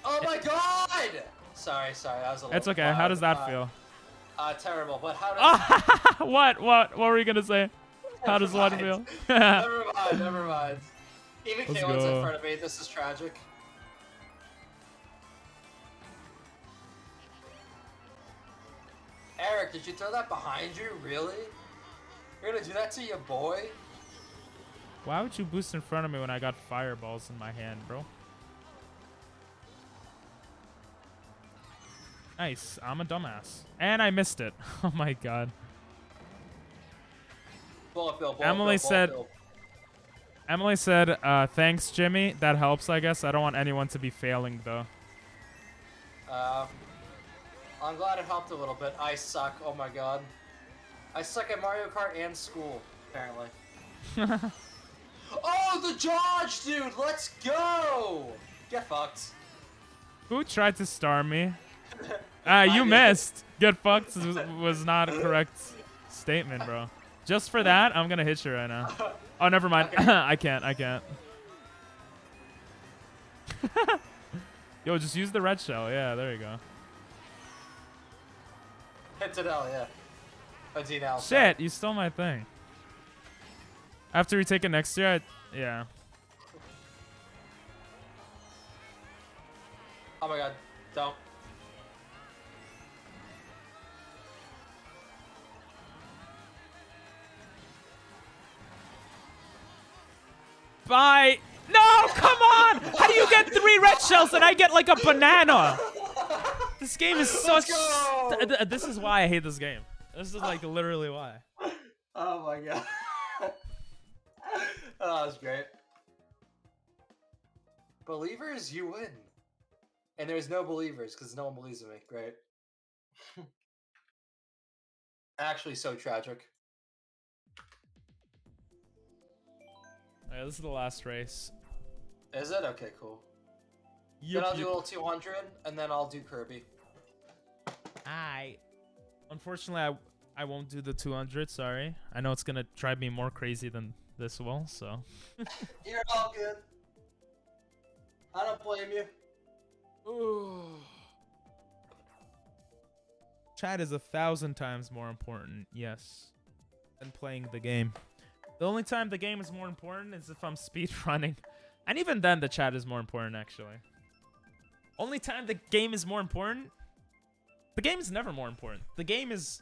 Oh my god! Sorry, that was a little It's okay. loud. How does that feel? Terrible, but how does... What were you gonna say? How does one feel? Never mind. Even Let's Kaylin's go. in front of me. This is tragic. Eric, did you throw that behind you? Really? You're gonna do that to your boy? Why would you boost in front of me when I got fireballs in my hand, bro? Nice. I'm a dumbass. And I missed it. Oh my god. Bullet bill, Emily said, thanks, Jimmy. That helps, I guess. I don't want anyone to be failing, though. I'm glad it helped a little bit. I suck. Oh my god. I suck at Mario Kart and school, apparently. Oh, the dodge, dude! Let's go! Get fucked. Who tried to star me? You missed. Get fucked was not a correct statement, bro. Just for that, I'm gonna hit you right now. Oh, never mind. Okay. I can't. Yo, just use the red shell. Yeah, there you go. Hit it L, yeah. Oh, D now. Shit, you stole my thing. After we take it next year, yeah. Oh my god, don't. Bye. No, come on! How do you get 3 red shells and I get like a banana? This game is such. This is why I hate this game. This is like literally why. Oh my god. Oh, that was great. Believers, you win. And there's no believers because no one believes in me. Great. Actually, so tragic. Alright, this is the last race. Is it? Okay, cool. Then I'll do a little 200, and then I'll do Kirby. Unfortunately, I won't do the 200. Sorry. I know it's gonna drive me more crazy than this will. So. You're all good. I don't blame you. Ooh. Chat is 1,000 times more important, yes, than playing the game. The only time the game is more important is if I'm speed running. And even then, the chat is more important, actually. Only time the game is more important? The game is never more important. The game is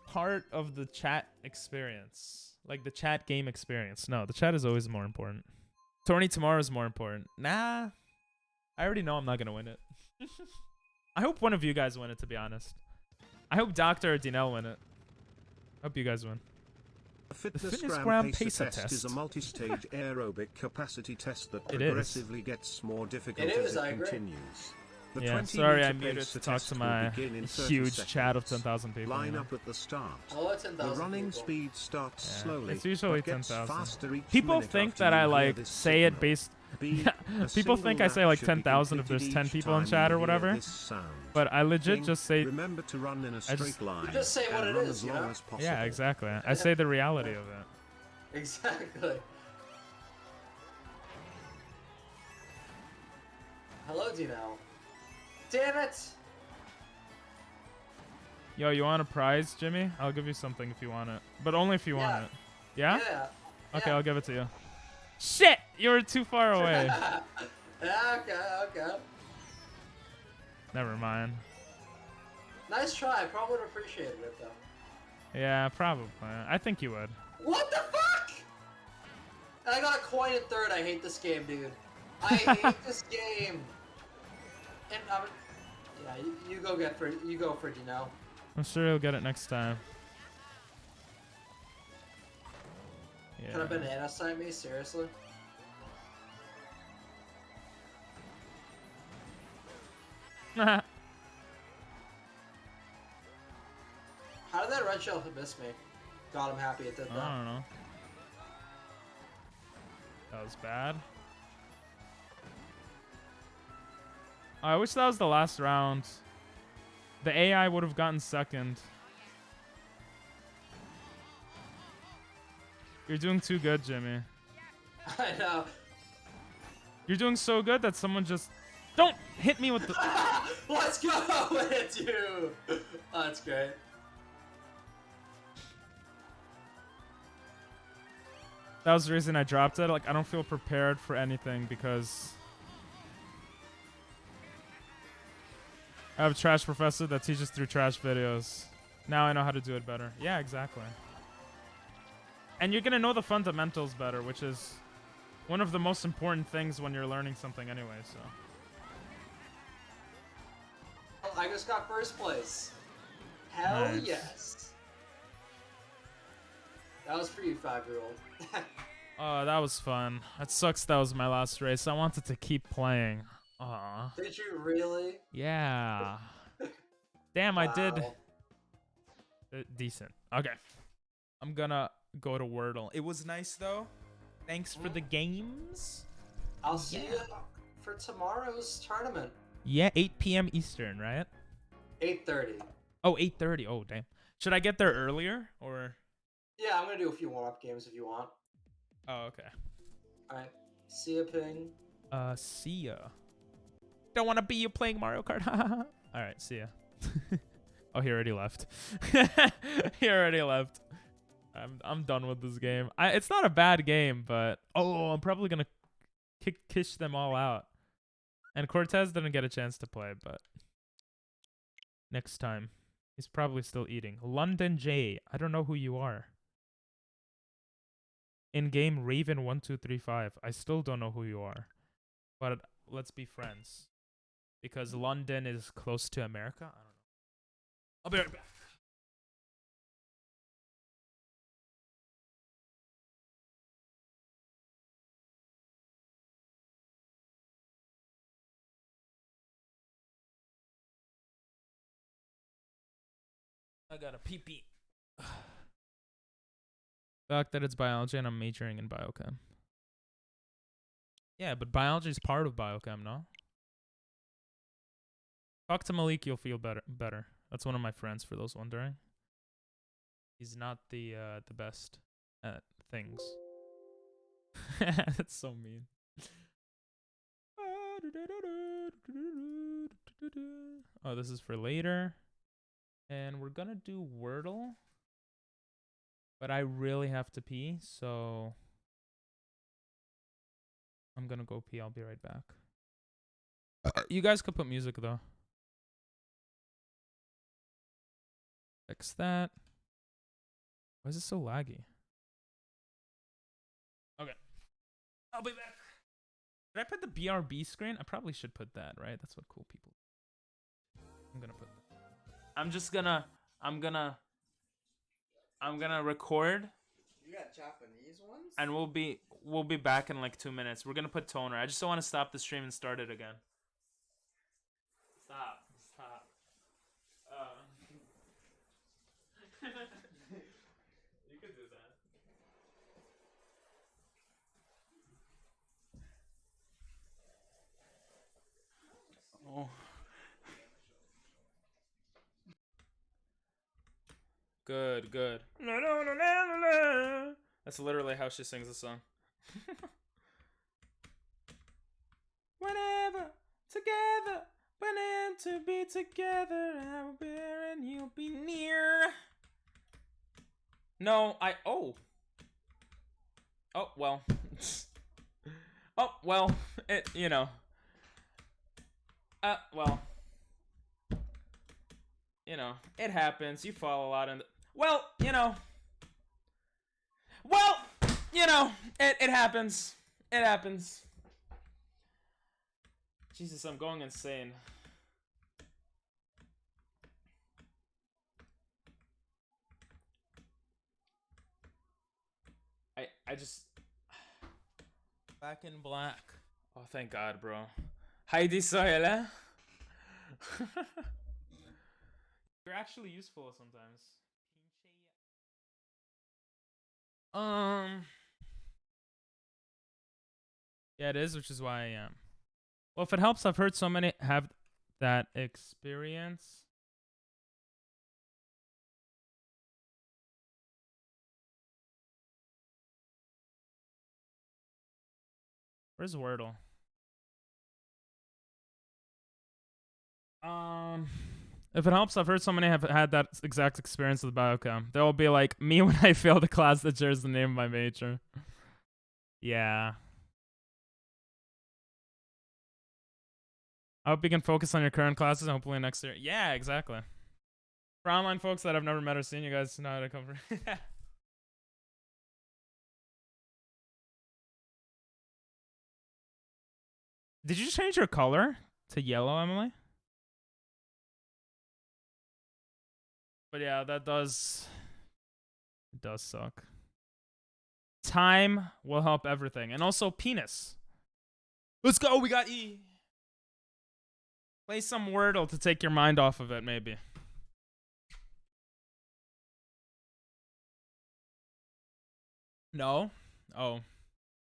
part of the chat experience. Like the chat game experience. No, the chat is always more important. Tourney tomorrow is more important. Nah. I already know I'm not going to win it. I hope one of you guys win it, to be honest. I hope Doctor or Dinell win it. Hope you guys win. The Fitnessgram Pacer test is a multi-stage aerobic capacity test that progressively gets more difficult as it continues. The yeah, sorry I muted to talk to my huge chat of 10,000 people. Line up at the start. The running speed starts slowly. It's usually 10,000. People think that I like say it based. People think I say like 10,000 if there's 10 people in chat or whatever. But I legit just say. Remember to run in a straight line. You just say what it is, you know? Yeah, exactly. I say the reality of it. Exactly. Hello, Dino. Damn it! Yo, you want a prize, Jimmy? I'll give you something if you want it. But only if you want it. Yeah? Yeah. Okay, I'll give it to you. Shit! You were too far away. Yeah, okay. Never mind. Nice try. I probably would have appreciated it though. Yeah, probably. I think you would. What the fuck? And I got a coin in third. I hate this game, dude. I hate this game. And yeah, you go for it, you know. I'm sure you'll get it next time. Yeah. Can a banana sign me? Seriously? How did that red shell miss me? God, I'm happy it did that. I don't know. That was bad. I wish that was the last round. The AI would have gotten second. You're doing too good, Jimmy. I know. You're doing so good that someone just... Don't hit me with the... Let's go with you! Oh, that's great. That was the reason I dropped it. Like, I don't feel prepared for anything because... I have a trash professor that teaches through trash videos. Now I know how to do it better. Yeah, exactly. And you're going to know the fundamentals better, which is one of the most important things when you're learning something anyway, so... I just got first place. Hell Nice. yes. That was for you, 5-year-old. Oh, that was fun. It sucks that was my last race. I wanted to keep playing. Aw. Did you really? Yeah. Damn, I did. Decent. Okay. I'm gonna go to Wordle. It was nice, though. Thanks for the games. I'll see you for tomorrow's tournament. Yeah, 8 p.m. Eastern, right? 8:30. Oh, 8:30. Oh, damn. Should I get there earlier, or? Yeah, I'm gonna do a few warm-up games if you want. Oh, okay. Alright. See ya, Ping. See ya. Don't want to be you playing Mario Kart. Alright, see ya. Oh, he already left. He already left. I'm done with this game. It's not a bad game, but... Oh, I'm probably gonna kish them all out. And Cortez didn't get a chance to play, but... Next time. He's probably still eating. London J. I don't know who you are. In-game Raven1235. I still don't know who you are. But let's be friends. Because London is close to America? I don't know. I'll be right back. I got a pee-pee. The fact that it's biology and I'm majoring in biochem. Yeah, but biology is part of biochem, no? Talk to Malik, you'll feel better. That's one of my friends, for those wondering. He's not the best at things. That's so mean. Oh, this is for later. And we're gonna do Wordle. But I really have to pee, so... I'm gonna go pee. I'll be right back. You guys could put music, though. Fix that. Why is it so laggy? Okay. I'll be back. Did I put the BRB screen? I probably should put that, right? That's what cool people do. I'm gonna put that. I'm gonna record. You got Japanese ones? And we'll be back in like 2 minutes. We're gonna put toner. I just don't want to stop the stream and start it again. Stop. You could do that. Oh. Good. That's literally how she sings the song. Whenever together, when to be together, I will be there and you'll be near. No, oh well. Oh well, well. you know, it happens. You fall a lot in. Well, you know. Well, you know, it happens. It happens. Jesus, I'm going insane. I just back in black. Oh, thank God, bro. Heidi Sohele. You're actually useful sometimes. Yeah, it is, which is why I am. Well, if it helps, I've heard so many have that experience. Where's Wordle? If it helps, I've heard so many have had that exact experience with biochem. They'll be like, me when I failed a class that shares the name of my major. Yeah. I hope you can focus on your current classes and hopefully next year. Yeah, exactly. For online folks that I've never met or seen, you guys know how to cover. Did you change your color to yellow, Emily? But yeah, it does suck. Time will help everything. And also penis. Let's go, we got E. Play some Wordle to take your mind off of it, maybe. No? Oh.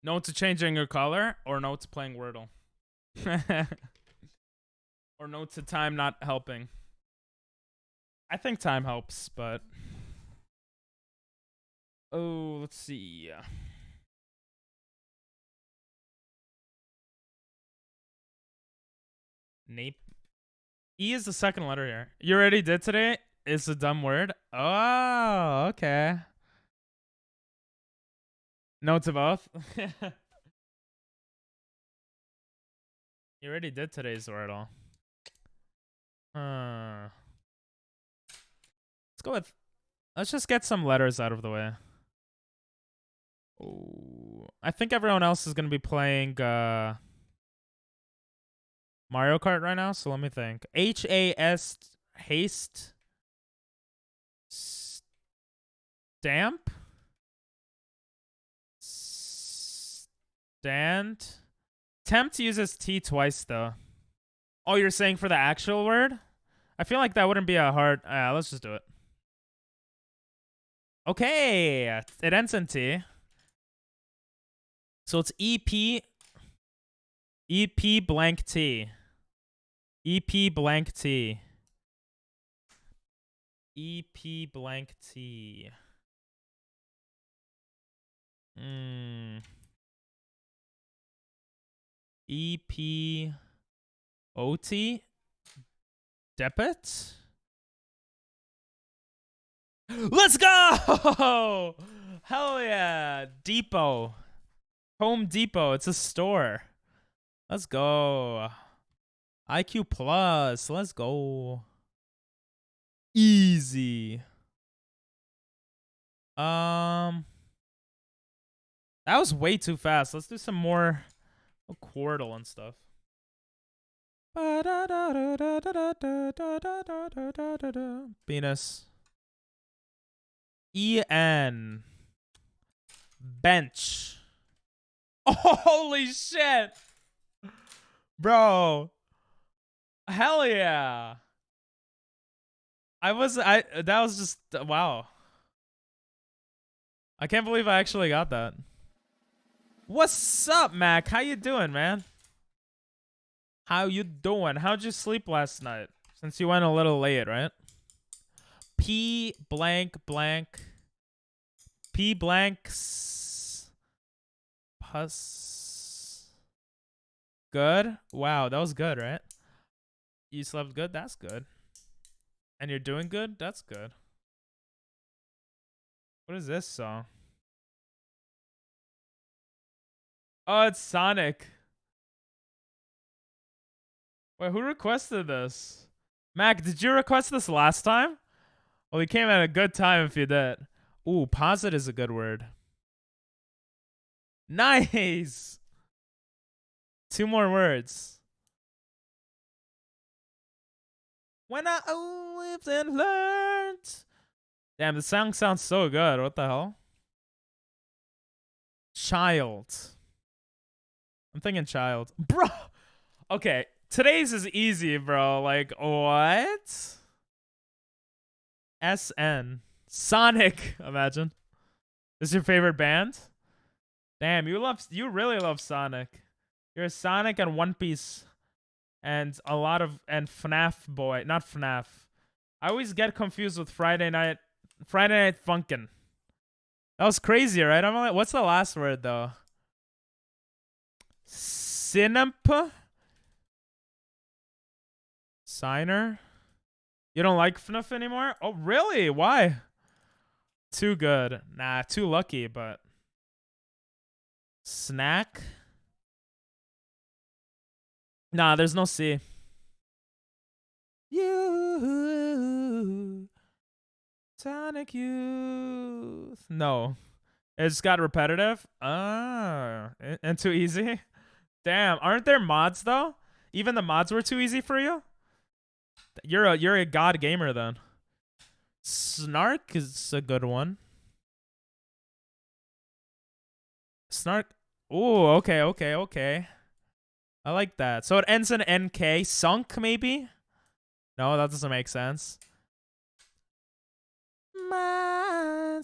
No to changing your color, or no to playing Wordle? Or no to time not helping? I think time helps, but... Oh, let's see. Nape. E is the second letter here. You already did today? It's a dumb word? Oh, okay. No to both? You already did today's Wordle. Let's just get some letters out of the way. Oh, I think everyone else is going to be playing Mario Kart right now, so let me think. H-A-S haste stamp stand. Tempt uses T twice though. Oh, you're saying for the actual word? I feel like that wouldn't be a hard... let's just do it. Okay, it ends in T. So it's EP blank T. EP blank T. EP blank T. EP OT debit. Let's go! Hell yeah. Depot. Home Depot. It's a store. Let's go. IQ plus. Let's go. Easy. That was way too fast. Let's do some more Quordle and stuff. Penis. EN. Bench. Oh, holy shit. Bro. Hell yeah. That was just, wow. I can't believe I actually got that. What's up, Mac? How you doing, man? How you doing? How'd you sleep last night? Since you went a little late, right? P blank blank. P blanks. Pus. Good? Wow, that was good, right? You slept good? That's good. And you're doing good? That's good. What is this song? Oh, it's Sonic. Wait, who requested this? Mac, did you request this last time? Well, we came at a good time if you did. Ooh, posit is a good word. Nice! 2 more words. When I lived and learned. Damn, the song sounds so good. What the hell? Child. I'm thinking child. Bro! Okay, today's is easy, bro. Like, what? SN. Sonic, imagine. This is your favorite band? Damn, you really love Sonic. You're a Sonic and One Piece. And and FNAF boy. Not FNAF. I always get confused with Friday Night Funkin'. That was crazy, right? I'm like, what's the last word though? Synap? Signer? You don't like FNAF anymore? Oh, really? Why? Too good. Nah, too lucky, but... Snack? Nah, there's no C. You... Sonic Youth. No. It just got repetitive? And too easy? Damn, aren't there mods, though? Even the mods were too easy for you? You're a god gamer, then. Snark is a good one. Snark. Ooh, okay. I like that. So it ends in NK. Sunk, maybe? No, that doesn't make sense.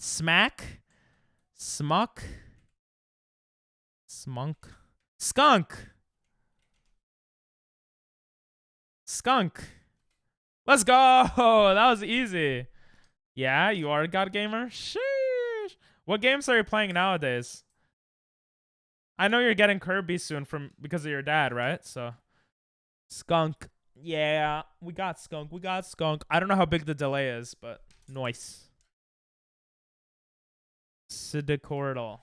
Smack. Smuck. Smunk. Skunk. Skunk. Let's go. That was easy. Yeah, you are a god gamer? Sheesh. What games are you playing nowadays? I know you're getting Kirby soon because of your dad, right? So, skunk. Yeah, we got skunk. I don't know how big the delay is, but nice. Sidicordal.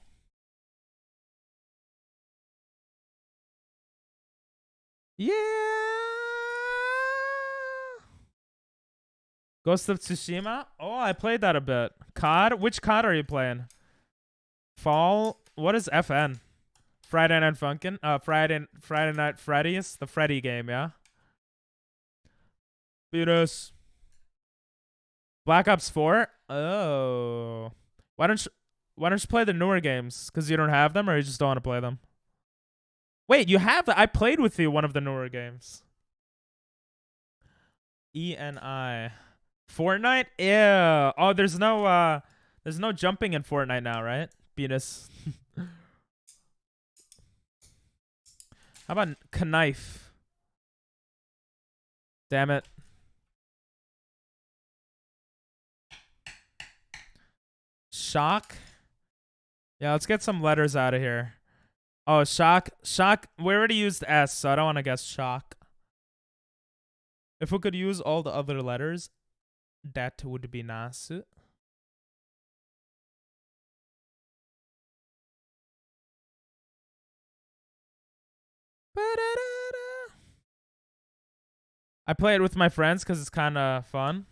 Yeah. Ghost of Tsushima? Oh, I played that a bit. COD? Which COD are you playing? Fall? What is FN? Friday Night Funkin'? Friday Night Freddy's? The Freddy game, yeah? Beatus. Black Ops 4? Oh. Why don't you play the newer games? Because you don't have them, or you just don't want to play them? Wait, you have I played with you one of the newer games. ENI. Fortnite? Yeah. Oh, there's no jumping in Fortnite now, right? Penis. How about knife? Damn it. Shock? Yeah, let's get some letters out of here. Oh, shock. Shock. We already used S, so I don't want to guess shock. If we could use all the other letters, that would be nice. I play it with my friends because it's kind of fun.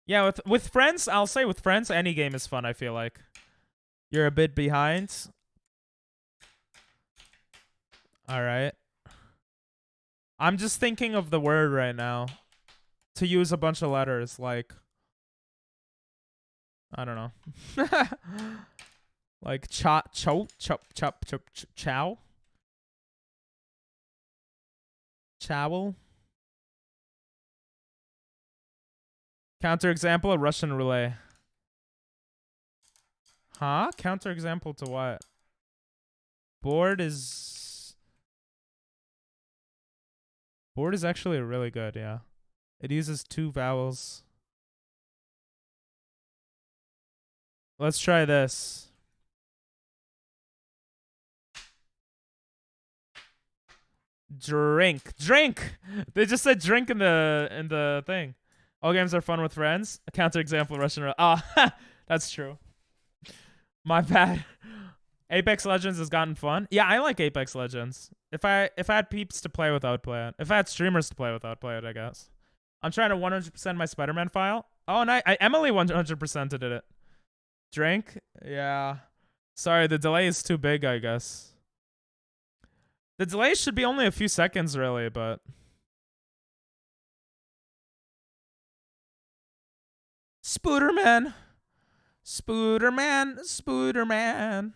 Yeah, with friends, I'll say with friends, any game is fun, I feel like. You're a bit behind. All right. I'm just thinking of the word right now. To use a bunch of letters, like... I don't know. Like chow. Chowl. Counterexample, a Russian roulette. Huh? Counterexample to what? Board is actually really good, yeah. It uses 2 vowels. Let's try this. Drink. They just said drink in the thing. All games are fun with friends. A counterexample, Russian roulette. Oh, that's true. My bad. Apex Legends has gotten fun. Yeah, I like Apex Legends. If I had peeps to play with, I would play it. If I had streamers to play with, I would play it, I guess. I'm trying to 100% my Spider-Man file. Oh, and Emily 100%ed it. Drink? Yeah. Sorry, the delay is too big, I guess. The delay should be only a few seconds, really, but... Spooderman. Spooderman. Spooderman.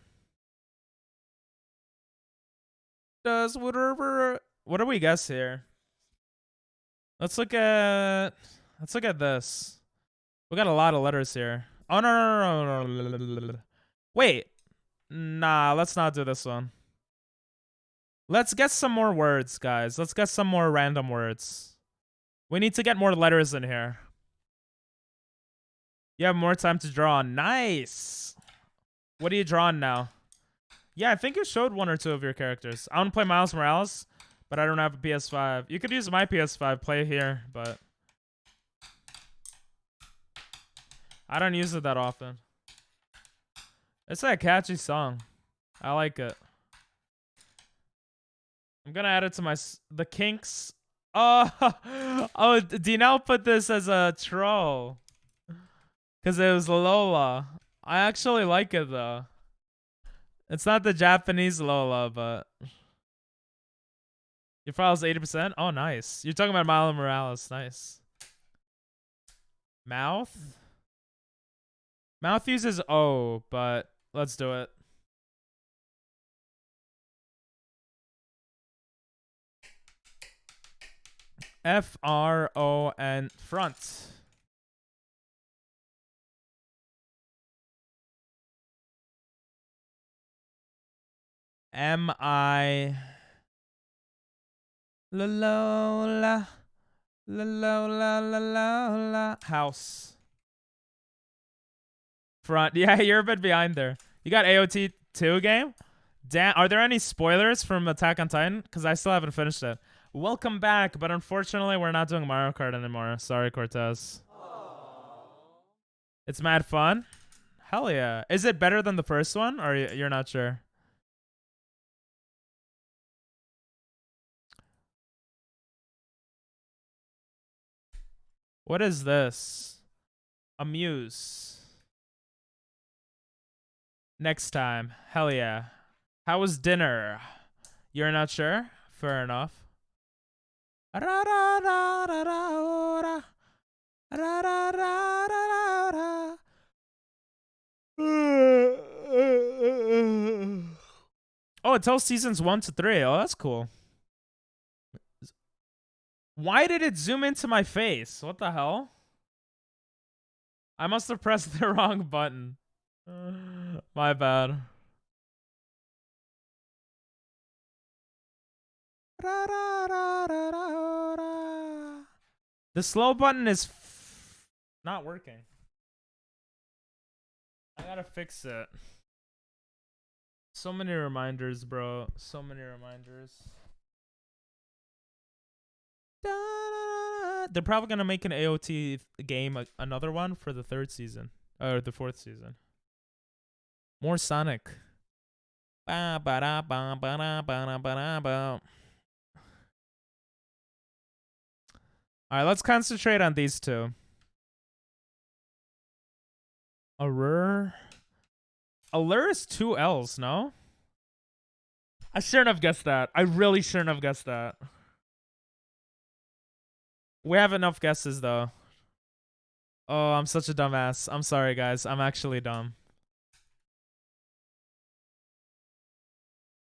Does whatever... What do we guess here? Let's look at this. We got a lot of letters here. Oh, no. Wait. Nah, let's not do this one. Let's get some more words, guys. Let's get some more random words. We need to get more letters in here. You have more time to draw. Nice. What are you drawing now? Yeah, I think you showed one or two of your characters. I want to play Miles Morales, but I don't have a PS5. You could use my PS5, play here, but... I don't use it that often. It's a catchy song. I like it. I'm gonna add it to the Kinks. Oh, Dinell put this as a troll. Because it was Lola. I actually like it, though. It's not the Japanese Lola, but... Your file's 80%? Oh, nice. You're talking about Miles Morales. Nice. Mouth? Mouth uses O, but let's do it. F-R-O-N, front. M-I... La-la-la. La-la-la-la-la-la. House. Front. Yeah, you're a bit behind there. You got AOT 2 game? Damn. Are there any spoilers from Attack on Titan? Because I still haven't finished it. Welcome back, but unfortunately, we're not doing Mario Kart anymore. Sorry, Cortez. Aww. It's mad fun. Hell yeah. Is it better than the first one, or you're not sure? What is this? Amuse. Next time. Hell yeah. How was dinner? You're not sure? Fair enough. Oh, it tells seasons 1 to 3. Oh, that's cool. Why did it zoom into my face? What the hell? I must have pressed the wrong button. My bad. The slow button is not working. I gotta fix it. So many reminders, bro. So many reminders. They're probably gonna make an AOT game, another one for the 3rd season. Or the 4th season. More Sonic. Alright, let's concentrate on these two. Allure. Allure is 2 L's, no? I shouldn't have guessed that. I really shouldn't have guessed that. We have enough guesses, though. Oh, I'm such a dumbass. I'm sorry, guys. I'm actually dumb.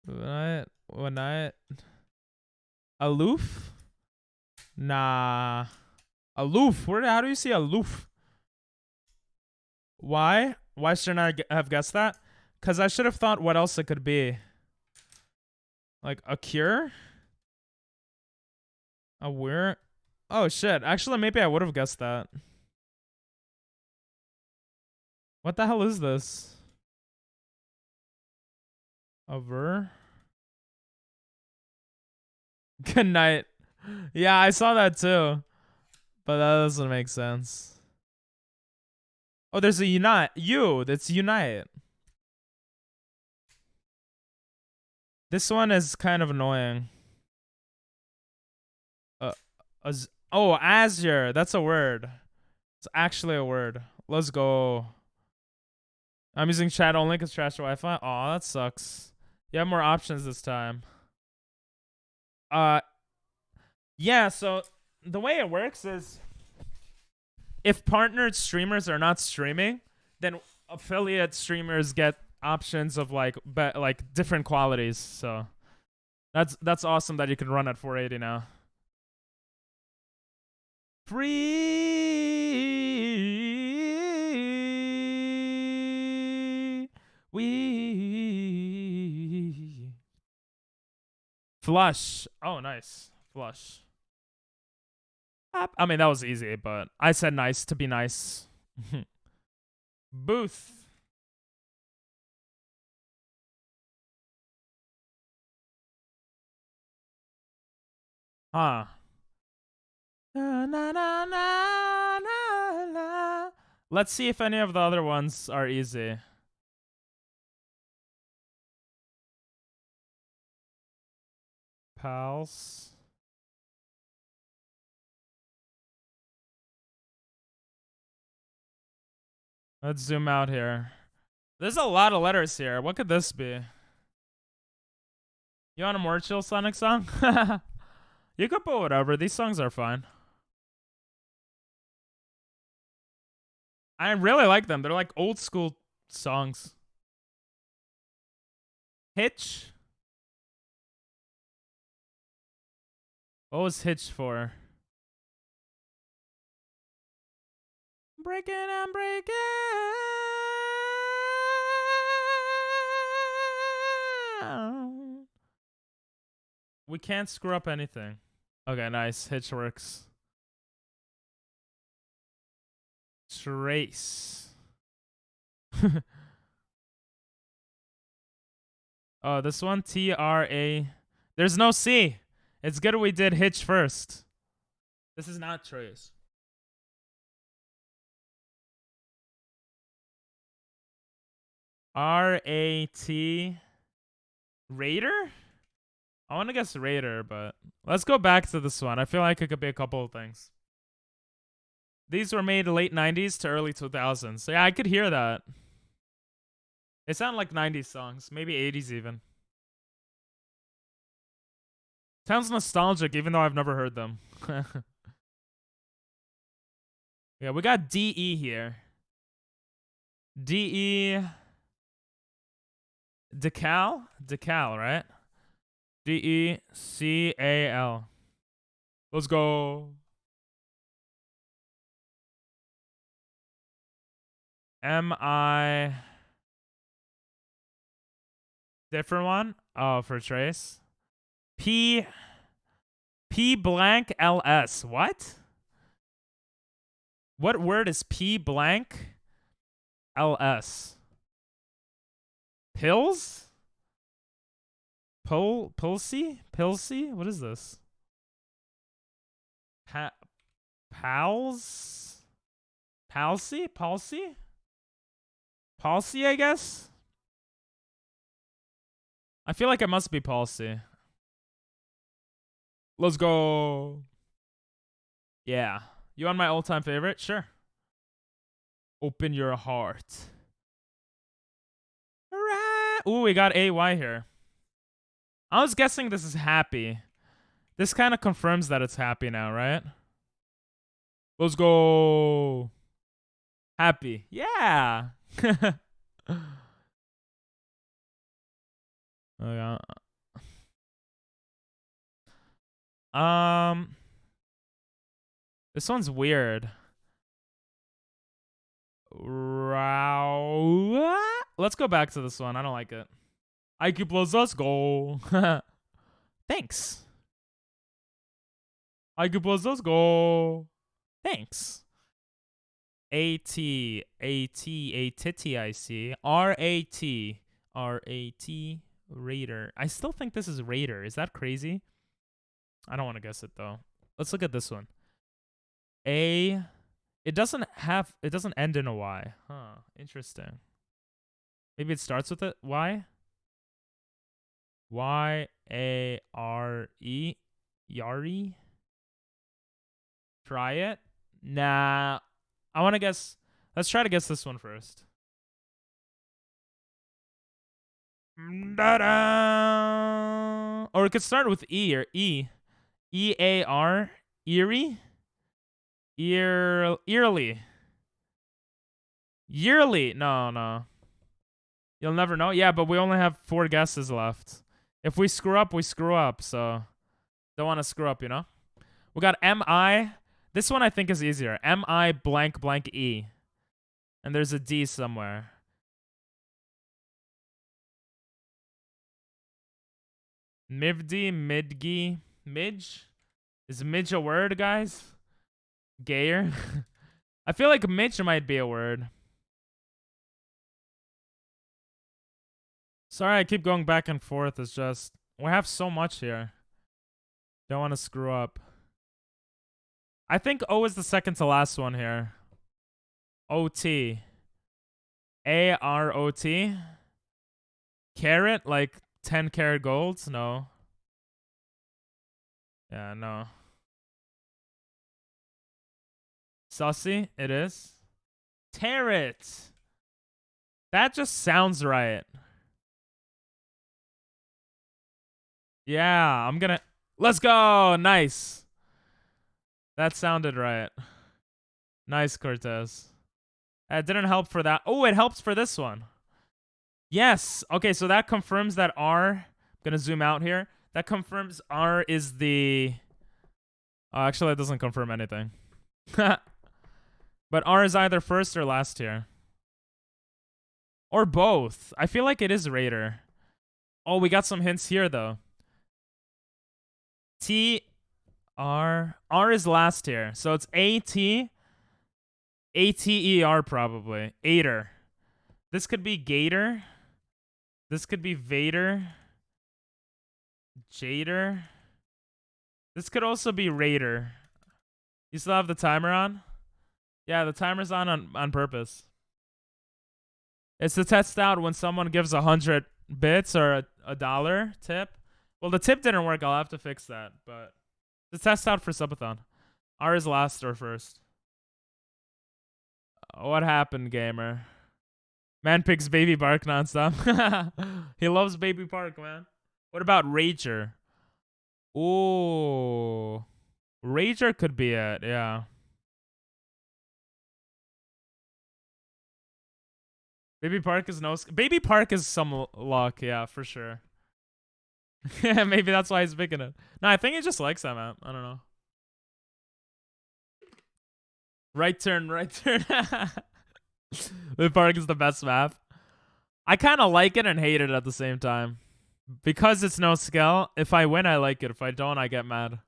What? Aloof? Nah. Aloof. How do you see aloof? Why? Why shouldn't I have guessed that? Because I should have thought what else it could be. Like a cure? A weird... Oh, shit. Actually, maybe I would have guessed that. What the hell is this? A ver? Good night. Yeah, I saw that too. But that doesn't make sense. Oh, there's a unite. That's unite. This one is kind of annoying. Oh, Azure. That's a word. It's actually a word. Let's go. I'm using chat only because trash Wi-Fi. Aw, that sucks. You have more options this time. Yeah, so the way it works is if partnered streamers are not streaming, then affiliate streamers get options of like different qualities. So that's awesome that you can run at 480 now. Free. We. Flush. Oh, nice. Flush. I mean, that was easy, but I said nice to be nice. Booth. Huh. Na, na, na, na, na, na. Let's see if any of the other ones are easy. Pals. Let's zoom out here. There's a lot of letters here. What could this be? You want a more chill Sonic song? You could put whatever. These songs are fine. I really like them. They're like old school songs. Hitch. What was Hitch for? Breaking and breaking. We can't screw up anything. Okay, nice. Hitch works. Trace. Oh, this one? T-R-A. There's no C. It's good we did Hitch first. This is not Trace. R-A-T. Raider? I want to guess Raider, but let's go back to this one. I feel like it could be a couple of things. These were made late 90s to early 2000s. So yeah, I could hear that. They sound like 90s songs, maybe 80s even. Sounds nostalgic, even though I've never heard them. Yeah, we got D-E here. D-E... Decal? Decal, right? D-E-C-A-L. Let's go. M-I... Different one? Oh, for Trace. P blank L-S. What? What word is P blank L-S? Pills? Pilsy? Pilsy? What is this? Pals? Palsy? Palsy? Palsy, I guess? I feel like it must be Palsy. Let's go. Yeah. You want my all-time favorite? Sure. Open your heart. Ooh, we got AY here. I was guessing this is happy. This kind of confirms that it's happy now, right? Let's go. Happy. Yeah. Oh, yeah. This one's weird. Let's go back to this one. I don't like it. IQ plus let's go. Thanks. IQ plus let's go. Thanks. A-T, A-T, A-Titty, I see. R-A-T, R-A-T, Raider. I still think this is Raider. Is that crazy? I don't want to guess it, though. Let's look at this one. A... It doesn't end in a Y. Huh. Interesting. Maybe it starts with a Y? Y-A-R-E. Yari? Try it? Nah. I want to guess. Let's try to guess this one first. Da-da! Or it could start with E or E. E-A-R? Eerie? Yearly. Yearly. No. You'll never know. Yeah, but we only have 4 guesses left. If we screw up, we screw up. So don't want to screw up, you know? We got M-I. This one I think is easier. M-I blank blank E. And there's a D somewhere. Mivdi, Midgi, Midge? Is Midge a word, guys? Gayer? I feel like Midge might be a word. Sorry, I keep going back and forth. It's just, we have so much here. Don't want to screw up. I think O is the second to last one here. O-T. A-R-O-T. Carrot, like 10 karat golds? No. Yeah, no. Sussy? It is. Tarot. That just sounds right. Yeah, I'm gonna... Let's go! Nice. That sounded right. Nice, Cortez. It didn't help for that. Oh, it helps for this one. Yes. Okay, so that confirms that R... I'm gonna zoom out here. That confirms R is the... Oh, actually, it doesn't confirm anything. But R is either first or last here. Or both. I feel like it is Raider. Oh, we got some hints here, though. T-R... R is last here. So it's A-T... A-T-E-R probably. Ater. This could be Gator. This could be Vader. Jader. This could also be Raider. You still have the timer on? Yeah, the timer's on purpose. It's to test out when someone gives 100 bits or a dollar tip. Well, the tip didn't work. I'll have to fix that. But to test out for subathon. R is last or first. What happened, gamer? Man picks Baby Bark nonstop. He loves Baby Park, man. What about Rager? Ooh. Rager could be it, yeah. Baby Park is Baby Park is some luck, yeah, for sure. Maybe that's why he's picking it. No, I think he just likes that map. I don't know. Right turn, right turn. Baby Park is the best map. I kind of like it and hate it at the same time. Because it's no skill, if I win, I like it. If I don't, I get mad.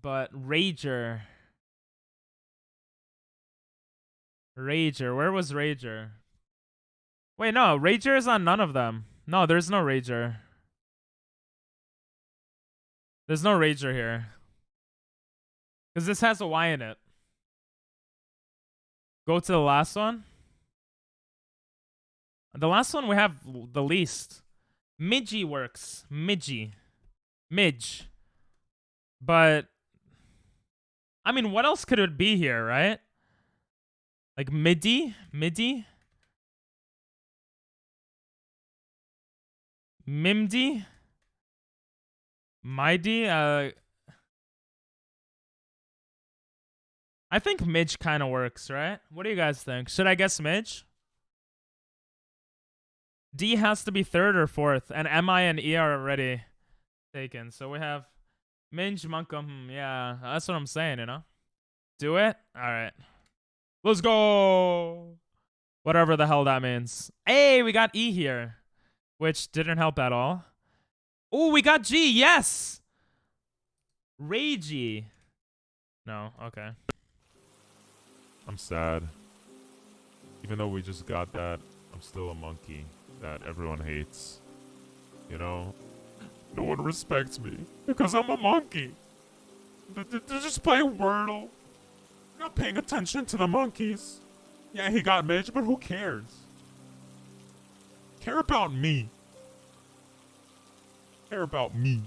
But Rager. Rager. Where was Rager? Wait, no. Rager is on none of them. No, there's no Rager. There's no Rager here. Because this has a Y in it. Go to the last one. The last one we have the least. Midgie works. Midgie. Midge. But... I mean, what else could it be here, right? Like midi? Midi? Mimdi? Mighty? I think Midge kind of works, right? What do you guys think? Should I guess Midge? D has to be third or fourth, and M-I and E are already taken. So we have Minge, Munkum. Yeah, that's what I'm saying, you know? Do it? All right. Let's go! Whatever the hell that means. Hey, we got E here, which didn't help at all. Oh, we got G. Yes! Ragey. No, okay. I'm sad. Even though we just got that, I'm still a monkey that everyone hates. You know? No one respects me because I'm a monkey. They're just playing Wordle. Not paying attention to the monkeys. Yeah, he got mentioned, but who cares? Care about me. Care about me.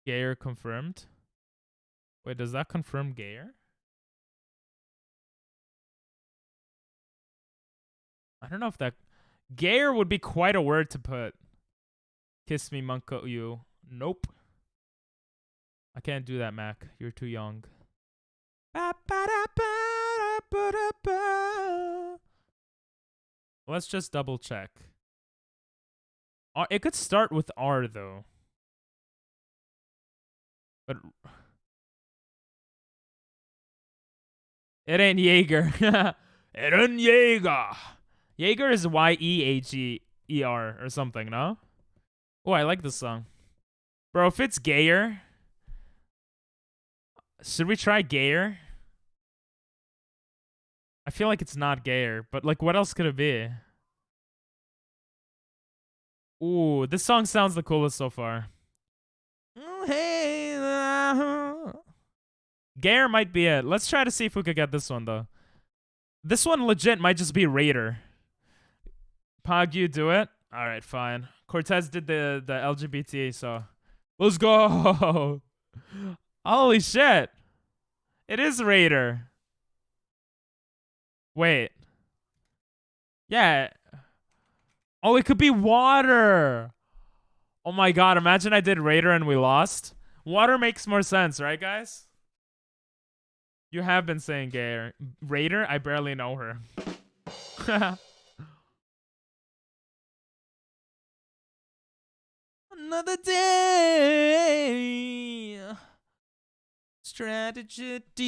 Gayer confirmed. Wait, does that confirm Gayer? I don't know if that... Gayer would be quite a word to put. Kiss me, Monko, you. Nope. I can't do that, Mac. You're too young. Let's just double check. It could start with R, though. But... It ain't Jaeger. It ain't Jaeger. Jaeger is Y-E-H-E-R or something, no? Oh, I like this song. Bro, if it's Gayer... Should we try Gayer? I feel like it's not Gayer, but like what else could it be? Ooh, this song sounds the coolest so far. Gayer might be it. Let's try to see if we could get this one, though. This one legit might just be Raider. Pog, you do it? Alright, fine. Cortez did the LGBT, so... Let's go! Holy shit! It is Raider. Wait. Yeah. Oh, it could be water! Oh my god, imagine I did Raider and we lost. Water makes more sense, right, guys? You have been saying Gayer. Raider? I barely know her. Another day. Strategies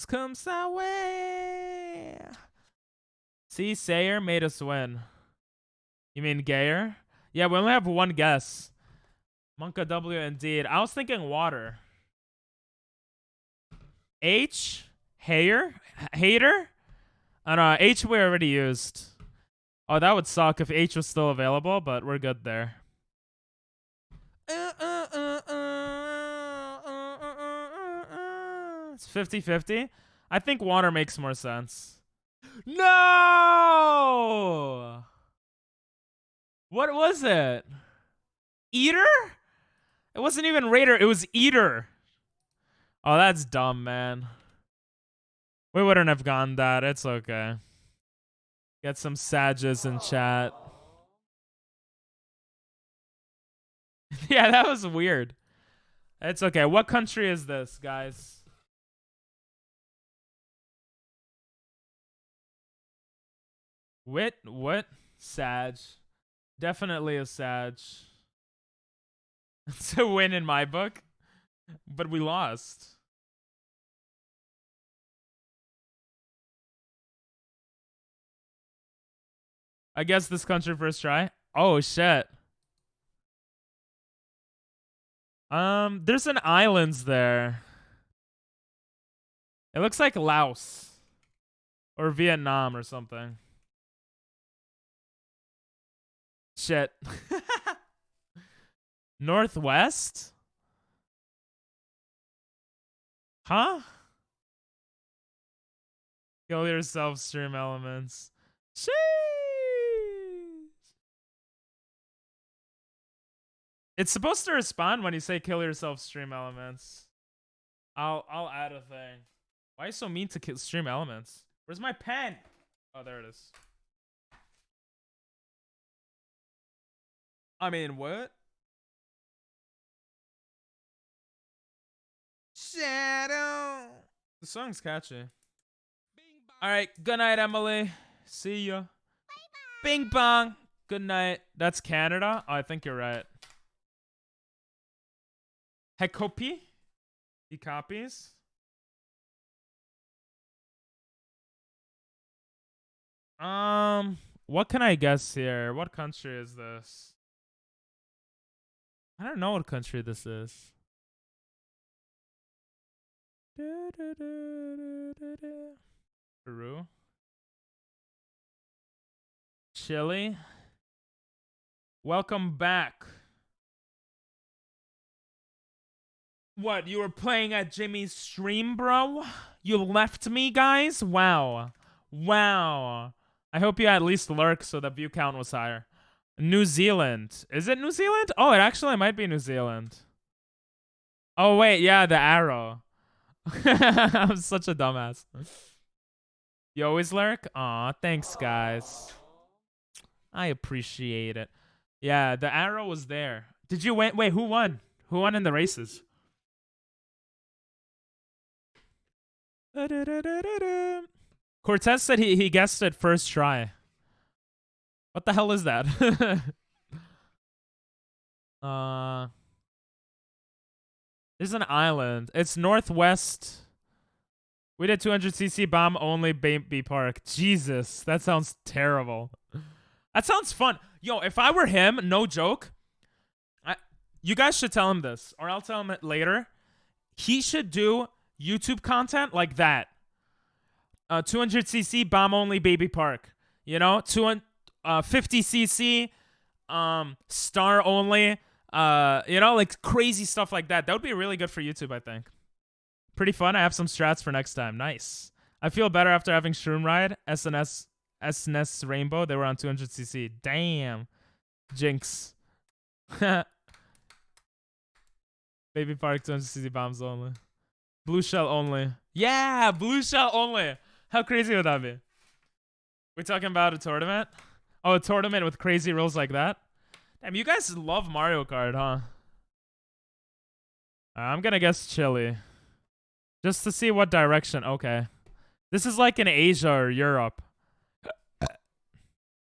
comes our way. See, Sayer made us win. You mean Gayer? Yeah, we only have one guess. Monka W indeed. I was thinking water. H? Hater? Oh no, H we already used. Oh, that would suck if H was still available, but we're good there. It's 50-50. I think water makes more sense. No! What was it? Eater? It wasn't even Raider, it was Eater. Oh, that's dumb, man. We wouldn't have gone that. It's okay. Get some Sages in chat. Yeah, that was weird. It's okay. What country is this, guys? What? Sag. Definitely a Sag. It's a win in my book. But we lost. I guess this country first try. Oh, shit. There's an islands there. It looks like Laos. Or Vietnam or something. Shit. Northwest? Huh? Kill yourself, stream elements. Sheesh. It's supposed to respond when you say kill yourself, stream elements. I'll add a thing. Why are you so mean to kill stream elements? Where's my pen? Oh, there it is. I mean, what? Shadow. The song's catchy. All right, good night, Emily. See ya. Bye-bye. Bing bong. Good night. That's Canada? Oh, I think you're right. Hekopi? He copies. What can I guess here? What country is this? I don't know what country this is. Peru. Chile. Welcome back. What, you were playing at Jimmy's stream, bro? You left me, guys? Wow. Wow. I hope you at least lurk so the view count was higher. New Zealand. Is it New Zealand? Oh, it actually might be New Zealand. Oh, wait. Yeah, the arrow. I'm such a dumbass. You always lurk? Aw, thanks, guys. I appreciate it. Yeah, the arrow was there. Did you win? Wait, who won? Who won in the races? Cortez said he guessed it first try. What the hell is that? There's an island. It's northwest. We did 200cc bomb only Baby Park. Jesus, that sounds terrible. That sounds fun. Yo, if I were him, no joke. You guys should tell him this, or I'll tell him it later. He should do YouTube content like that. 200cc bomb only Baby Park. You know, 50cc star only. You know, like crazy stuff like that. That would be really good for YouTube, I think. Pretty fun. I have some strats for next time. Nice. I feel better after having Shroom Ride, SNS Rainbow. They were on 200cc. Damn. Jinx. Baby Park 200cc bombs only. Blue shell only. Yeah, blue shell only. How crazy would that be? We're talking about a tournament? Oh, a tournament with crazy rules like that? Damn, you guys love Mario Kart, huh? I'm gonna guess Chile. Just to see what direction. Okay. This is like in Asia or Europe.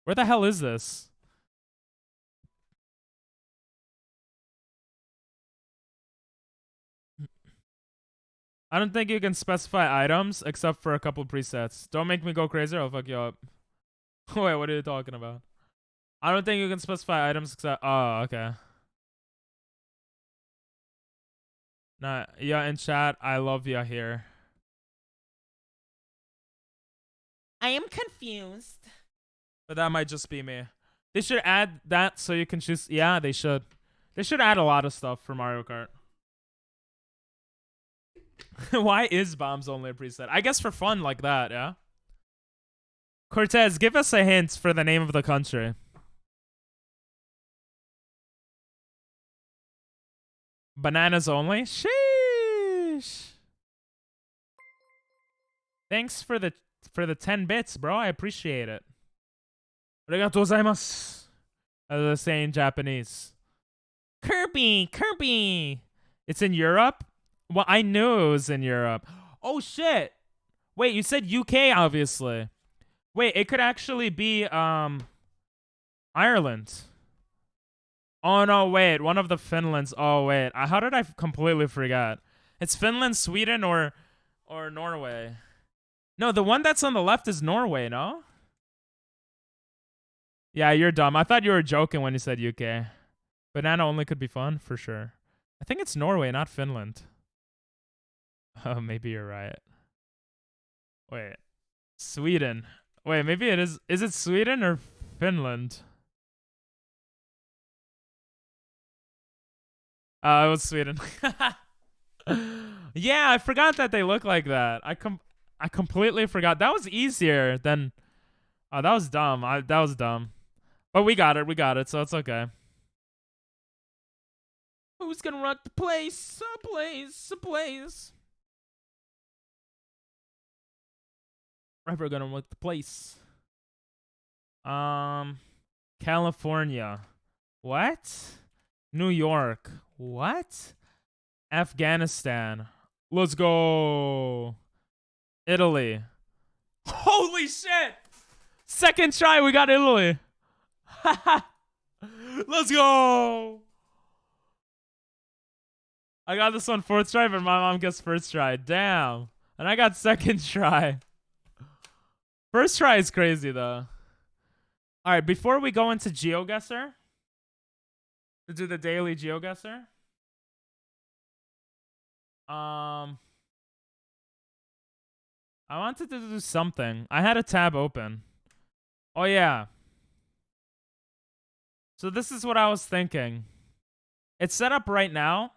Where the hell is this? I don't think you can specify items except for a couple presets. Don't make me go crazy or I'll fuck you up. Wait, what are you talking about? I don't think you can specify items except... Oh, okay. Nah, yeah, in chat, I love you here. I am confused. But that might just be me. They should add that so you can choose... Yeah, they should. They should add a lot of stuff for Mario Kart. Why is bombs only a preset? I guess for fun like that, yeah? Cortez, give us a hint for the name of the country. Bananas only? Sheesh. Thanks for the 10 bits, bro. I appreciate it. Arigatou gozaimasu. As I say in Japanese. Kirby. It's in Europe? Well, I knew it was in Europe. Oh, shit. Wait, you said UK, obviously. Wait, it could actually be, Ireland. Oh, no, wait. One of the Finlands. Oh, wait. How did I completely forget? It's Finland, Sweden, or Norway. No, the one that's on the left is Norway, no? Yeah, you're dumb. I thought you were joking when you said UK. Banana only could be fun, for sure. I think it's Norway, not Finland. Oh, maybe you're right. Wait. Sweden. Wait, maybe it is. Is it Sweden or Finland? Oh, it was Sweden. Yeah, I forgot that they look like that. I completely forgot. That was easier than... Oh, that was dumb. That was dumb. But we got it, so it's okay. Who's gonna rock the place? Place. We're gonna rock the place. California. What? New York. What? Afghanistan. Let's go. Italy. Holy shit! Second try, we got Italy. Let's go. I got this one fourth try, but my mom gets first try. Damn. And I got second try. First try is crazy, though. All right, before we go into Geoguessr, to do the daily Geoguessr, I wanted to do something. I had a tab open. Oh, yeah. So this is what I was thinking. It's set up right now.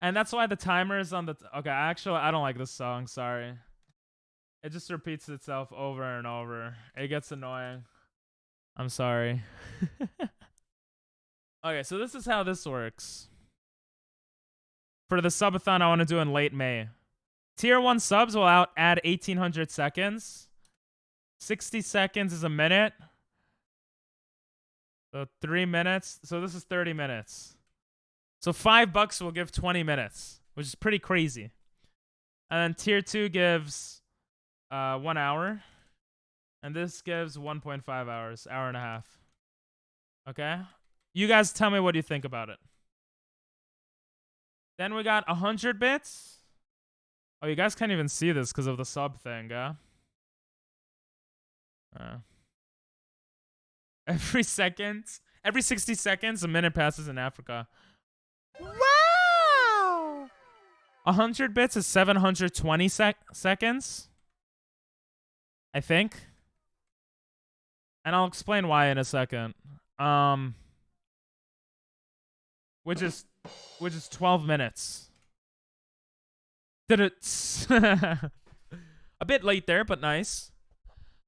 And that's why the timer is on the... Okay, actually, I don't like this song. Sorry. It just repeats itself over and over. It gets annoying. I'm sorry. Okay, so this is how this works. For the subathon I want to do in late May. Tier 1 subs will add 1,800 seconds. 60 seconds is a minute. So 3 minutes. So this is 30 minutes. So $5 will give 20 minutes, which is pretty crazy. And then tier 2 gives 1 hour. And this gives 1.5 hours, hour and a half. Okay? You guys tell me what you think about it. Then we got 100 bits. Oh, you guys can't even see this because of the sub thing, huh? Every 60 seconds, a minute passes in Africa. Wow! 100 bits is 720 seconds. I think. And I'll explain why in a second. Which is 12 minutes. Did it? A bit late there, but nice.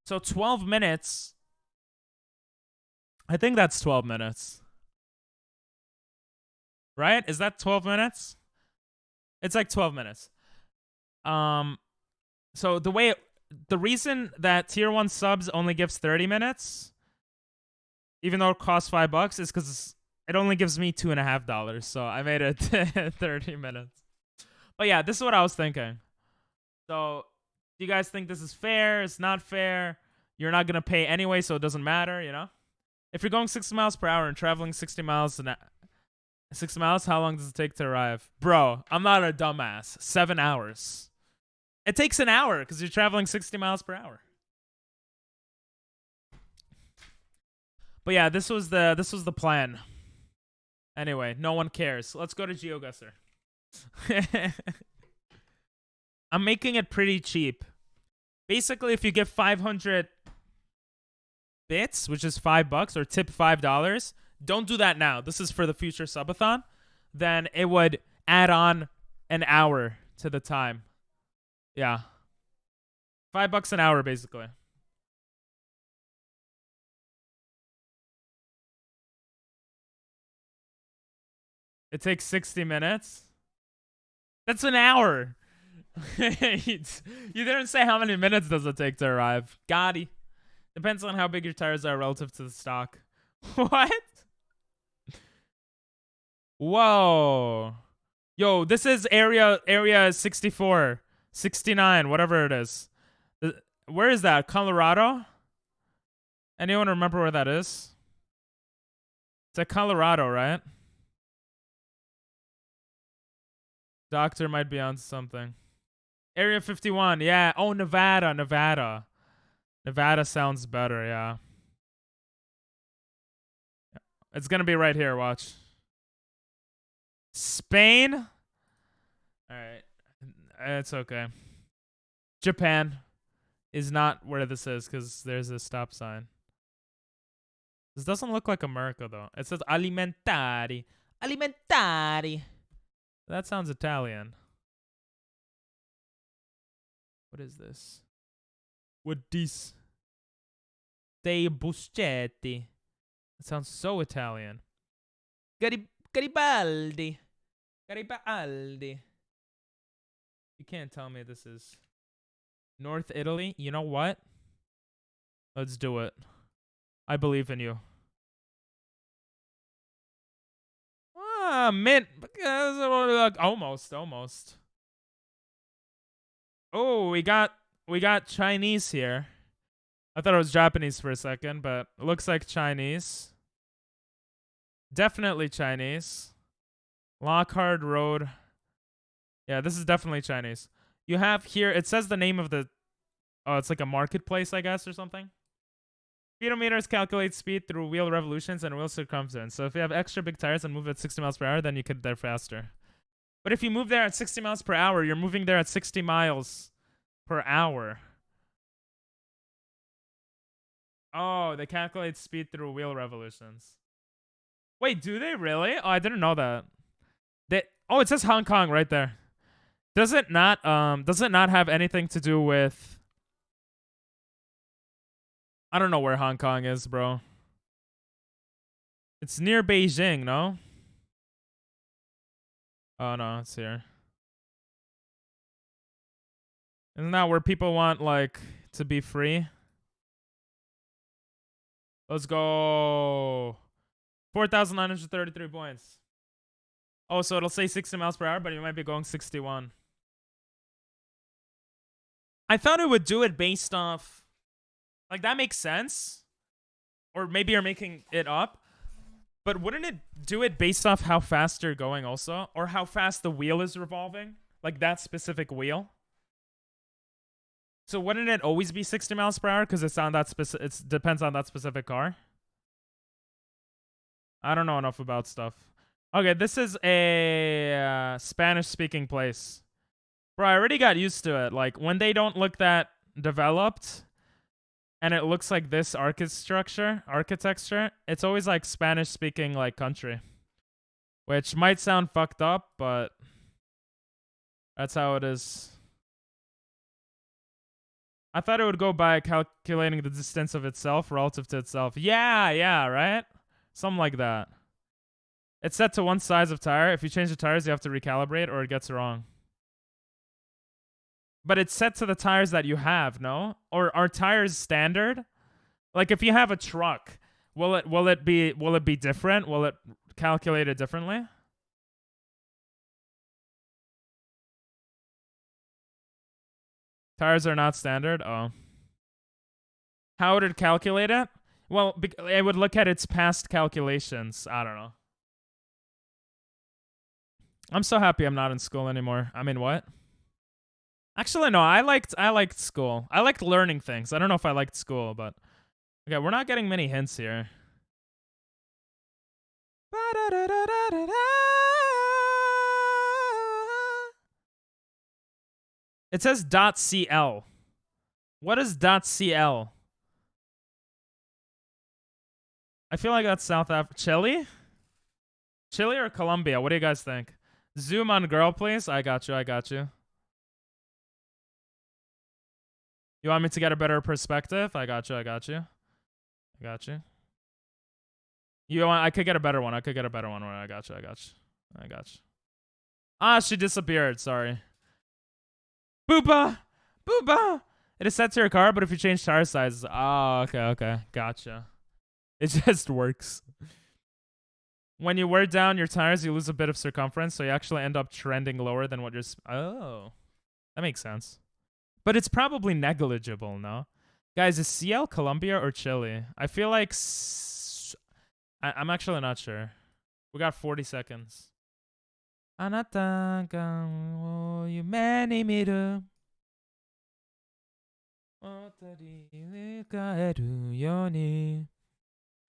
So 12 minutes. I think that's 12 minutes. Right? Is that 12 minutes? It's like 12 minutes. So the reason that tier 1 subs only gives 30 minutes, even though it costs $5, is because it only gives me $2.50. So I made it 30 minutes. But yeah, this is what I was thinking. So, do you guys think this is fair? It's not fair. You're not going to pay anyway, so it doesn't matter, you know? If you're going 60 miles per hour and traveling 60 miles, how long does it take to arrive? Bro, I'm not a dumbass. 7 hours. It takes an hour because you're traveling 60 miles per hour. But yeah, this was the plan. Anyway, no one cares. Let's go to Geoguessr. I'm making it pretty cheap. Basically, if you give 500 bits, which is $5, or tip $5, don't do that now. This is for the future subathon. Then it would add on an hour to the time. Yeah. $5 an hour, basically. It takes 60 minutes. That's an hour. You didn't say how many minutes does it take to arrive. Gotti. Depends on how big your tires are relative to the stock. What? Whoa. Yo, this is area 64, 69, whatever it is. Where is that? Colorado? Anyone remember where that is? It's at Colorado, right? Doctor might be on something. Area 51, yeah. Oh, Nevada. Nevada sounds better, yeah. It's gonna be right here, watch. Spain? Alright. It's okay. Japan is not where this is, because there's a stop sign. This doesn't look like America, though. It says alimentari. Alimentari. That sounds Italian. What is this? What this? Dei Buscetti. That sounds so Italian. Garibaldi. Garibaldi. You can't tell me this is North Italy. You know what? Let's do it. I believe in you. Almost. Oh, we got Chinese here. I thought it was Japanese for a second, but it looks like Chinese. Definitely Chinese. Lockhart Road. Yeah, this is definitely Chinese. You have here, it says the name of the... Oh, it's like a marketplace, I guess, or something. Speedometers calculate speed through wheel revolutions and wheel circumference. So if you have extra big tires and move at 60 miles per hour, then you get there faster. But if you move there at 60 miles per hour, you're moving there at 60 miles per hour. Oh, they calculate speed through wheel revolutions. Wait, do they really? Oh, I didn't know that. Oh, it says Hong Kong right there. Does it not have anything to do with... I don't know where Hong Kong is, bro. It's near Beijing, no? Oh, no, it's here. Isn't that where people want, like, to be free? Let's go. 4,933 points. Oh, so it'll say 60 miles per hour, but you might be going 61. I thought it would do it based off... Like, that makes sense. Or maybe you're making it up. But wouldn't it do it based off how fast you're going also? Or how fast the wheel is revolving? Like, that specific wheel? So wouldn't it always be 60 miles per hour? Because it's on that it depends on that specific car? I don't know enough about stuff. Okay, this is a Spanish-speaking place. Bro, I already got used to it. Like, when they don't look that developed... And it looks like this architecture, it's always like Spanish-speaking like country. Which might sound fucked up, but that's how it is. I thought it would go by calculating the distance of itself relative to itself. Yeah, right? Something like that. It's set to one size of tire. If you change the tires, you have to recalibrate or it gets wrong. But it's set to the tires that you have, no? Or are tires standard? Like if you have a truck, will it be different? Will it calculate it differently? Tires are not standard. Oh. How would it calculate it? Well, it would look at its past calculations. I don't know. I'm so happy I'm not in school anymore. I mean, what? Actually, no, I liked school. I liked learning things. I don't know if I liked school, but... Okay, we're not getting many hints here. It says .cl. What is .cl? I feel like that's South Africa. Chile? Chile or Colombia? What do you guys think? Zoom on girl, please. I got you. You want me to get a better perspective? I got you. You want? I could get a better one. I got you. Ah, she disappeared. Sorry. Booba. It is set to your car, but if you change tire sizes. Oh, okay. Gotcha. It just works. When you wear down your tires, you lose a bit of circumference, so you actually end up trending lower than what you're... Oh. That makes sense. But it's probably negligible, no? Guys, is CL Colombia or Chile? I feel like... I'm actually not sure. We got 40 seconds. Anata ga yumeni miru.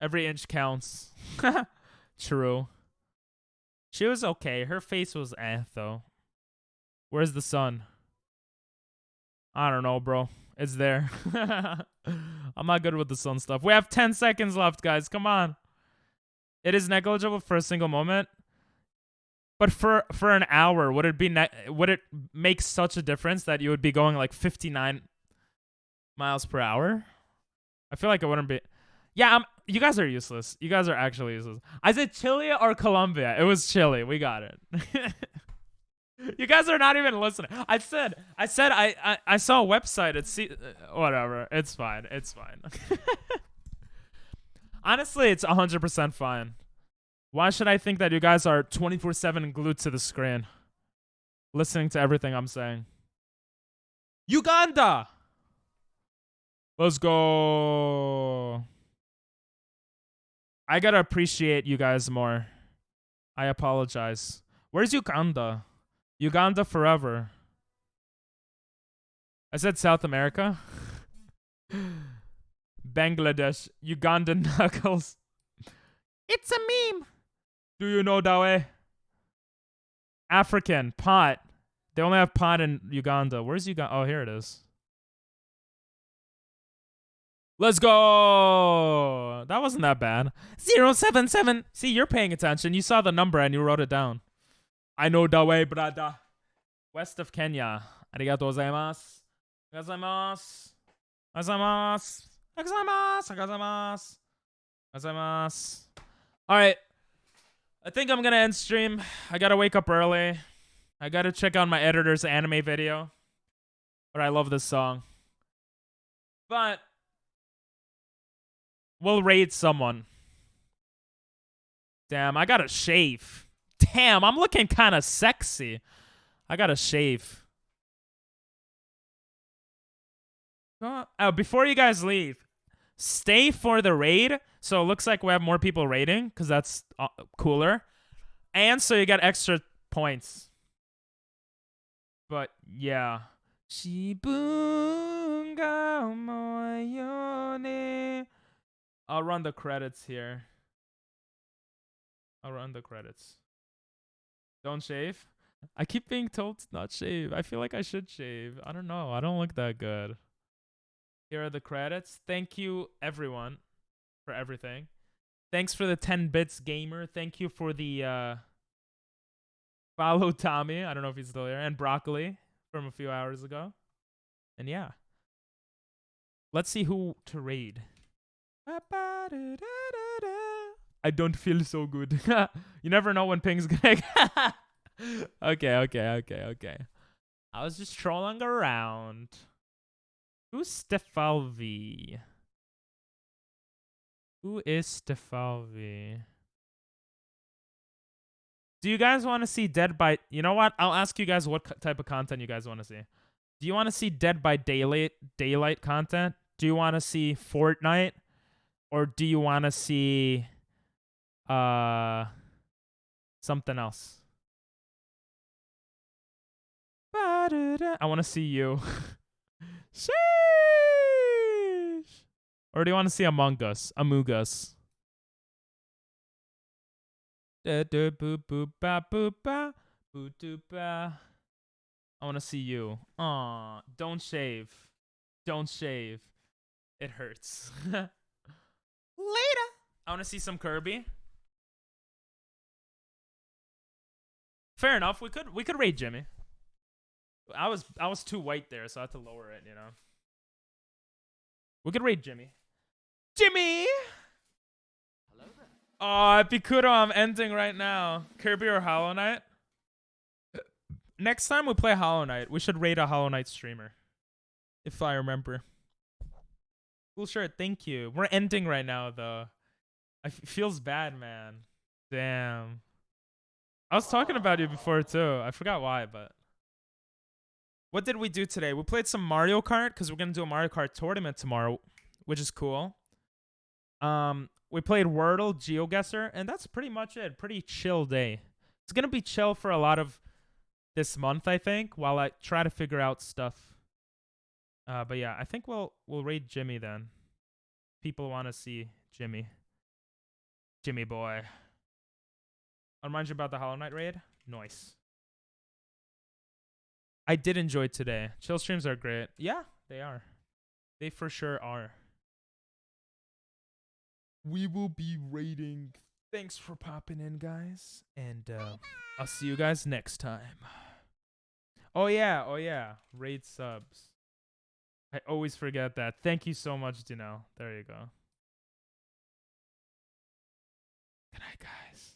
Every inch counts. True. She was okay. Her face was though. Where's the sun? I don't know, bro. It's there. I'm not good with the sun stuff. We have 10 seconds left, guys. Come on. It is negligible for a single moment. But for an hour, would it make such a difference that you would be going like 59 miles per hour? I feel like it wouldn't be. Yeah, you guys are useless. You guys are actually useless. I said Chile or Colombia. It was Chile. We got it. You guys are not even listening. I said I saw a website. It's whatever. It's fine. Honestly, it's 100% fine. Why should I think that you guys are 24/7 glued to the screen, listening to everything I'm saying? Uganda. Let's go. I gotta appreciate you guys more. I apologize. Where's Uganda? Uganda forever. I said South America. Bangladesh. Ugandan knuckles. It's a meme. Do you know Dawe? African. Pot. They only have pot in Uganda. Where's Uganda? Oh, here it is. Let's go. That wasn't that bad. 077. See, you're paying attention. You saw the number and you wrote it down. I know the way, brother. West of Kenya. Arigato gozaimasu. Gozaimasu. Gozaimasu. Gozaimasu. Gozaimasu. Gozaimasu. Alright. I think I'm gonna end stream. I gotta wake up early. I gotta check out my editor's anime video. But I love this song. But we'll raid someone. Damn, I gotta shave. Damn, I'm looking kind of sexy. I gotta shave. Oh, before you guys leave, stay for the raid. So it looks like we have more people raiding because that's cooler. And so you get extra points. But yeah. Shibunga moyone. I'll run the credits here. I'll run the credits. Don't shave? I keep being told to not shave. I feel like I should shave. I don't know. I don't look that good. Here are the credits. Thank you, everyone, for everything. Thanks for the 10 bits gamer. Thank you for the follow Tommy. I don't know if he's still here. And Broccoli from a few hours ago. And yeah. Let's see who to raid. I don't feel so good. You never know when Ping's gonna... Okay. I was just trolling around. Who's Stefalvi? Who is Stefalvi? Do you guys want to see Dead by... You know what? I'll ask you guys what type of content you guys want to see. Do you want to see Dead by Daylight content? Do you want to see Fortnite? Or do you want to see... something else? I want to see you. Sheesh. Or do you want to see Among Us? Among Us. I want to see you. Aw, don't shave. Don't shave. It hurts. Later. I want to see some Kirby. Fair enough. We could raid Jimmy. I was too white there, so I had to lower it, you know. We could raid Jimmy. Jimmy! Hello there. Oh, Epicuro, I'm ending right now. Kirby or Hollow Knight? Next time we play Hollow Knight, we should raid a Hollow Knight streamer. If I remember. Cool shirt, thank you. We're ending right now, though. It feels bad, man. Damn. I was talking about you before, too. I forgot why, but... What did we do today? We played some Mario Kart because we're going to do a Mario Kart tournament tomorrow, which is cool. We played Wordle, Geoguessr, and that's pretty much it. Pretty chill day. It's going to be chill for a lot of this month, I think, while I try to figure out stuff. But yeah, I think we'll raid Jimmy then. People want to see Jimmy. Jimmy boy. I'll remind you about the Hollow Knight raid. Nice. I did enjoy today. Chill streams are great. Yeah, they are. They for sure are. We will be raiding. Thanks for popping in, guys. And I'll see you guys next time. Oh, yeah. Raid subs. I always forget that. Thank you so much, Dino. There you go. Good night, guys.